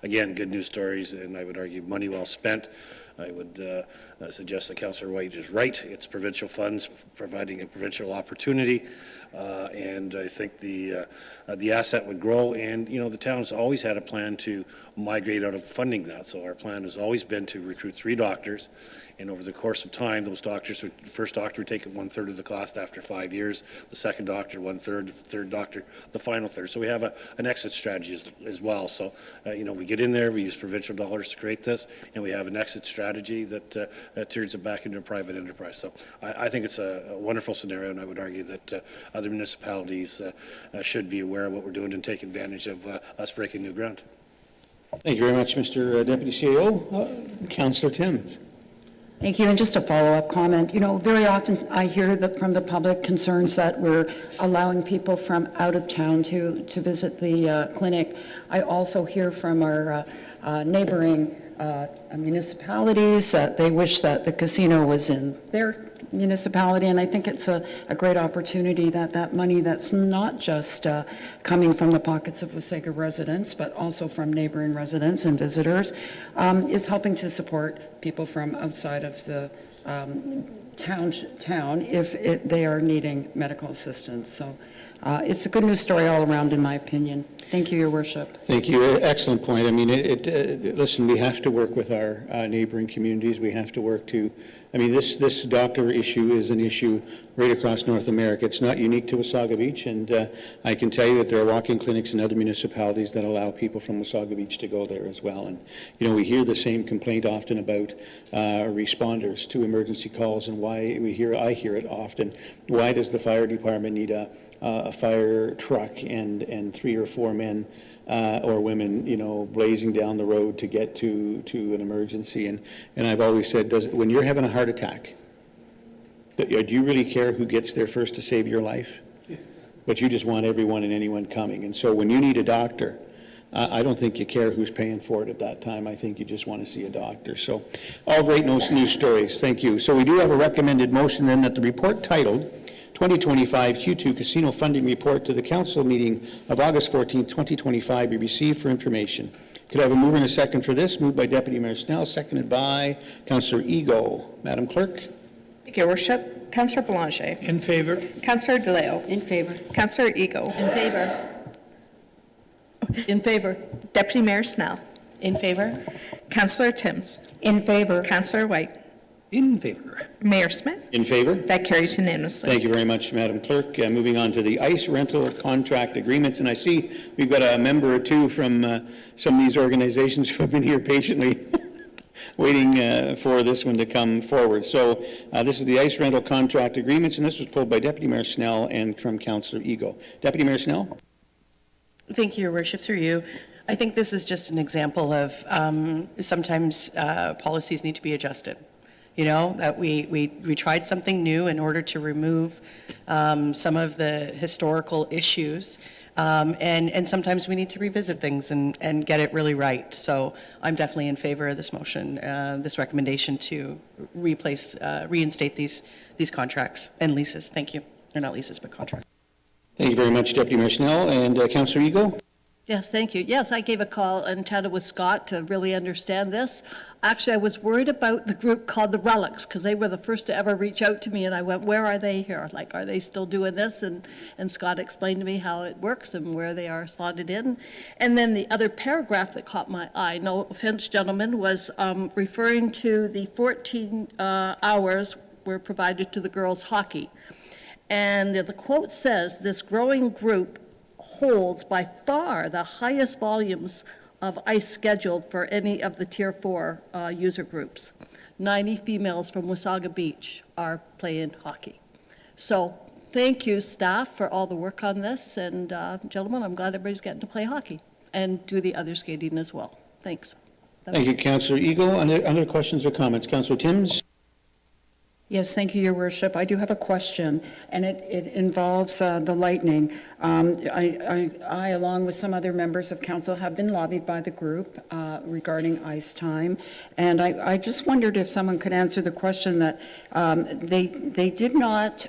again good news stories. And I would argue money well spent. I would suggest that Councillor White is right. It's provincial funds providing a provincial opportunity, and I think the asset would grow. And the town's always had a plan to migrate out of funding that. So our plan has always been to recruit 3 doctors, and over the course of time, those doctors, the first doctor would take 1/3 of the cost after 5 years, the second doctor 1/3, the third doctor the final third. So we have an exit strategy as well. So we get in there, we use provincial dollars to create this, and we have an exit strategy that turns it back into a private enterprise. So I think it's a wonderful scenario, and I would argue that other municipalities should be aware of what we're doing and take advantage of us breaking new ground. Thank you very much, Mr. Deputy CAO. Councillor Timms. Thank you. And just a follow-up comment. Very often I hear from the public concerns that we're allowing people from out of town to visit the clinic. I also hear from our neighboring municipalities that they wish that the casino was in their municipality, and I think it's a great opportunity that money that's not just coming from the pockets of Wasaga residents, but also from neighboring residents and visitors, is helping to support people from outside of the town if they are needing medical assistance. So it's a good news story all around, in my opinion. Thank you, Your Worship. Thank you. Excellent point. I mean, listen, we have to work with our neighboring communities. We have to work to, this doctor issue is an issue right across North America. It's not unique to Wasaga Beach, and I can tell you that there are walk-in clinics in other municipalities that allow people from Wasaga Beach to go there as well. And, we hear the same complaint often about responders to emergency calls, and I hear it often. Why does the fire department need a fire truck and 3 or 4 men or women, blazing down the road to get to an emergency? And I've always said, when you're having a heart attack, do you really care who gets there first to save your life? But you just want everyone and anyone coming. And so when you need a doctor, I don't think you care who's paying for it at that time. I think you just want to see a doctor. So all great news stories. Thank you. So we do have a recommended motion then that the report titled 2025 Q2 Casino Funding Report to the Council meeting of August 14, 2025 be received for information. Could I have a mover and a second for this? Moved by Deputy Mayor Snell, seconded by Councillor Ego. Madam Clerk. Thank you, Your Worship. Councillor Boulanger. In favor. Councillor DeLeo. In favor. Councillor Ego. In favor. In favor. Deputy Mayor Snell. In favor? Councillor Timms. In favor. Councillor White. In favor. Mayor Smith. In favor. That carries unanimously. Thank you very much, Madam Clerk. Moving on to the ice rental contract agreements, and I see we've got a member or two from some of these organizations who have been here patiently waiting for this one to come forward. So this is the ice rental contract agreements, and this was pulled by Deputy Mayor Snell and from Councillor Ego. Deputy Mayor Snell. Thank you, Your Worship, through you. I think this is just an example of sometimes policies need to be adjusted. That we tried something new in order to remove some of the historical issues, and sometimes we need to revisit things and get it really right. So I'm definitely in favor of this motion, this recommendation to reinstate these contracts and leases. Thank you. Or not leases, but contracts. Thank you very much, Deputy Mayor Snell. And Councillor Ego? Yes, thank you. Yes, I gave a call and chatted with Scott to really understand this. Actually, I was worried about the group called the Relics because they were the first to ever reach out to me, and I went, where are they here? Like, are they still doing this? And Scott explained to me how it works and where they are slotted in. And then the other paragraph that caught my eye, no offense, gentlemen, was referring to the 14 hours were provided to the girls' hockey. And the quote says, this growing group holds by far the highest volumes of ice scheduled for any of the Tier 4 user groups. 90 females from Wasaga Beach are playing hockey. So thank you, staff, for all the work on this. And gentlemen, I'm glad everybody's getting to play hockey and do the other skating as well. Thanks. Thank you, Councillor Ego. Other questions or comments? Councillor Timms? Yes, thank you, Your Worship. I do have a question, and it involves the lightning. I, along with some other members of council, have been lobbied by the group regarding ice time, and I just wondered if someone could answer the question that they did not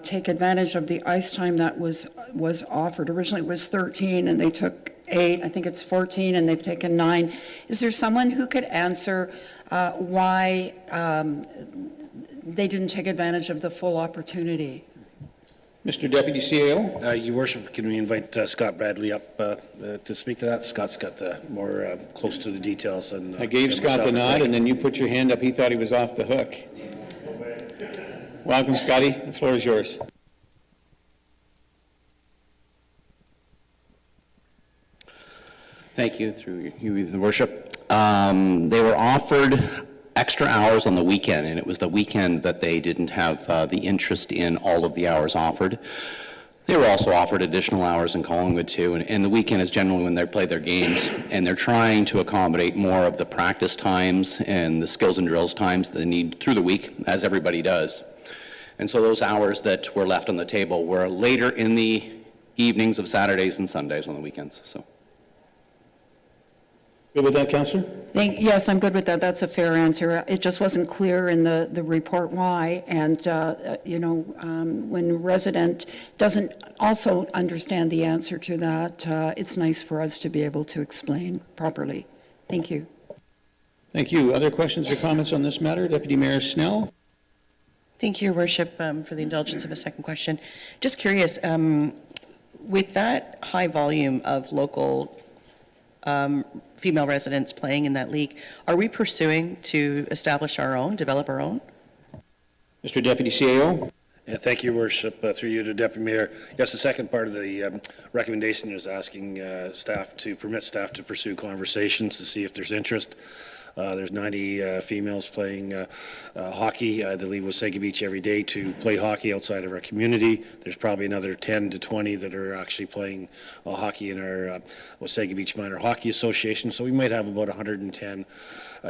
take advantage of the ice time that was offered. Originally, it was 13, and they took 8. I think it's 14, and they've taken 9. Is there someone who could answer why they didn't take advantage of the full opportunity? Mr. Deputy CAO? Your Worship, can we invite Scott Bradley up to speak to that? Scott's got more close to the details. And I gave Scott the nod, and then you put your hand up. He thought he was off the hook. Welcome, Scotty. The floor is yours. Thank you, through you, Your Worship. They were offered extra hours on the weekend, and it was the weekend that they didn't have the interest in all of the hours offered. They were also offered additional hours in Collingwood too, and the weekend is generally when they play their games, and they're trying to accommodate more of the practice times and the skills and drills times that they need through the week, as everybody does. And so those hours that were left on the table were later in the evenings of Saturdays and Sundays on the weekends. So. Good with that, Councillor? Yes, I'm good with that. That's a fair answer. It just wasn't clear in the report why. And, when a resident doesn't also understand the answer to that, it's nice for us to be able to explain properly. Thank you. Thank you. Other questions or comments on this matter? Deputy Mayor Snell? Thank you, Your Worship, for the indulgence of a second question. Just curious, with that high volume of local female residents playing in that league, are we pursuing to establish our own, develop our own? Mr. Deputy CAO? Yeah, thank you, Your Worship. Through you to Deputy Mayor. Yes, the second part of the recommendation is asking staff to permit staff to pursue conversations to see if there's interest. There's 90 females playing hockey. They leave Wasaga Beach every day to play hockey outside of our community. There's probably another 10 to 20 that are actually playing hockey in our Wasaga Beach Minor Hockey Association. So we might have about 110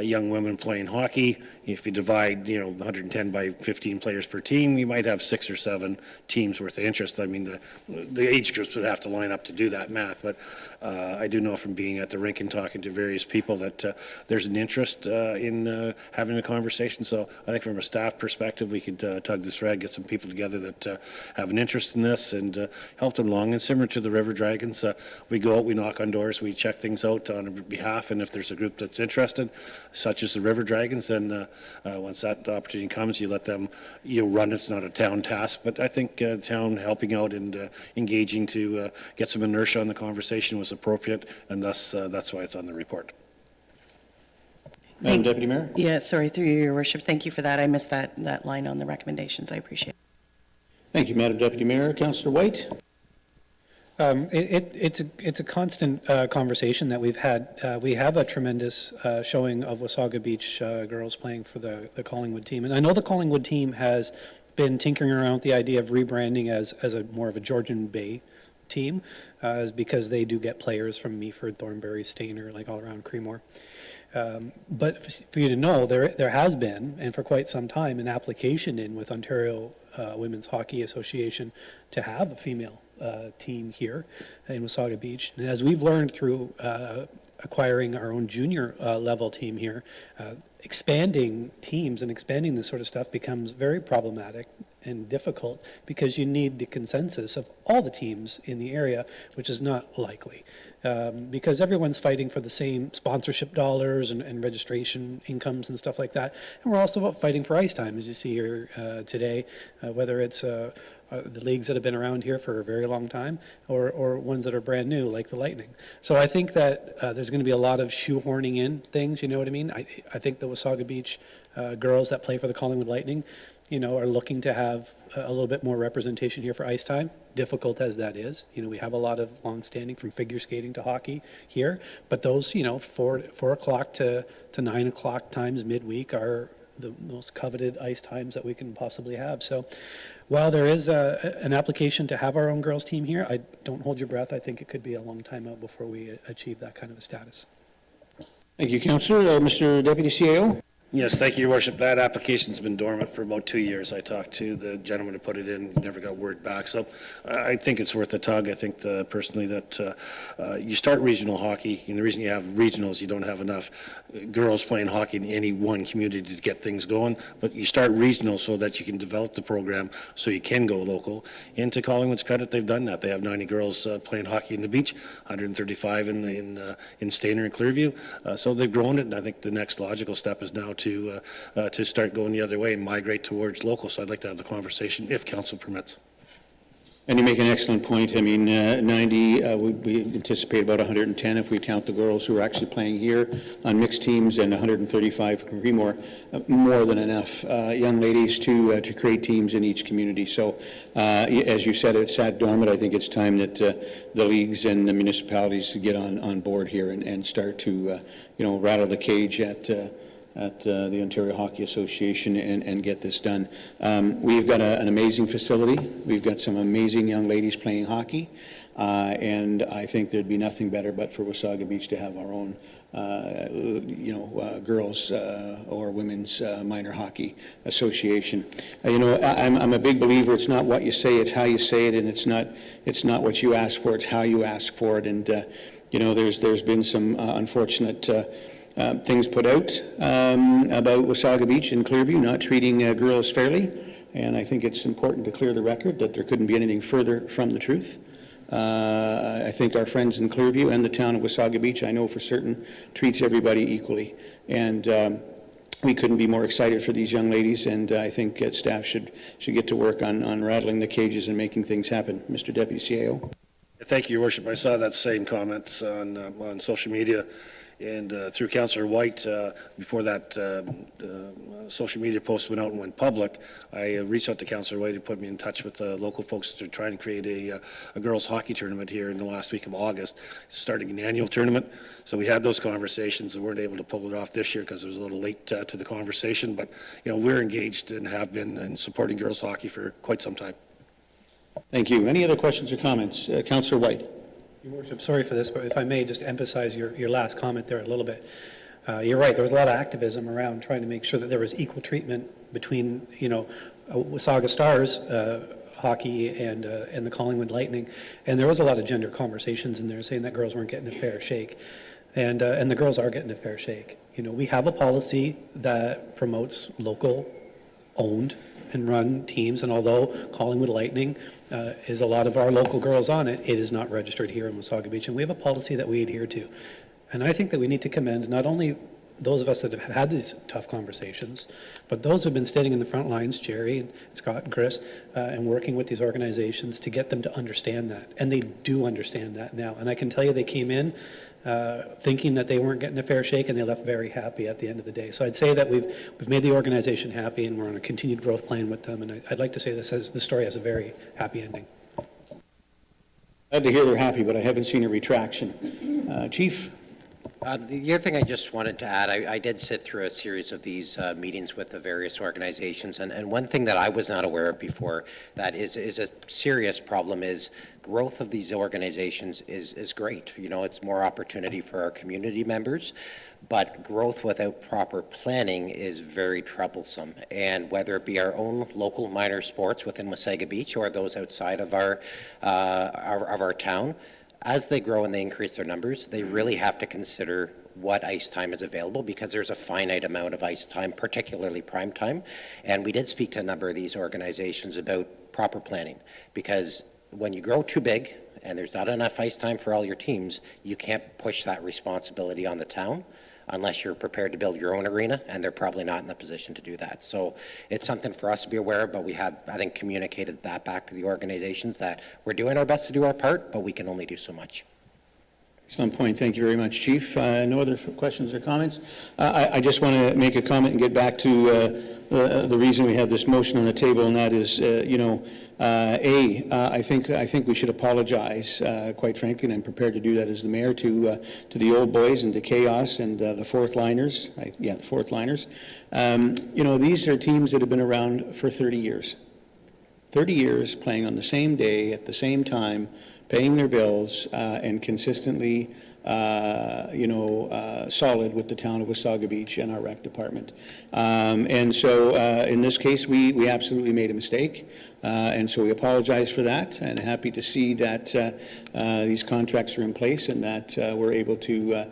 young women playing hockey. If you divide, 110 by 15 players per team, you might have 6 or 7 teams worth of interest. I mean, the age groups would have to line up to do that math, but I do know from being at the rink and talking to various people that there's an interest in having a conversation. So I think from a staff perspective, we could tug the thread, get some people together that have an interest in this and help them along. And similar to the River Dragons, we go out, we knock on doors, we check things out on behalf, and if there's a group that's interested, such as the River Dragons, then once that opportunity comes, you let them run. It's not a town task, but I think town helping out and engaging to get some inertia on the conversation was appropriate, and thus that's why it's on the report. Madam Deputy Mayor? Yeah, sorry, through you, Your Worship. Thank you for that. I missed that line on the recommendations. I appreciate it. Thank you, Madam Deputy Mayor. Councillor White? It's a constant conversation that we've had. We have a tremendous showing of Wasaga Beach girls playing for the Collingwood team. And I know the Collingwood team has been tinkering around with the idea of rebranding as a more of a Georgian Bay team, because they do get players from Meaford, Thornbury, Stainer, like all around Creemore. But for you to know, there has been, and for quite some time, an application in with Ontario Women's Hockey Association to have a female team here in Wasaga Beach. And as we've learned through acquiring our own junior level team here, expanding teams and expanding this sort of stuff becomes very problematic and difficult because you need the consensus of all the teams in the area, which is not likely. Because everyone's fighting for the same sponsorship dollars and registration incomes and stuff like that. And we're also fighting for ice time, as you see here today, whether it's the leagues that have been around here for a very long time or ones that are brand new, like the Lightning. So I think that there's going to be a lot of shoehorning in things, you know what I mean? I think the Wasaga Beach girls that play for the Collingwood Lightning, are looking to have a little bit more representation here for ice time, difficult as that is. We have a lot of long-standing from figure skating to hockey here, but those, 4 o'clock to 9 o'clock times midweek are the most coveted ice times that we can possibly have. So while there is an application to have our own girls team here, I don't hold your breath. I think it could be a long time out before we achieve that kind of a status. Thank you, Councillor. Mr. Deputy CAO? Yes, thank you, Your Worship. That application's been dormant for about 2 years. I talked to the gentleman who put it in, never got word back. So I think it's worth a tug. I think personally that you start regional hockey, and the reason you have regionals, you don't have enough girls playing hockey in any one community to get things going, but you start regional so that you can develop the program so you can go local. And to Collingwood's credit, they've done that. They have 90 girls playing hockey in the beach, 135 in Stayner and Clearview. So they've grown it, and I think the next logical step is now to start going the other way and migrate towards local. So I'd like to have the conversation if council permits. And you make an excellent point. I mean, 90, we anticipate about 110 if we count the girls who are actually playing here on mixed teams, and 135 could be more than enough young ladies to create teams in each community. So, as you said, it's sat dormant. I think it's time that the leagues and the municipalities get on board here and start to, rattle the cage at the Ontario Hockey Association and get this done. We've got an amazing facility. We've got some amazing young ladies playing hockey, and I think there'd be nothing better but for Wasaga Beach to have our own girls or women's minor hockey association. I'm a big believer. It's not what you say, it's how you say it, and it's not what you ask for, it's how you ask for it. And there's been some unfortunate things put out about Wasaga Beach and Clearview not treating girls fairly, and I think it's important to clear the record that there couldn't be anything further from the truth. I think our friends in Clearview and the town of Wasaga Beach, I know for certain, treats everybody equally, and we couldn't be more excited for these young ladies, and I think staff should get to work on rattling the cages and making things happen. Mr. Deputy CAO. Thank you, Your Worship. I saw that same comments on social media. And through Councillor White, before that social media post went out and went public, I reached out to Councillor White, who put me in touch with local folks to try and create a girls' hockey tournament here in the last week of August, starting an annual tournament. So we had those conversations and weren't able to pull it off this year because it was a little late to the conversation. But we're engaged and have been in supporting girls' hockey for quite some time. Thank you. Any other questions or comments? Councillor White. Your Worship, sorry for this, but if I may just emphasize your last comment there a little bit. You're right, there was a lot of activism around trying to make sure that there was equal treatment between, Wasaga Stars hockey and the Collingwood Lightning, and there was a lot of gender conversations in there saying that girls weren't getting a fair shake, and the girls are getting a fair shake. We have a policy that promotes local owned and run teams, and although Collingwood Lightning is a lot of our local girls on it, it is not registered here in Wasaga Beach, and we have a policy that we adhere to. And I think that we need to commend not only those of us that have had these tough conversations, but those who have been standing in the front lines, Jerry and Scott and Chris, and working with these organizations to get them to understand that. And they do understand that now. And I can tell you they came in thinking that they weren't getting a fair shake, and they left very happy at the end of the day. So I'd say that we've made the organization happy, and we're on a continued growth plan with them. And I'd like to say this story has a very happy ending. Glad to hear they're happy, but I haven't seen a retraction. Chief? The other thing I just wanted to add, I did sit through a series of these meetings with the various organizations, and one thing that I was not aware of before that is a serious problem is growth of these organizations is great. It's more opportunity for our community members, but growth without proper planning is very troublesome. And whether it be our own local minor sports within Wasaga Beach or those outside of our town, as they grow and they increase their numbers, they really have to consider what ice time is available, because there's a finite amount of ice time, particularly prime time. And we did speak to a number of these organizations about proper planning, because when you grow too big and there's not enough ice time for all your teams, you can't push that responsibility on the town unless you're prepared to build your own arena, and they're probably not in the position to do that. So it's something for us to be aware of, but we have, I think, communicated that back to the organizations that we're doing our best to do our part, but we can only do so much. Excellent point. Thank you very much, Chief. No other questions or comments? I just want to make a comment and get back to the reason we have this motion on the table, and that is, I think we should apologize, quite frankly, and I'm prepared to do that as the mayor, to the old boys and to Chaos and the fourth liners. The fourth liners. These are teams that have been around for 30 years. 30 years playing on the same day at the same time, paying their bills, and consistently solid with the town of Wasaga Beach and our rec department. And so in this case, we absolutely made a mistake. And so we apologize for that, and happy to see that these contracts are in place and that we're able to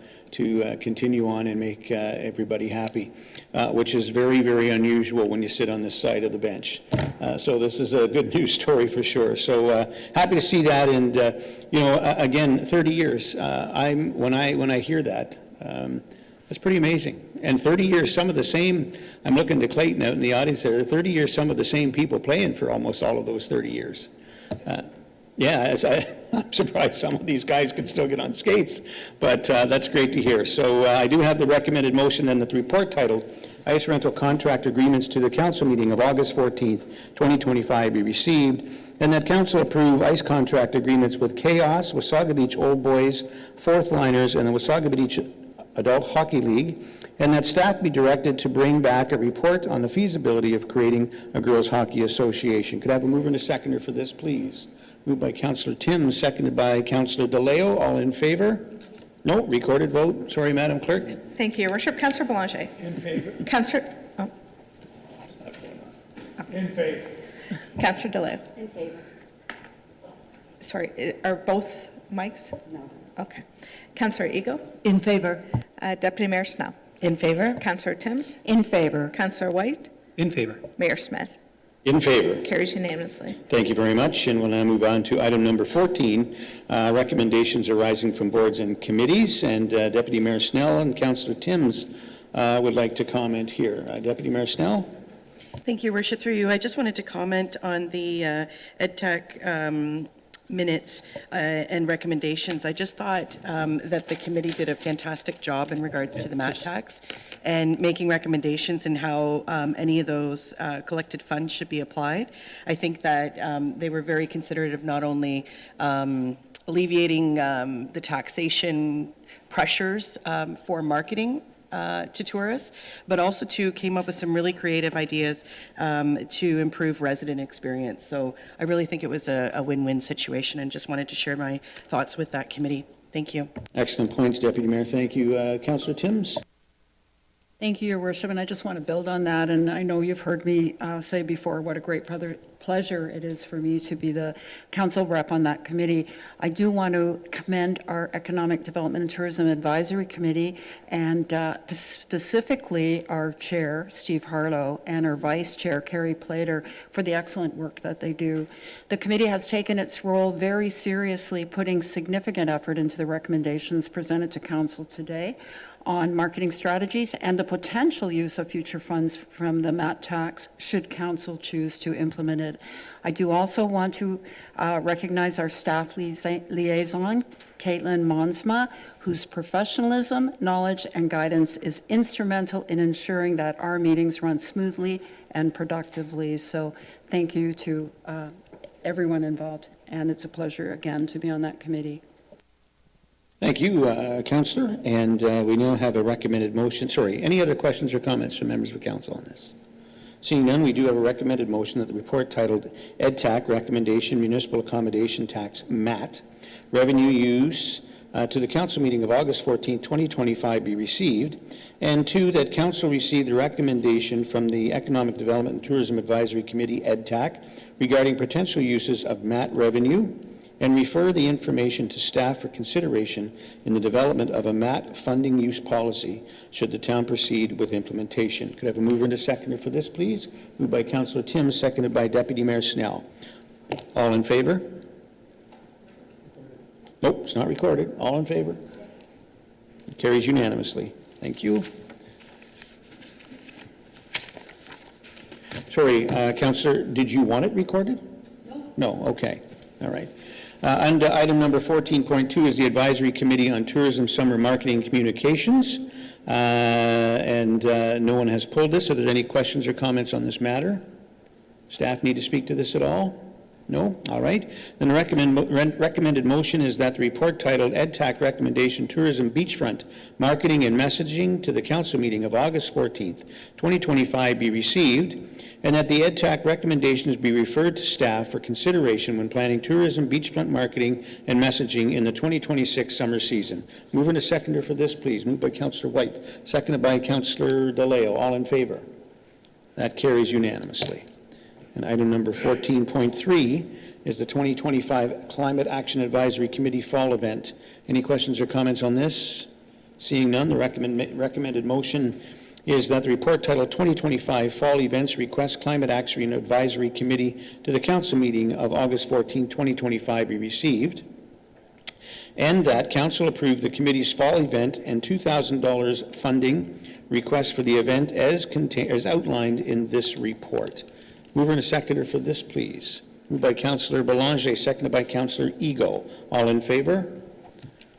continue on and make everybody happy, which is very, very unusual when you sit on this side of the bench. So this is a good news story for sure. So happy to see that, and again, 30 years. When I hear that, that's pretty amazing. And 30 years, some of the same. I'm looking to Clayton out in the audience there. 30 years, some of the same people playing for almost all of those 30 years. Yeah, I'm surprised some of these guys could still get on skates, but that's great to hear. So I do have the recommended motion and the report titled Ice Rental Contract Agreements to the Council meeting of August 14th, 2025 be received, and that Council approve ice contract agreements with Chaos, Wasaga Beach Old Boys, Fourth Liners, and the Wasaga Beach Adult Hockey League, and that staff be directed to bring back a report on the feasibility of creating a girls' hockey association. Could I have a mover and a seconder for this, please? Moved by Councillor Tim, seconded by Councillor DeLeo. All in favor? No, recorded vote. Sorry, Madam Clerk. Thank you, Your Worship. Councillor Boulanger. In favor. Councillor, In favor. Councillor DeLeo. In favor. Sorry, are both mics? No. Okay. Councillor Eagle. In favor. Deputy Mayor Snell. In favor? Councillor Timms. In favor. Councillor White. In favor. Mayor Smith. In favor. Carries unanimously. Thank you very much. And we'll now move on to item number 14, recommendations arising from boards and committees. And Deputy Mayor Snell and Councillor Timms would like to comment here. Deputy Mayor Snell? Thank you, Your Worship. Through you, I just wanted to comment on the EdTech minutes and recommendations. I just thought that the committee did a fantastic job in regards to the MAT tax and making recommendations and how any of those collected funds should be applied. I think that they were very considerate of not only alleviating the taxation pressures for marketing to tourists, but also came up with some really creative ideas to improve resident experience. So I really think it was a win-win situation, and just wanted to share my thoughts with that committee. Thank you. Excellent points, Deputy Mayor. Thank you. Councillor Timms? Thank you, Your Worship, and I just want to build on that, and I know you've heard me say before what a great pleasure it is for me to be the council rep on that committee. I do want to commend our Economic Development and Tourism Advisory Committee, and specifically our chair, Steve Harlow, and our vice chair, Carrie Plater, for the excellent work that they do. The committee has taken its role very seriously, putting significant effort into the recommendations presented to council today on marketing strategies and the potential use of future funds from the MAT tax should council choose to implement it. I do also want to recognize our staff liaison, Caitlin Monsma, whose professionalism, knowledge, and guidance is instrumental in ensuring that our meetings run smoothly and productively. So thank you to everyone involved, and it's a pleasure again to be on that committee. Thank you, Councillor. And we now have a recommended motion. Sorry, any other questions or comments from members of council on this? Seeing none, we do have a recommended motion that the report titled EdTac Recommendation Municipal Accommodation Tax MAT Revenue Use to the council meeting of August 14, 2025 be received, and two, that council receive the recommendation from the Economic Development and Tourism Advisory Committee, EdTac, regarding potential uses of MAT revenue, and refer the information to staff for consideration in the development of a MAT funding use policy should the town proceed with implementation. Could I have a mover and a seconder for this, please? Moved by Councillor Timms, seconded by Deputy Mayor Snell. All in favor? Nope, it's not recorded. All in favor? It carries unanimously. Thank you. Sorry, Councillor, did you want it recorded? No. No, okay. All right. Under item number 14.2 is the Advisory Committee on Tourism Summer Marketing Communications, and no one has pulled this. Are there any questions or comments on this matter? Staff need to speak to this at all? No? All right. Then the recommended motion is that the report titled EdTech Recommendation Tourism Beachfront Marketing and Messaging to the council meeting of August 14th, 2025 be received, and that the EdTech recommendations be referred to staff for consideration when planning tourism beachfront marketing and messaging in the 2026 summer season. Moving to seconder for this, please. Moved by Councillor White, seconded by Councillor DeLeo. All in favor? That carries unanimously. And item number 14.3 is the 2025 Climate Action Advisory Committee Fall Event. Any questions or comments on this? Seeing none, the recommended motion is that the report titled 2025 Fall Events Request Climate Action Advisory Committee to the council meeting of August 14, 2025 be received, and that council approve the committee's fall event and $2,000 funding request for the event as outlined in this report. Mover and a seconder for this, please. Moved by Councillor Belanger, seconded by Councillor Ego. All in favor?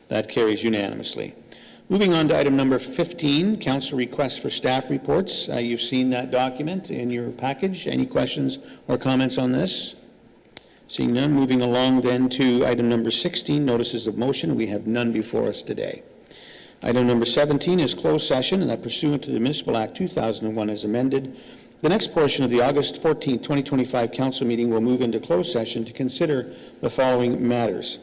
That carries unanimously. Moving on to item number 15, council requests for staff reports. You've seen that document in your package. Any questions or comments on this? Seeing none, moving along then to item number 16, notices of motion. We have none before us today. Item number 17 is closed session, and that pursuant to the Municipal Act 2001 as amended, the next portion of the August 14, 2025 council meeting will move into closed session to consider the following matters.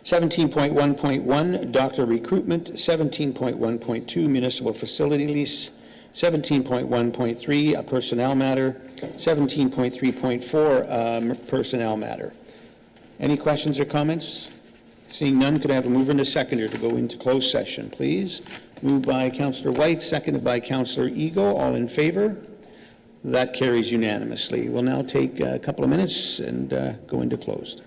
17.1.1, doctor recruitment, 17.1.2, municipal facility lease, 17.1.3, a personnel matter, 17.3.4, personnel matter. Any questions or comments? Seeing none, could I have a mover and a seconder to go into closed session, please? Moved by Councillor White, seconded by Councillor Ego. All in favor? That carries unanimously. We'll now take a couple of minutes and go into closed.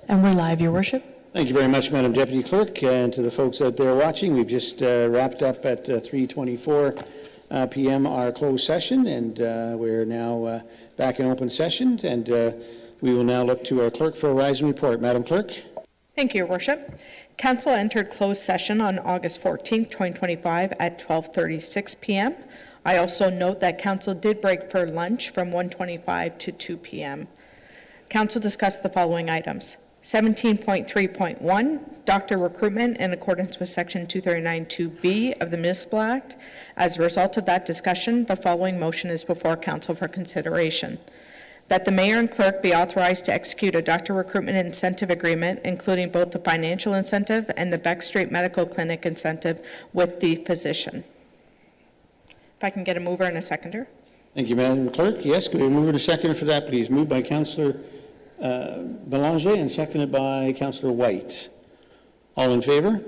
And we're live, Your Worship. Thank you very much, Madam Deputy Clerk, and to the folks out there watching. We've just wrapped up at 3:24 p.m. our closed session, and we're now back in open session, and we will now look to our clerk for a rise and report. Madam Clerk. Thank you, Your Worship. Council entered closed session on August 14, 2025 at 12:36 p.m. I also note that Council did break for lunch from 1:25 to 2 p.m. Council discussed the following items. 17.3.1, doctor recruitment in accordance with Section 239(2)B of the Municipal Act. As a result of that discussion, the following motion is before Council for consideration. That the Mayor and Clerk be authorized to execute a doctor recruitment incentive agreement, including both the financial incentive and the Beck Street Medical Clinic incentive with the physician. If I can get a mover and a seconder. Thank you, Madam Clerk. Yes, could we move and a seconder for that, please? Moved by Councillor Belanger and seconded by Councillor White. All in favor?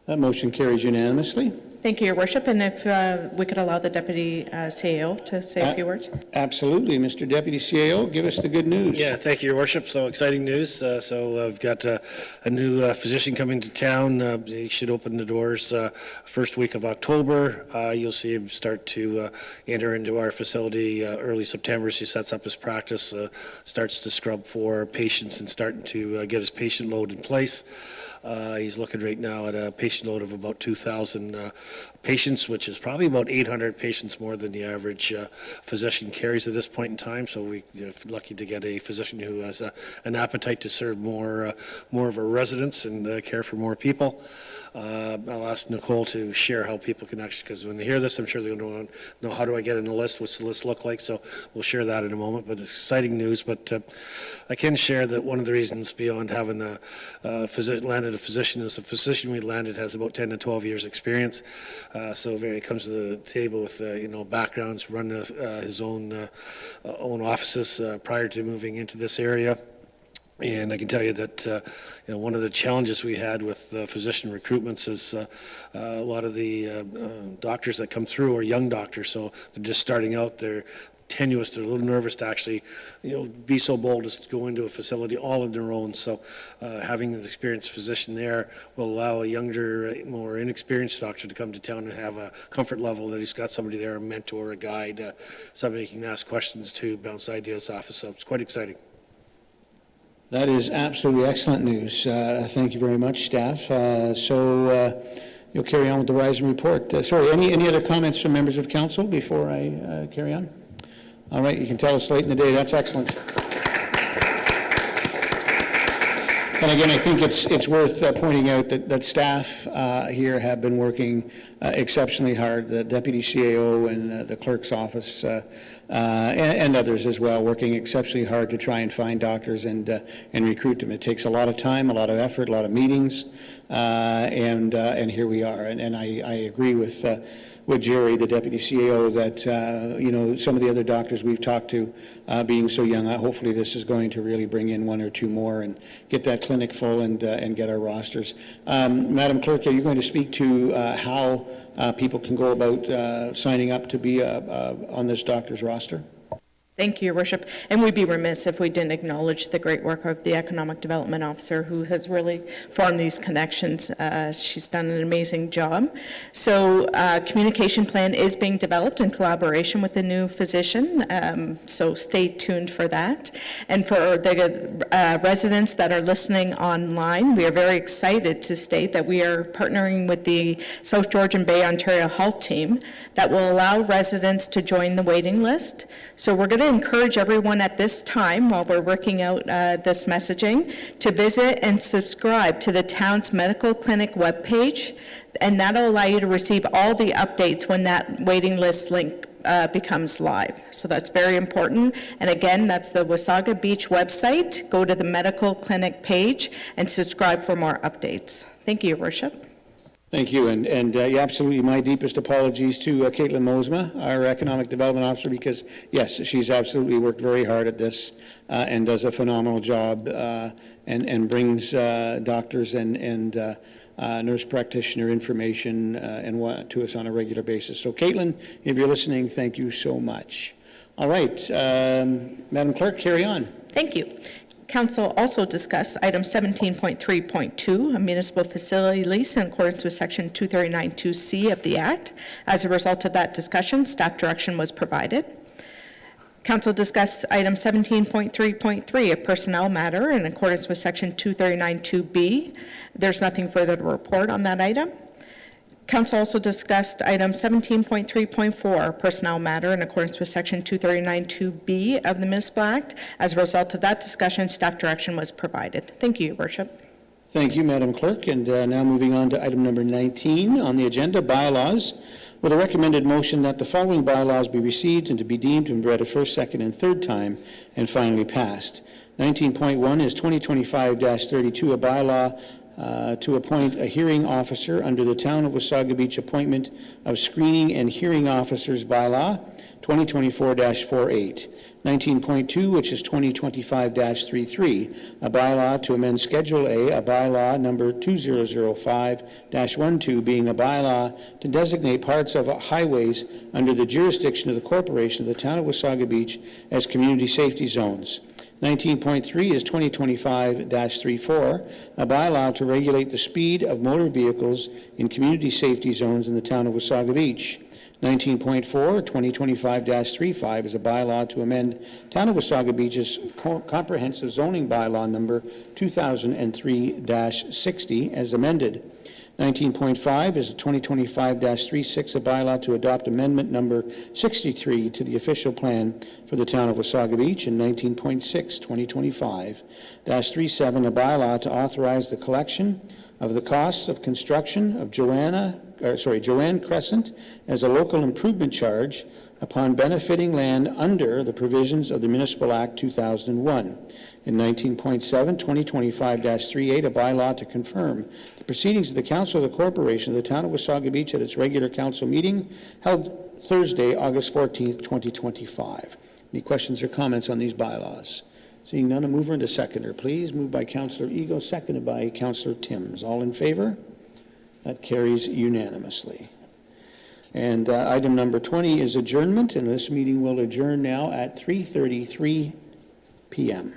That motion carries unanimously. Thank you, Your Worship. And if we could allow the Deputy CAO to say a few words. Absolutely. Mr. Deputy CAO, give us the good news. Yeah, thank you, Your Worship. So exciting news. So I've got a new physician coming to town. He should open the doors first week of October. You'll see him start to enter into our facility early September. So he sets up his practice, starts to scrub for patients and starting to get his patient load in place. He's looking right now at a patient load of about 2,000 patients, which is probably about 800 patients more than the average physician carries at this point in time. So we're lucky to get a physician who has an appetite to serve more of our residents and care for more people. I'll ask Nicole to share how people can actually, because when they hear this, I'm sure they're going to know how do I get in the list, what's the list look like, so we'll share that in a moment, but it's exciting news. But I can share that one of the reasons beyond having landed a physician is the physician we landed has about 10 to 12 years experience, so he comes to the table with backgrounds, run his own offices prior to moving into this area. And I can tell you that one of the challenges we had with physician recruitments is a lot of the doctors that come through are young doctors, so they're just starting out. They're tenuous. They're a little nervous to actually, be so bold as to go into a facility all on their own. So having an experienced physician there will allow a younger, more inexperienced doctor to come to town and have a comfort level that he's got somebody there, a mentor, a guide, somebody he can ask questions to, bounce ideas off of. So it's quite exciting. That is absolutely excellent news. Thank you very much, staff. So you'll carry on with the rise and report. Sorry, any other comments from members of council before I carry on? All right, you can tell us late in the day. That's excellent. And again, I think it's worth pointing out that staff here have been working exceptionally hard. The Deputy CAO and the Clerk's office and others as well, working exceptionally hard to try and find doctors and recruit them. It takes a lot of time, a lot of effort, a lot of meetings, and here we are. And I agree with Jerry, the Deputy CAO, that some of the other doctors we've talked to, being so young, hopefully this is going to really bring in one or two more and get that clinic full and get our rosters. Madam Clerk, are you going to speak to how people can go about signing up to be on this doctor's roster? Thank you, Your Worship. And we'd be remiss if we didn't acknowledge the great work of the Economic Development Officer who has really formed these connections. She's done an amazing job. So communication plan is being developed in collaboration with the new physician. So stay tuned for that. And for the residents that are listening online, we are very excited to state that we are partnering with the South Georgian Bay Ontario Health Team that will allow residents to join the waiting list. So we're going to encourage everyone at this time, while we're working out this messaging, to visit and subscribe to the town's medical clinic webpage, and that'll allow you to receive all the updates when that waiting list link becomes live. So that's very important. And again, that's the Wasaga Beach website. Go to the medical clinic page and subscribe for more updates. Thank you, Your Worship. Thank you, and absolutely my deepest apologies to Caitlin Mosma, our Economic Development Officer, because yes, she's absolutely worked very hard at this and does a phenomenal job and brings doctors and nurse practitioner information to us on a regular basis. So Caitlin, if you're listening, thank you so much. All right, Madam Clerk, carry on. Thank you. Council also discussed item 17.3.2, a municipal facility lease in accordance with section 239(2)C of the Act. As a result of that discussion, staff direction was provided. Council discussed item 17.3.3, a personnel matter in accordance with section 239(2)B. There's nothing further to report on that item. Council also discussed item 17.3.4, personnel matter in accordance with section 239(2)B of the Municipal Act. As a result of that discussion, staff direction was provided. Thank you, Your Worship. Thank you, Madam Clerk. And now moving on to item number 19 on the agenda, bylaws. With a recommended motion that the following bylaws be received and to be deemed and read a first, second, and third time and finally passed. 19.1 is 2025-32, a bylaw to appoint a hearing officer under the Town of Wasaga Beach Appointment of Screening and Hearing Officers Bylaw, 2024-48. 19.2, which is 2025-33, a bylaw to amend Schedule A bylaw number 2005-12, being a bylaw to designate parts of highways under the jurisdiction of the corporation of the Town of Wasaga Beach as community safety zones. 19.3 is 2025-34, a bylaw to regulate the speed of motor vehicles in community safety zones in the Town of Wasaga Beach. 19.4, 2025-35 is a bylaw to amend Town of Wasaga Beach's comprehensive zoning bylaw number 2003-60 as amended. 19.5 is a 2025-36, a bylaw to adopt amendment number 63 to the official plan for the Town of Wasaga Beach. And 19.6, 2025-37, a bylaw to authorize the collection of the costs of construction of Joanne Crescent as a local improvement charge upon benefiting land under the provisions of the Municipal Act 2001. In 19.7, 2025-38, a bylaw to confirm the proceedings of the Council of the Corporation of the Town of Wasaga Beach at its regular council meeting held Thursday, August 14th, 2025. Any questions or comments on these bylaws? Seeing none, a mover and a seconder, please. Moved by Councillor Ego, seconded by Councillor Timms. All in favor? That carries unanimously. And item number 20 is adjournment, and this meeting will adjourn now at 3:33 p.m.